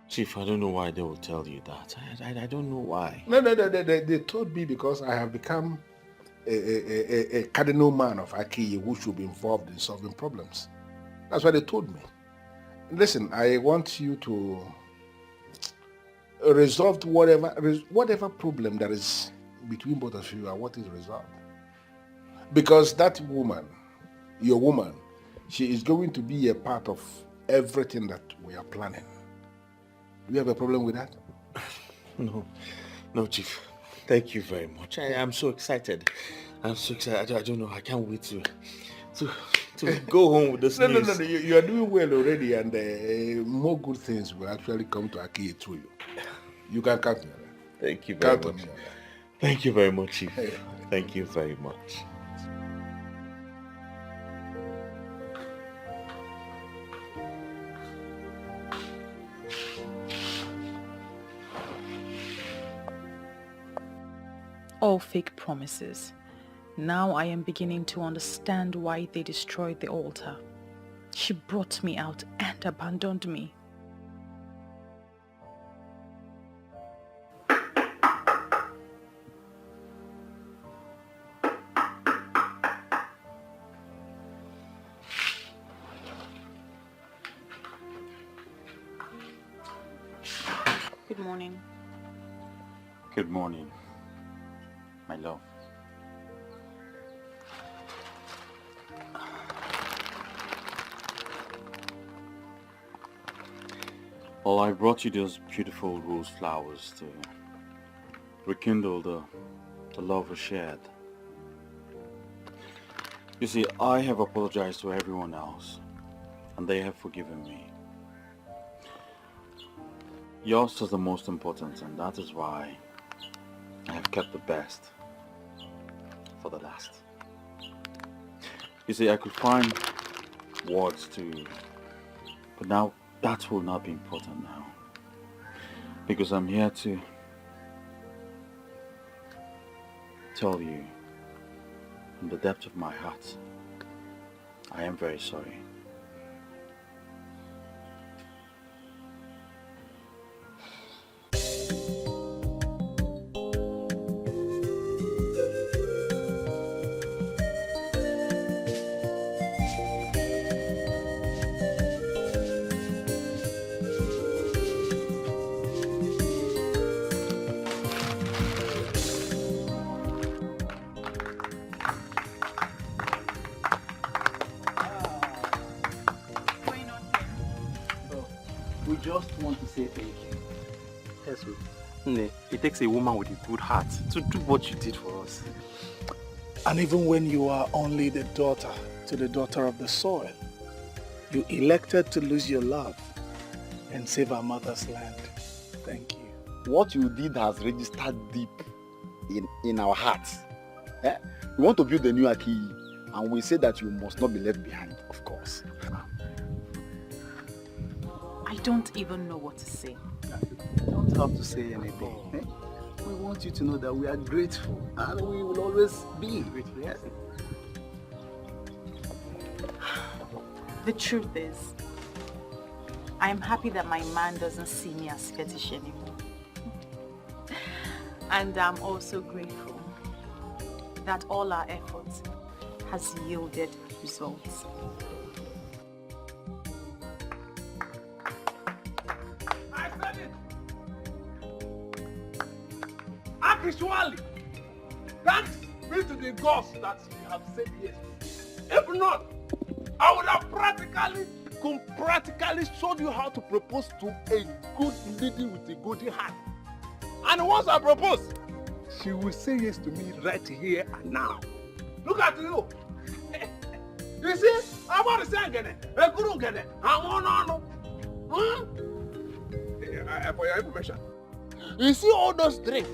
Chief, I don't know why they will tell you that. I don't know why. No, they told me because I have become a cardinal man of Aki who should be involved in solving problems. That's what they told me. Listen, I want you to resolve whatever problem that is between both of you. I want it resolved. Because that woman, your woman, she is going to be a part of everything that we are planning. Do you have a problem with that? No, Chief. Thank you very much. I am so excited. I'm so excited. I don't know. I can't wait to go home with this news. No. You are doing well already, and more good things will actually come to Aki through you. You can count on that. Thank you very Count on much. me. Thank you very much, Chief. Thank you very much. All fake promises. Now I am beginning to understand why they destroyed the altar. She brought me out and abandoned me. Good morning. Good morning, my love. Well, I brought you those beautiful rose flowers to rekindle the love we shared. You see, I have apologized to everyone else, and they have forgiven me. Yours is the most important, and that is why I have kept the best for the last. You see, I could find words but now that will not be important now. Because I'm here to tell you from the depth of my heart, I am very sorry. We just want to say thank you. Yes, it takes a woman with a good heart to do what you did for us. And even when you are only the daughter to the daughter of the soil, you elected to lose your love and save our mother's land. Thank you. What you did has registered deep in our hearts. We want to build a new Aki, and we say that you must not be left behind, of course. I don't even know what to say. You don't have to say anything. We want you to know that we are grateful, and we will always be grateful. Yes? The truth is, I am happy that my man doesn't see me as fetish anymore. And I'm also grateful that all our efforts has yielded results. I said it! Actually, thanks be to the gods that you have said yes. If not, I would have practically showed you how to propose to a good lady with a good heart. And once I propose, she will say yes to me right here and now. Look at you. You see, I'm about to say again. For your information, you see all those drinks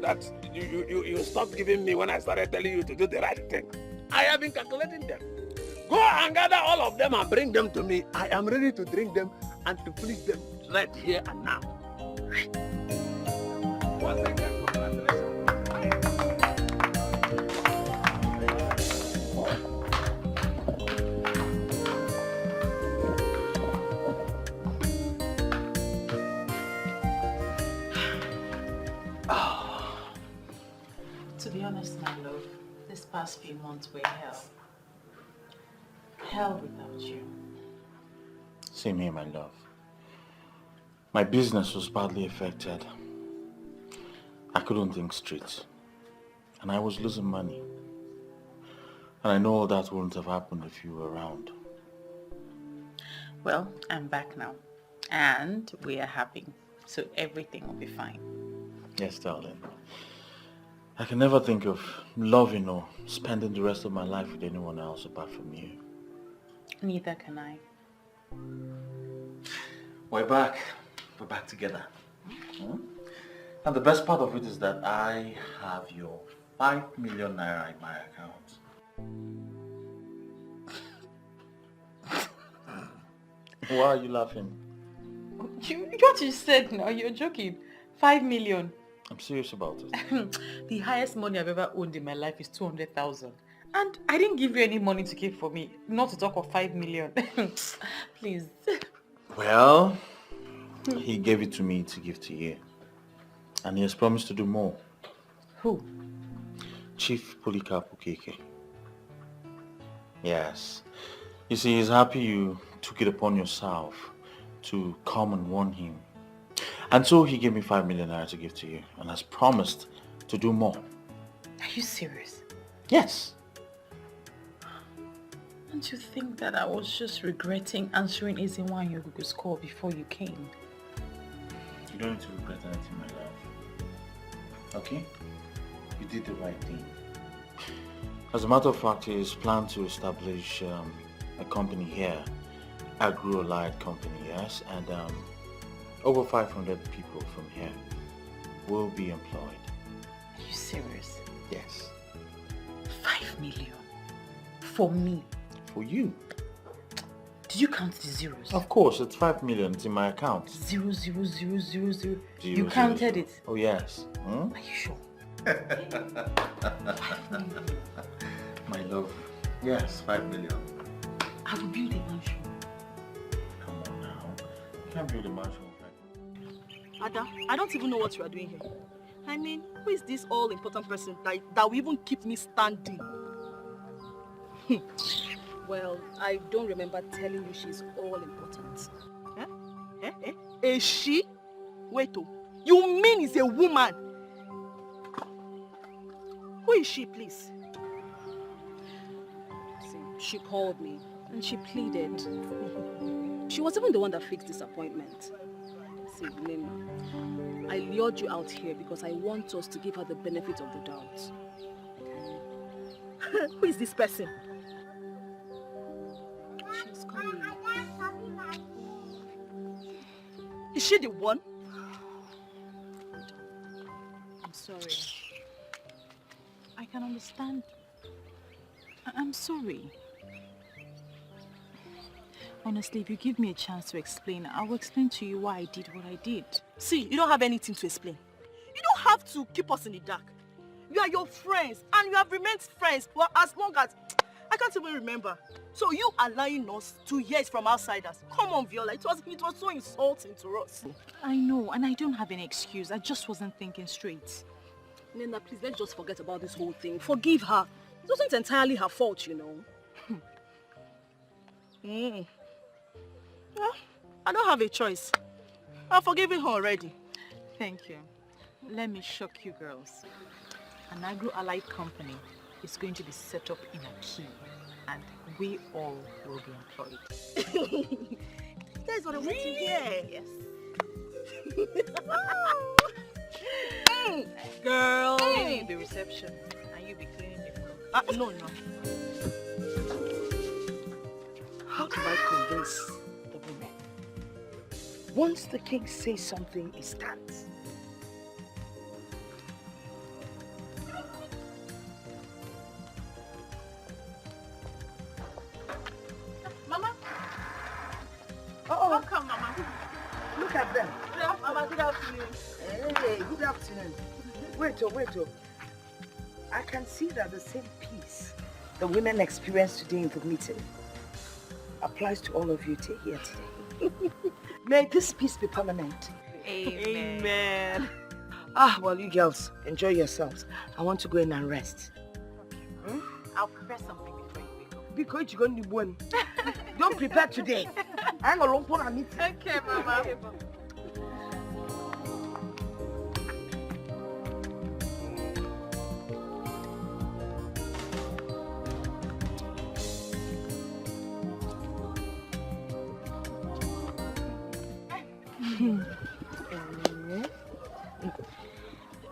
that you stopped giving me when I started telling you to do the right thing. I have been calculating them. Go and gather all of them and bring them to me. I am ready to drink them and to please them right here and now. Once again, To be honest, my love, this past few months were hell. Hell without you. Same here, my love. My business was badly affected. I couldn't think straight. And I was losing money. And I know all that wouldn't have happened if you were around. Well, I'm back now. And we are happy. So everything will be fine. Yes, darling. I can never think of loving or spending the rest of my life with anyone else apart from you. Neither can I. We're back. We're back together. And the best part of it is that I have your 5 million naira in my account. Why are you laughing? What you said now, you're joking. 5 million. I'm serious about it. The highest money I've ever owned in my life is 200,000. And I didn't give you any money to keep for me. Not to talk of 5 million. Please. Well, he gave it to me to give to you. And he has promised to do more. Who? Chief Polycarp Okeke. Yes. You see, he's happy you took it upon yourself to come and warn him. And so he gave me 5 million naira to give to you and has promised to do more. Are you serious? Yes. Don't you think that I was just regretting answering Ezinwa and Yogugu's call before you came? You don't need to regret anything, my love. Okay? You did the right thing. As a matter of fact, he is planned to establish a company here, Agro-Allied company, yes, and over 500 people from here will be employed. Are you serious? Yes. 5 million? For me? For you. Did you count the zeros? Of course, it's 5 million. It's in my account. 0, 0, 0, 0, 0. You Zero, counted zero. it? Oh, yes. Hmm? Are you sure? My love. Yes, 5 million. I will build a mansion. Come on now. You can't build a mansion. Ada, I don't even know what you are doing here. I mean, who is this all-important person that will even keep me standing? Well, I don't remember telling you she's all-important. A she? Wait, oh. You mean it's a woman? Who is she, please? See, she called me and she pleaded. She was even the one that fixed this appointment. See, Nima, I lured you out here because I want us to give her the benefit of the doubt. Who is this person? She's coming. Is she the one? I'm sorry. I can understand. I'm sorry. Honestly, if you give me a chance to explain, I will explain to you why I did what I did. See, you don't have anything to explain. You don't have to keep us in the dark. You are your friends, and you have remained friends for as long as... I can't even remember. So you are lying us to hear it from outsiders. Come on, Viola. It was so insulting to us. I know, and I don't have any excuse. I just wasn't thinking straight. Nena, please, let's just forget about this whole thing. Forgive her. It wasn't entirely her fault, you know. Well, I don't have a choice. I've forgiven her already. Thank you. Let me shock you girls. An agro-allied company is going to be set up in Aki, and we all will be employed. That's what I want to hear. Yes. Girl. Cleaning the reception, and you be cleaning the floor. No. How do I convince the women? Once the king says something, it stands. Mama. Oh, come, Mama. Look at them. Mama, good afternoon. Hey, good afternoon. Wait. I can see that the same peace the women experienced today in the meeting applies to all of you here today. May this peace be permanent. Amen. Well, you girls, enjoy yourselves. I want to go in and rest. I'll prepare something before you wake up. Because you're going to win. Don't prepare today. I'm going to meet. Okay, Mama.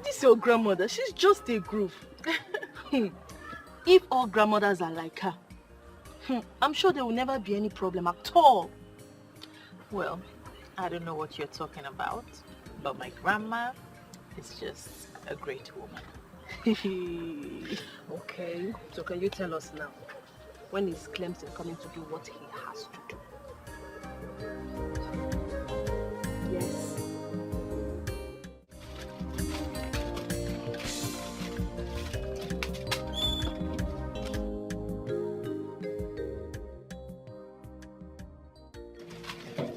This your grandmother, she's just a group. If all grandmothers are like her, I'm sure there will never be any problem at all. Well, I don't know what you're talking about, but my grandma is just a great woman. Okay, so can you tell us now, when is Clemson coming to do what he has to do? Yes.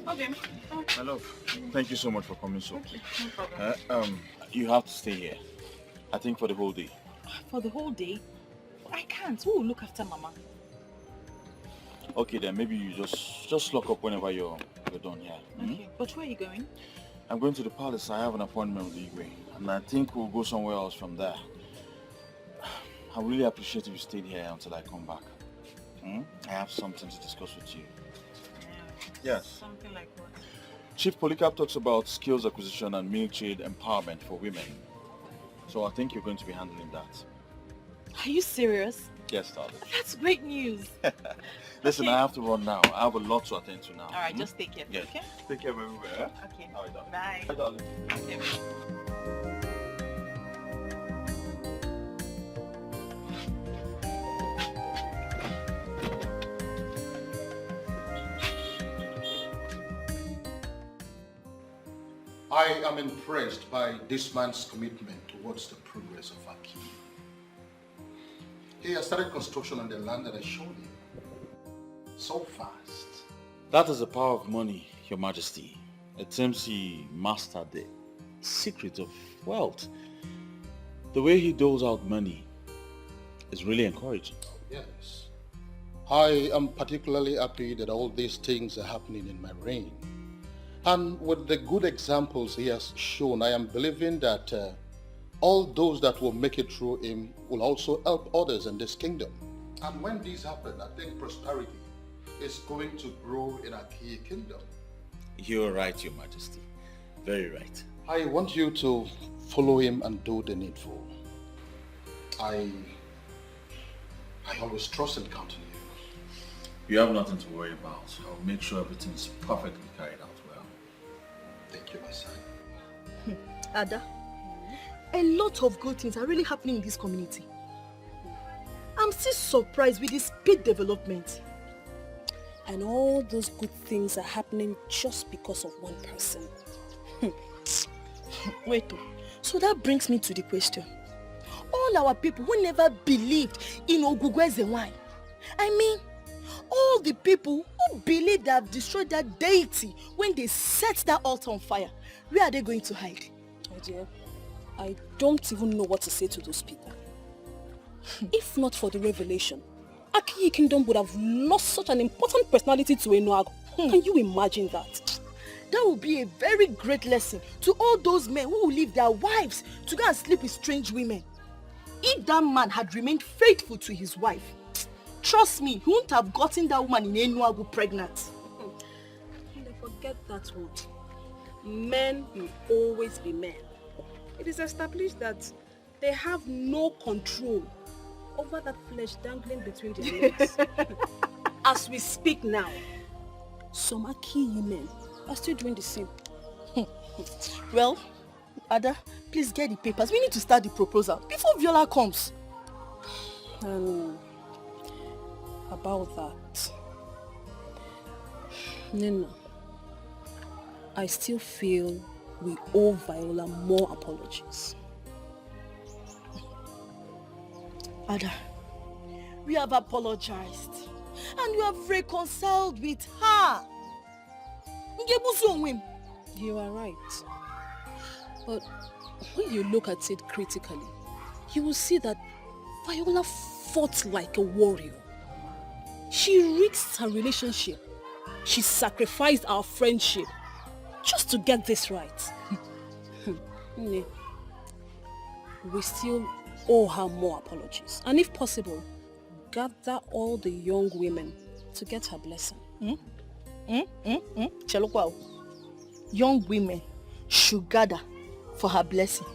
Okay. My love, thank you so much for coming so. Okay, no problem. You have to stay here. I think for the whole day. For the whole day? I can't. Who will look after Mama? Okay then, maybe you just lock up whenever you're done here. Okay, but where are you going? I'm going to the palace. I have an appointment with Igwe, and I think we'll go somewhere else from there. I really appreciate if you stayed here until I come back. I have something to discuss with you. Yes. Something like what? Chief Polycarp talks about skills acquisition and military empowerment for women. So I think you're going to be handling that. Are you serious? Yes, darling. That's great news. Listen, Okay. I have to run now. I have a lot to attend to now. All right, just take care. Yes. Okay? Take care everywhere. Okay. All right, darling. Bye. Bye, darling. Okay. I am impressed by this man's commitment towards the progress of Aki. He has started construction on the land that I showed him. So fast. That is the power of money, Your Majesty. It seems he mastered the secret of wealth. The way he doles out money is really encouraging. Yes. I am particularly happy that all these things are happening in my reign. And with the good examples he has shown, I am believing that all those that will make it through him will also help others in this kingdom. And when these happen, I think prosperity is going to grow in our key kingdom. You're right, Your Majesty. Very right. I want you to follow him and do the needful. I always trust and count on you. You have nothing to worry about. I'll make sure everything's perfectly carried out well. Thank you, my son. Ada, a lot of good things are really happening in this community. I'm still surprised with the speed development. And all those good things are happening just because of one person. Wait, so that brings me to the question. All our people who never believed in Ogugweze wine, I mean, all the people who believe they have destroyed that deity when they set that altar on fire, where are they going to hide? Oh dear, I don't even know what to say to those people. If not for the revelation, Aki Kingdom would have lost such an important personality to Enuago. Can you imagine that? That would be a very great lesson to all those men who will leave their wives to go and sleep with strange women. If that man had remained faithful to his wife, trust me, he wouldn't have gotten that woman in Enuago pregnant. Forget that one. Men will always be men. It is established that they have no control over that flesh dangling between their legs. As we speak now, some Aki men are still doing the same. Well, Ada, please get the papers. We need to start the proposal before Viola comes. About that, Nina, I still feel we owe Viola more apologies. Ada, we have apologized and we have reconciled with her. You are right. But when you look at it critically, you will see that Viola fought like a warrior. She risked her relationship. She sacrificed our friendship just to get this right. We still owe her more apologies. And if possible, gather all the young women to get her blessing. young women should gather for her blessing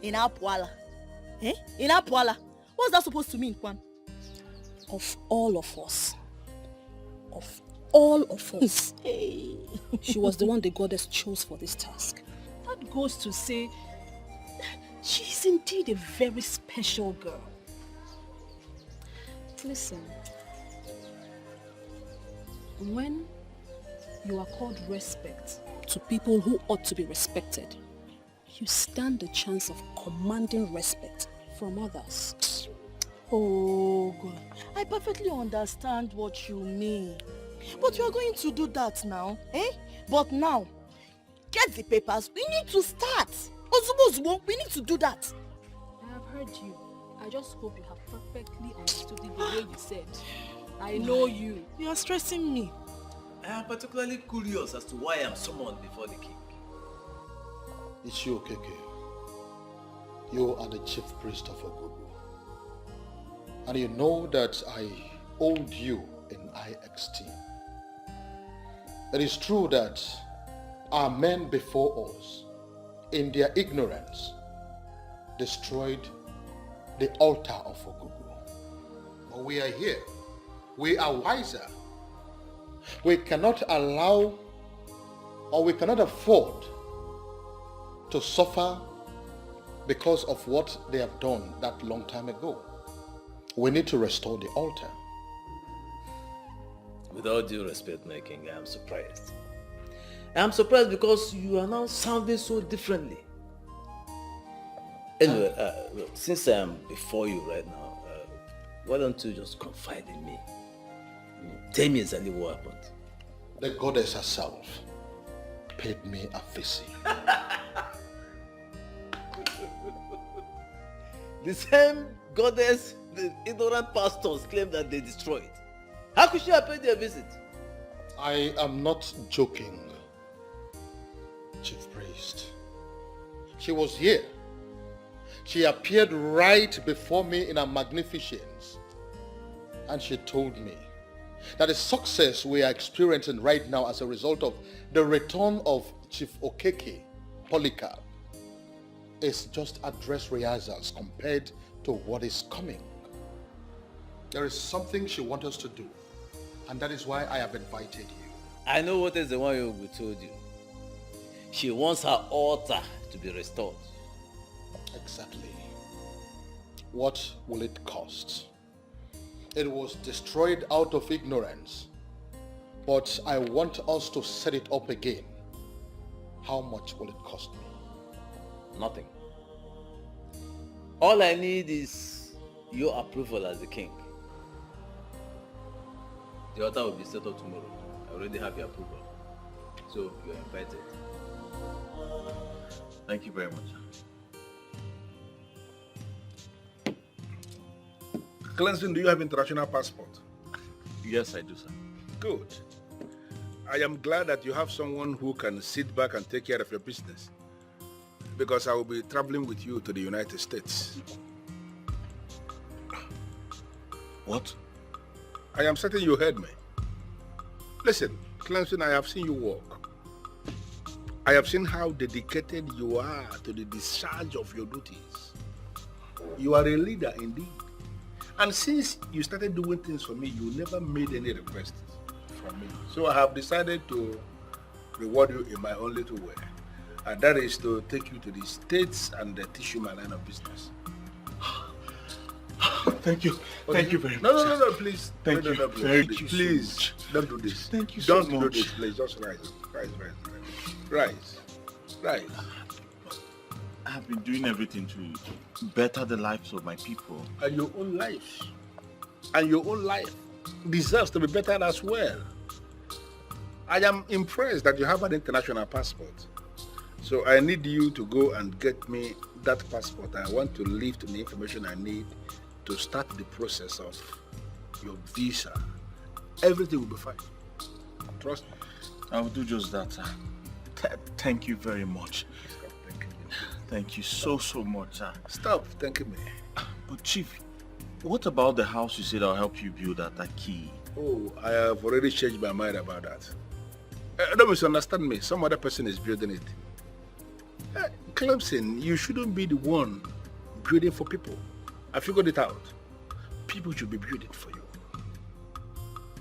in Apwala. Eh? In Apwala. What's that supposed to mean, Kwan? Of all of us. Of all of us. Hey. She was the one the goddess chose for this task. That goes to say, she's indeed a very special girl. Listen, when you are called respect to people who ought to be respected, you stand a chance of commanding respect from others. Oh God, I perfectly understand what you mean. But you are going to do that now, eh? But now, get the papers, we need to start. Ozubo, we need to do that. I have heard you. I just hope you have perfectly understood it the way you said. I know you. You are stressing me. I am particularly curious as to why I am summoned before the king. It's you, Keke. You are the chief priest of Ogugu. And you know that I hold you in high esteem. It is true that our men before us, in their ignorance, destroyed the altar of Ogugu. But we are here. We are wiser. We cannot allow, or we cannot afford to suffer because of what they have done that long time ago. We need to restore the altar. With all due respect, my king, I am surprised. I am surprised because you are now sounding so differently. Anyway, since I am before you right now, why don't you just confide in me? Tell me exactly what happened. The goddess herself paid me a visit. The same goddess the ignorant pastors claim that they destroyed. How could she have paid their visit? I am not joking, Chief Priest. She was here. She appeared right before me in her magnificence. And she told me that the success we are experiencing right now as a result of the return of Chief Okeke Polycarp is just a dress rehearsals compared to what is coming. There is something she wants us to do, and that is why I have invited you. I know what is the one Yogu told you. She wants her altar to be restored. Exactly. What will it cost? It was destroyed out of ignorance, but I want us to set it up again. How much will it cost me? Nothing. All I need is your approval as the king. The altar will be set up tomorrow. I already have your approval. So you are invited. Thank you very much. Cleansing, do you have international passport? Yes, I do, sir. Good. I am glad that you have someone who can sit back and take care of your business. Because I will be traveling with you to the United States. What? I am certain you heard me. Listen, Clemson, I have seen you work. I have seen how dedicated you are to the discharge of your duties. You are a leader indeed. And since you started doing things for me, you never made any requests from me. So I have decided to reward you in my own little way. And that is to take you to the States and teach you my line of business. Thank you. Thank you very much. No, please. Thank you. Thank you. Please, don't do this. Thank you so much. Don't do this, please. Just rise. Rise. I have been doing everything to better the lives of my people. And your own life. And your own life deserves to be better as well. I am impressed that you have an international passport. So I need you to go and get me that passport. I want to lift the information I need to start the process of your visa. Everything will be fine. Trust me. I will do just that, sir. Thank you very much. Thank you so much, sir. Stop thanking me. But Chief, what about the house you said I'll help you build at Dikeh? Oh, I have already changed my mind about that. Don't misunderstand me. Some other person is building it. Clemson, you shouldn't be the one building for people. I figured it out. People should be building for you.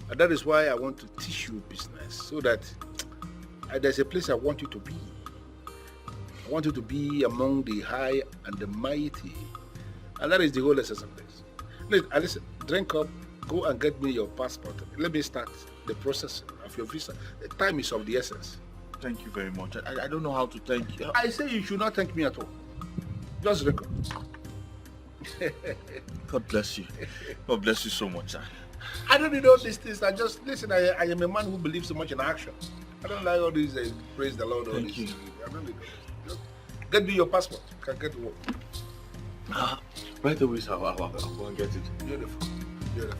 And that is why I want to teach you business, so that there's a place I want you to be. I want you to be among the high and the mighty. And that is the whole essence of this. Listen, drink up, go and get me your passport. Let me start the process of your visa. The time is of the essence. Thank you very much. I don't know how to thank you. I say you should not thank me at all. Just drink up. God bless you. God bless you so much, sir. I don't need all these things. I am a man who believes so much in action. I don't like all these praise the Lord. Thank you. I don't need all this. Get me your passport. Can get to work. Right away, sir. I'll go and get it. Beautiful. Beautiful.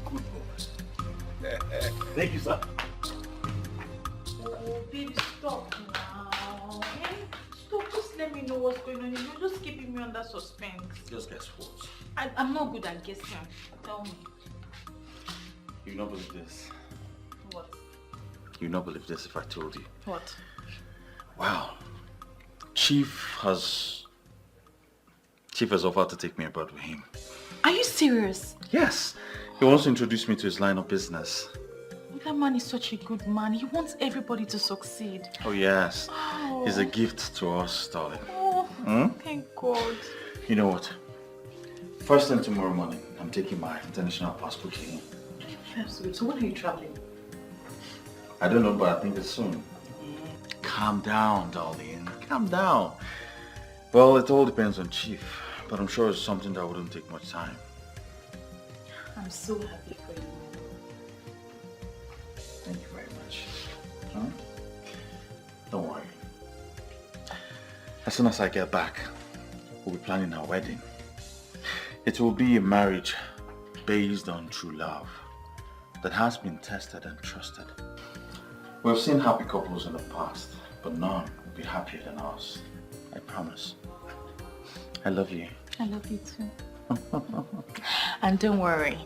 Good boy. Thank you, sir. Oh, baby, stop now. Okay? Stop, just let me know what's going on. You're just keeping me under suspense. Just guess what? I'm not good at guessing. Tell me. You not believe this. What? You not believe this if I told you. What? Wow. Chief has offered to take me abroad with him. Are you serious? Yes. He wants to introduce me to his line of business. That man is such a good man. He wants everybody to succeed. Oh yes. Oh. He's a gift to us, darling. Oh, thank God. You know what? First thing tomorrow morning, I'm taking my international passport here. That's good. So when are you traveling? I don't know, but I think it's soon. Calm down, darling. Calm down. Well, it all depends on Chief, but I'm sure it's something that wouldn't take much time. I'm so happy for you. Thank you very much. Huh? Don't worry. As soon as I get back, we'll be planning our wedding. It will be a marriage based on true love that has been tested and trusted. We've seen happy couples in the past, but none will be happier than us. I promise. I love you. I love you too. And don't worry,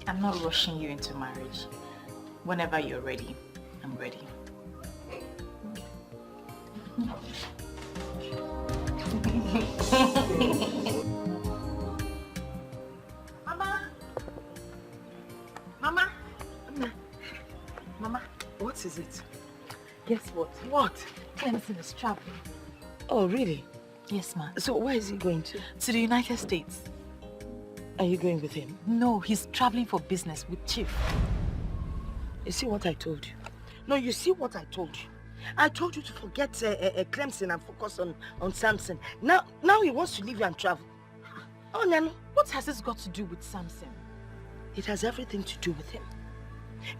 I'm not rushing you into marriage. Whenever you're ready, I'm ready. Mama! Mama, what is it? Guess what? What? Clemson is traveling. Oh, really? Yes, ma'am. So where is he going to? To the United States. Are you going with him? No, he's traveling for business with Chief. You see what I told you? No, you see what I told you? I told you to forget Clemson and focus on Samson. Now he wants to leave you and travel. Oh, Nano. What has this got to do with Samson? It has everything to do with him.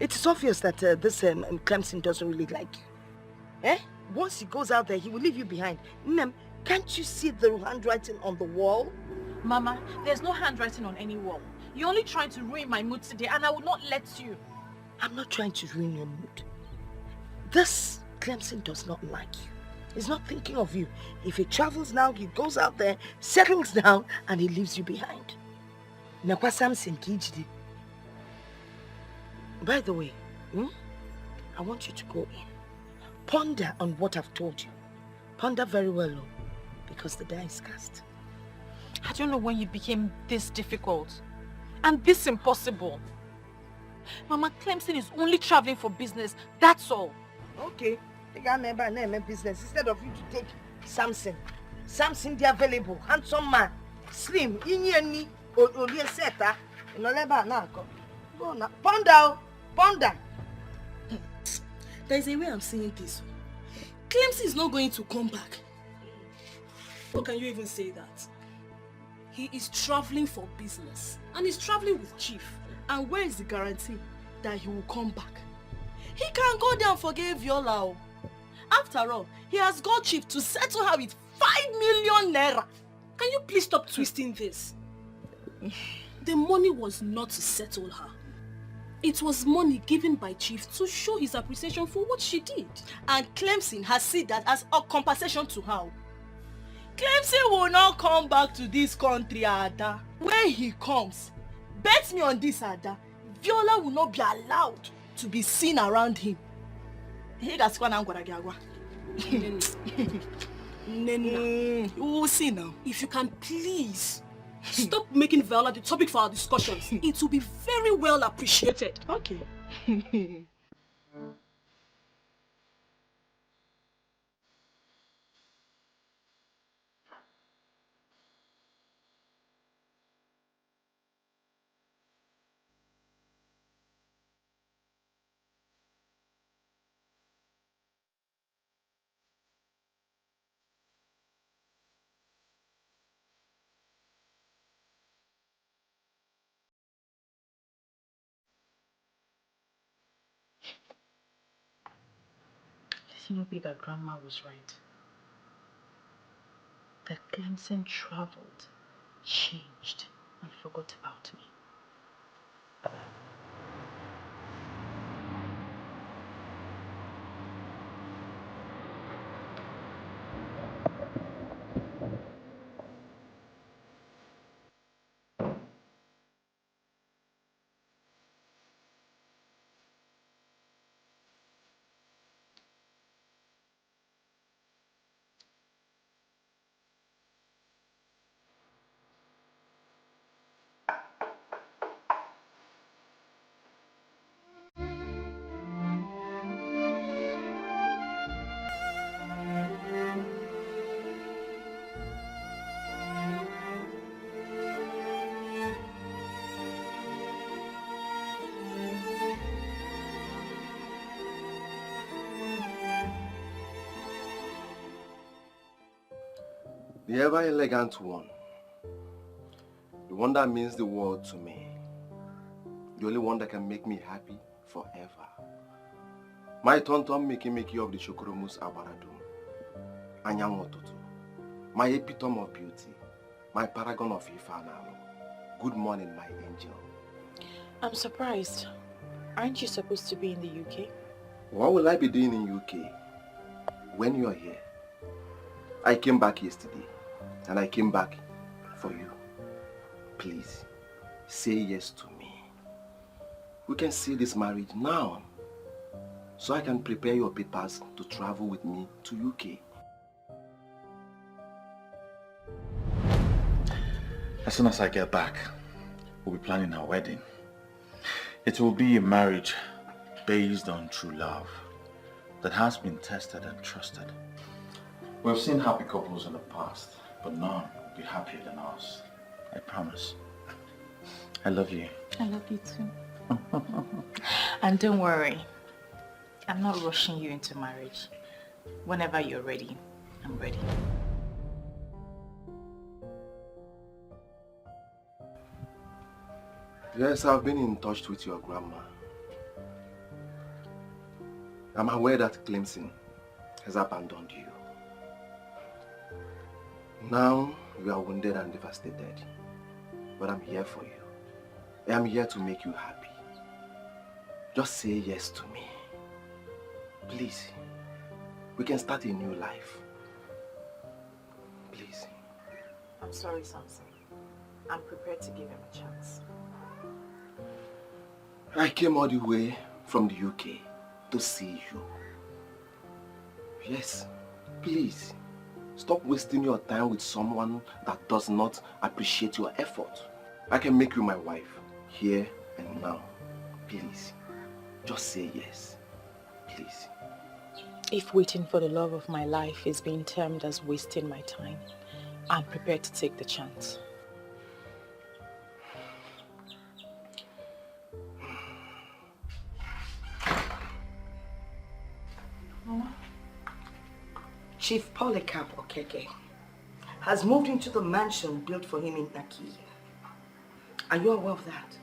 It is obvious that this Clemson doesn't really like you. Eh? Once he goes out there, he will leave you behind. Nem, can't you see the handwriting on the wall? Mama, there's no handwriting on any wall. You're only trying to ruin my mood today, and I will not let you. I'm not trying to ruin your mood. This Clemson does not like you. He's not thinking of you. If he travels now, he goes out there, settles down, and he leaves you behind. Nakwa Samson Kijidi. By the way, I want you to go in. Ponder on what I've told you. Ponder very well, because the die is cast. I don't know when you became this difficult and this impossible. Mama, Clemson is only traveling for business, that's all. Okay, take a name business instead of you to take Samson. Samson, the available, handsome man, slim, inyeni, olie seta, inoleba na go. Go na, ponder. There is a way I'm saying this. Clemson is not going to come back. How can you even say that? He is traveling for business and he's traveling with Chief. And where is the guarantee that he will come back? He can go there and forgive Viola. After all, he has got Chief to settle her with 5 million naira. Can you please stop twisting this? The money was not to settle her. It was money given by Chief to show his appreciation for what she did. And Clemson has seen that as a compensation to her. Clemson will not come back to this country, Ada. When he comes, bet me on this, Ada, Viola will not be allowed to be seen around him. We will see now. If you can please stop making Viola the topic for our discussions, it will be very well appreciated. Okay. Let me be that Grandma was right. That Clemson traveled, changed, and forgot about me. The ever elegant one. The one that means the world to me. The only one that can make me happy forever. My tonto making of the Shokoromus Abaradum. Anyang Otutu. My epitome of beauty. My paragon of Ifanalo. Good morning, my angel. I'm surprised. Aren't you supposed to be in the UK? What will I be doing in UK when you are here? I came back yesterday. And I came back for you. Please, say yes to me. We can see this marriage now. So I can prepare your papers to travel with me to UK. As soon as I get back, we'll be planning our wedding. It will be a marriage based on true love that has been tested and trusted. We've seen happy couples in the past, but none will be happier than us. I promise. I love you. I love you too. And don't worry, I'm not rushing you into marriage. Whenever you're ready, I'm ready. Yes, I've been in touch with your grandma. I'm aware that Clemson has abandoned you. Now you are wounded and devastated, but I'm here for you. I'm here to make you happy. Just say yes to me. Please, we can start a new life. Please. I'm sorry, Samson. I'm prepared to give him a chance. I came all the way from the UK to see you. Yes, please. Stop wasting your time with someone that does not appreciate your effort. I can make you my wife, here and now. Please, just say yes. Please. If waiting for the love of my life is being termed as wasting my time, I'm prepared to take the chance. Chief Polycarp Okeke has moved into the mansion built for him in Naki. Are you aware of that?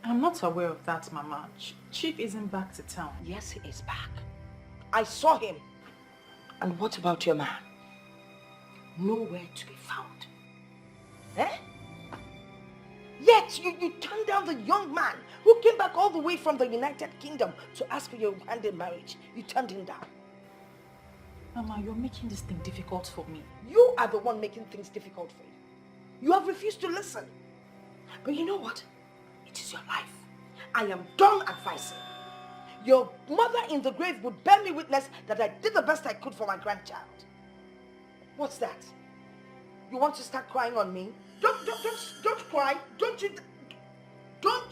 I'm not aware of that, Mama. Chief isn't back to town. Yes, he is back. I saw him. And what about your man? Nowhere to be found. Eh? Yet you turned down the young man who came back all the way from the United Kingdom to ask for your hand in marriage. You turned him down. Mama, you're making this thing difficult for me. You are the one making things difficult for you. You have refused to listen. But you know what? It is your life. I am done advising. Your mother in the grave would bear me witness that I did the best I could for my grandchild. What's that? You want to start crying on me? Don't cry. Don't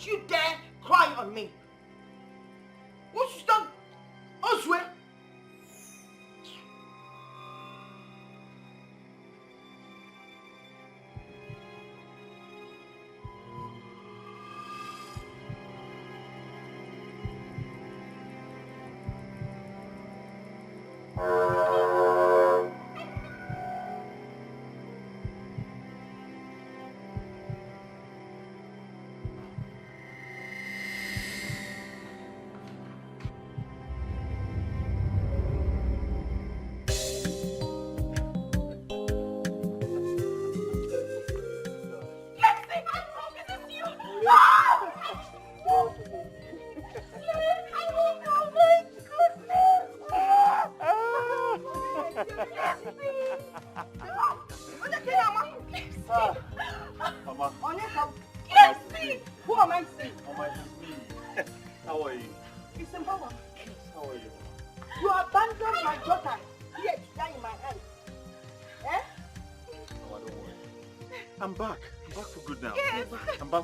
you dare cry on me. What's done? Oswe.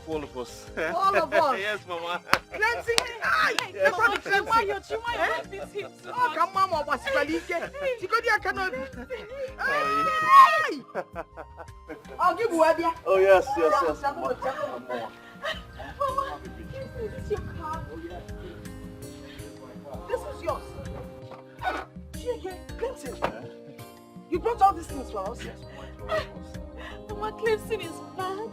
For all of us. All of us? Yes, Mama. Cleansing the eye. Oh, come on, Mama. I'll give you a. Oh, yes. Mama. Mama, this is your car. Oh, yes. This is yours. Clemson, you brought all these things for us? Yes, Mama, Clemson is bad.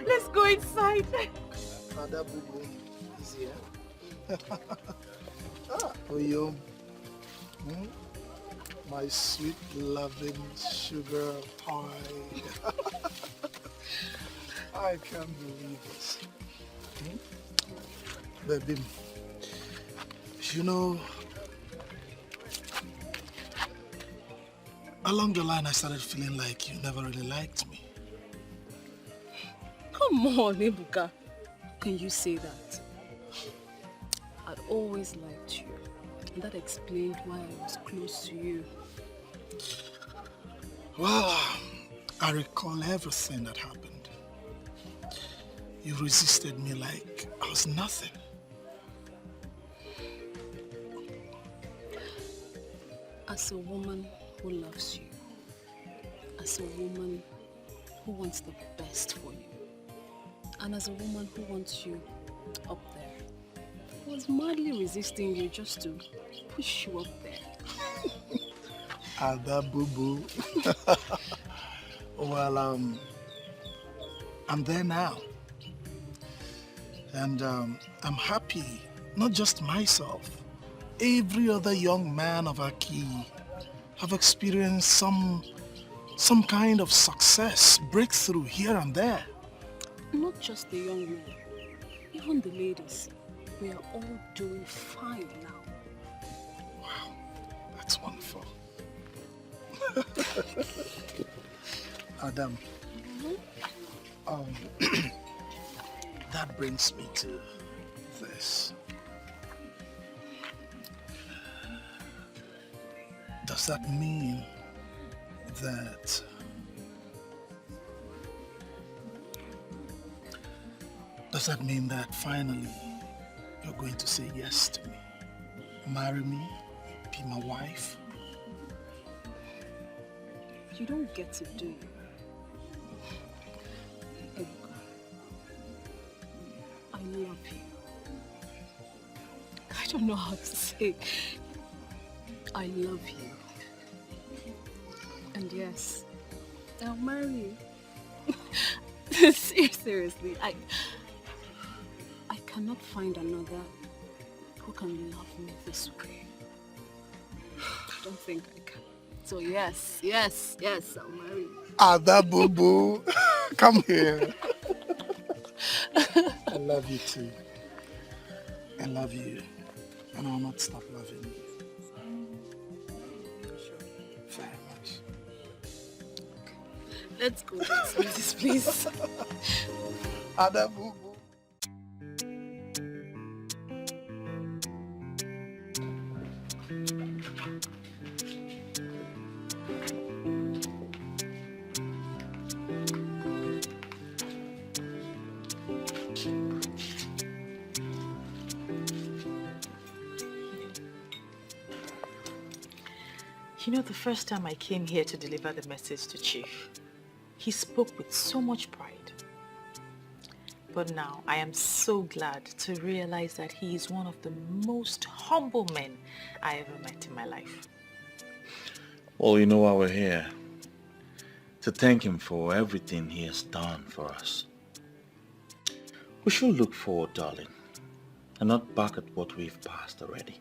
Let's go inside. Father Bubu is here. Oh, yo. My sweet, loving sugar pie. I can't believe this. Baby, you know, along the line, I started feeling like you never really liked me. Come on, Ebuka. Can you say that? I'd always liked you. And that explained why I was close to you. Well, I recall everything that happened. You resisted me like I was nothing. As a woman who loves you, as a woman who wants the best for you, and as a woman who wants you up there, I was madly resisting you just to push you up there. Ada boo-boo. Well, I'm there now. And I'm happy, not just myself. Every other young man of Aki have experienced some kind of success, breakthrough here and there. Not just the young men, even the ladies. We are all doing fine now. Wow, that's wonderful. Adam, that brings me to this. Does that mean that finally you're going to say yes to me? Marry me? Be my wife? You don't get to do it. I love you. I don't know how to say. I love you. And yes, I'll marry you. Seriously, I cannot find another who can love me this way. I don't think I can. So yes, I'll marry you. Ada boo-boo, come here. I love you too. I love you. And I'll not stop loving you. Very much. Let's go. Let's leave this place. Adamu. You know, the first time I came here to deliver the message to Chief, he spoke with so much pride. But now I am so glad to realize that he is one of the most humble men I ever met in my life. Well, you know why we're here. To thank him for everything he has done for us. We should look forward, darling, and not back at what we've passed already.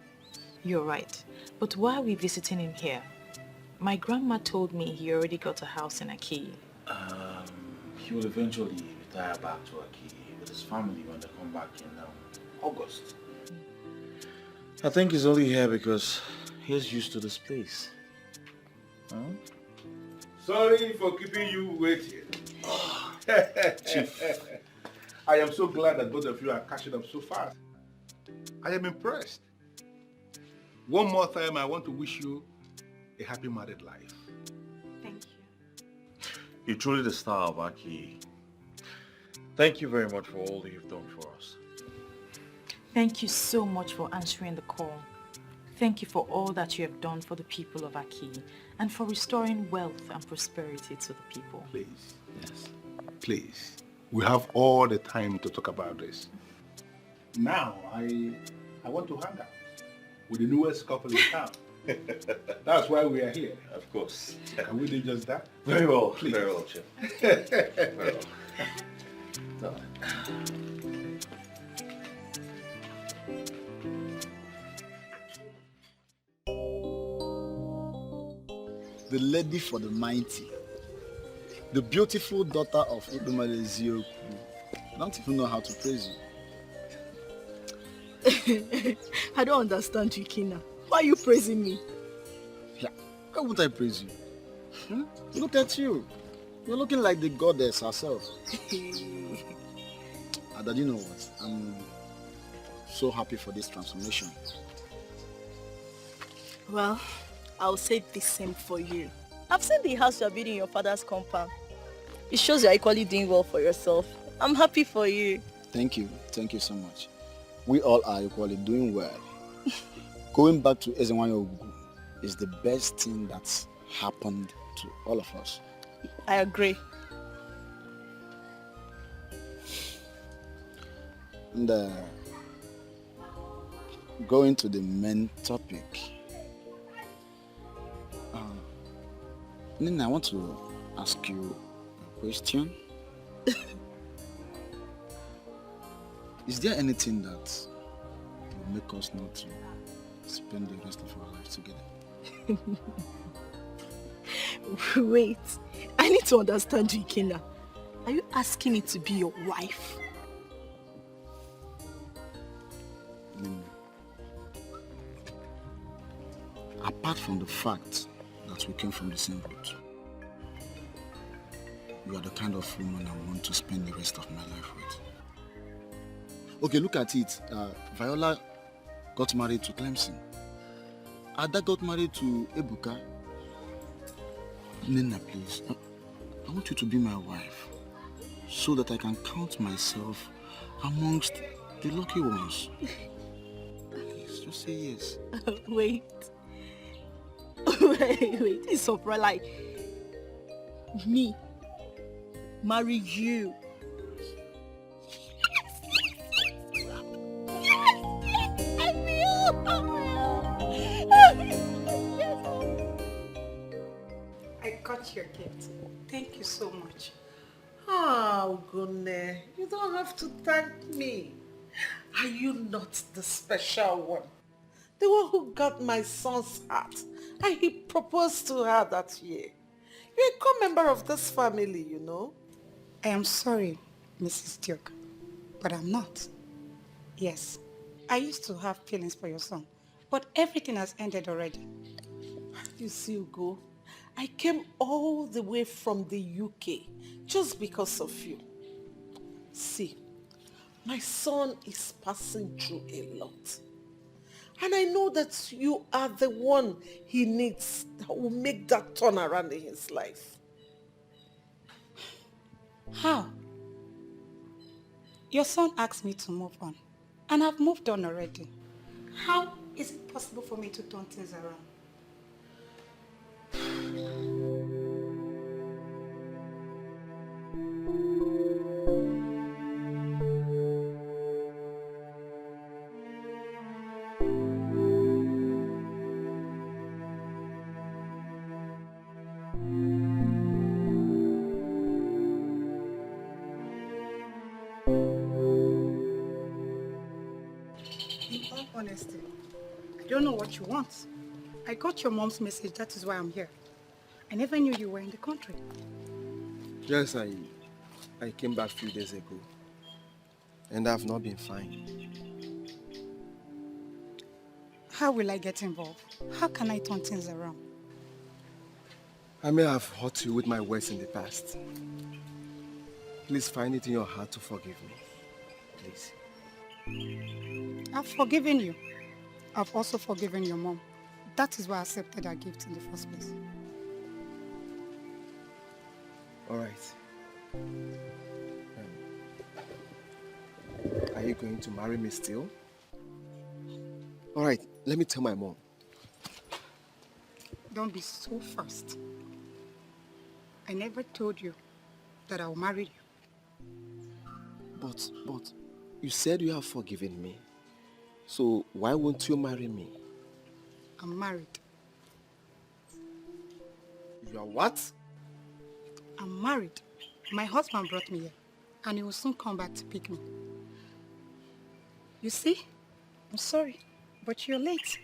You're right. But why are we visiting him here? My grandma told me he already got a house in Aki. He will eventually retire back to Aki with his family when they come back in August. I think he's only here because he's used to this place. Huh? Sorry for keeping you waiting. Chief. I am so glad that both of you are catching up so fast. I am impressed. One more time, I want to wish you a happy married life. Thank you. You're truly the star of Aki. Thank you very much for all that you've done for us. Thank you so much for answering the call. Thank you for all that you have done for the people of Aki and for restoring wealth and prosperity to the people. Please. Yes. Please. We have all the time to talk about this. Now, I want to hang out with the newest couple in town. That's why we are here. Of course. Can we do just that? Very well. Please. Very well, Chef. Very well. The lady for the mighty, the beautiful daughter of Idumale Zioku. I don't even know how to praise you. I don't understand you, Kina. Why are you praising me? Yeah, why would I praise you? Look at you. You're looking like the goddess herself. Dad, you know what? I'm so happy for this transformation. Well, I'll say the same for you. I've seen the house you're building in your father's compound. It shows you're equally doing well for yourself. I'm happy for you. Thank you. Thank you so much. We all are equally doing well. Going back to Ezenwayo Ogugu is the best thing that's happened to all of us. I agree. And going to the main topic. Nina, I want to ask you a question. Is there anything that will make us not to spend the rest of our lives together? Wait, I need to understand you, Ikena. Are you asking me to be your wife? Nina, apart from the fact that we came from the same root, you are the kind of woman I want to spend the rest of my life with. Okay, look at it. Viola got married to Clemson. Ada got married to Ebuka. Nina, please, I want you to be my wife so that I can count myself amongst the lucky ones. Please, just say yes. Wait. Wait, it's so like me marry you. I got your gift. Thank you so much. Oh, Gunne, you don't have to thank me. Are you not the special one? The one who got my son's heart and he proposed to her that year. You're a co-member of this family, you know. I am sorry, Mrs. Duke, but I'm not. Yes, I used to have feelings for your son, but everything has ended already. You see, Ugo, I came all the way from the UK just because of you. See, my son is passing through a lot. And I know that you are the one he needs that will make that turnaround in his life. How? Your son asked me to move on, and I've moved on already. How is it possible for me to turn things around? Honesty, I don't know what you want. I got your mom's message, that is why I'm here. I never knew you were in the country. Yes, I came back a few days ago, and I've not been fine. How will I get involved? How can I turn things around? I may have hurt you with my words in the past. Please find it in your heart to forgive me. Please. I've forgiven you. I've also forgiven your mom. That is why I accepted her gift in the first place. All right. Are you going to marry me still? All right, let me tell my mom. Don't be so fast. I never told you that I'll marry you. But you said you have forgiven me. So why won't you marry me? I'm married. You are what? I'm married. My husband brought me here, and he will soon come back to pick me. You see? I'm sorry, but you're late.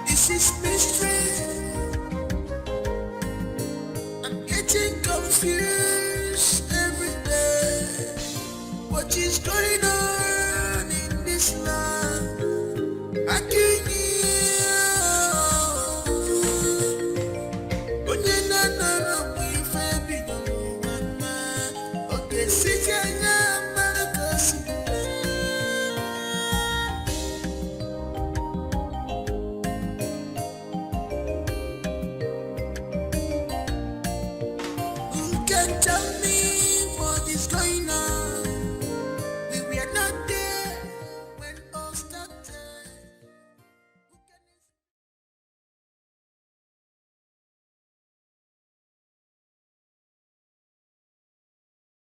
This is mystery. I'm getting confused every day. What is going on in this land? I can't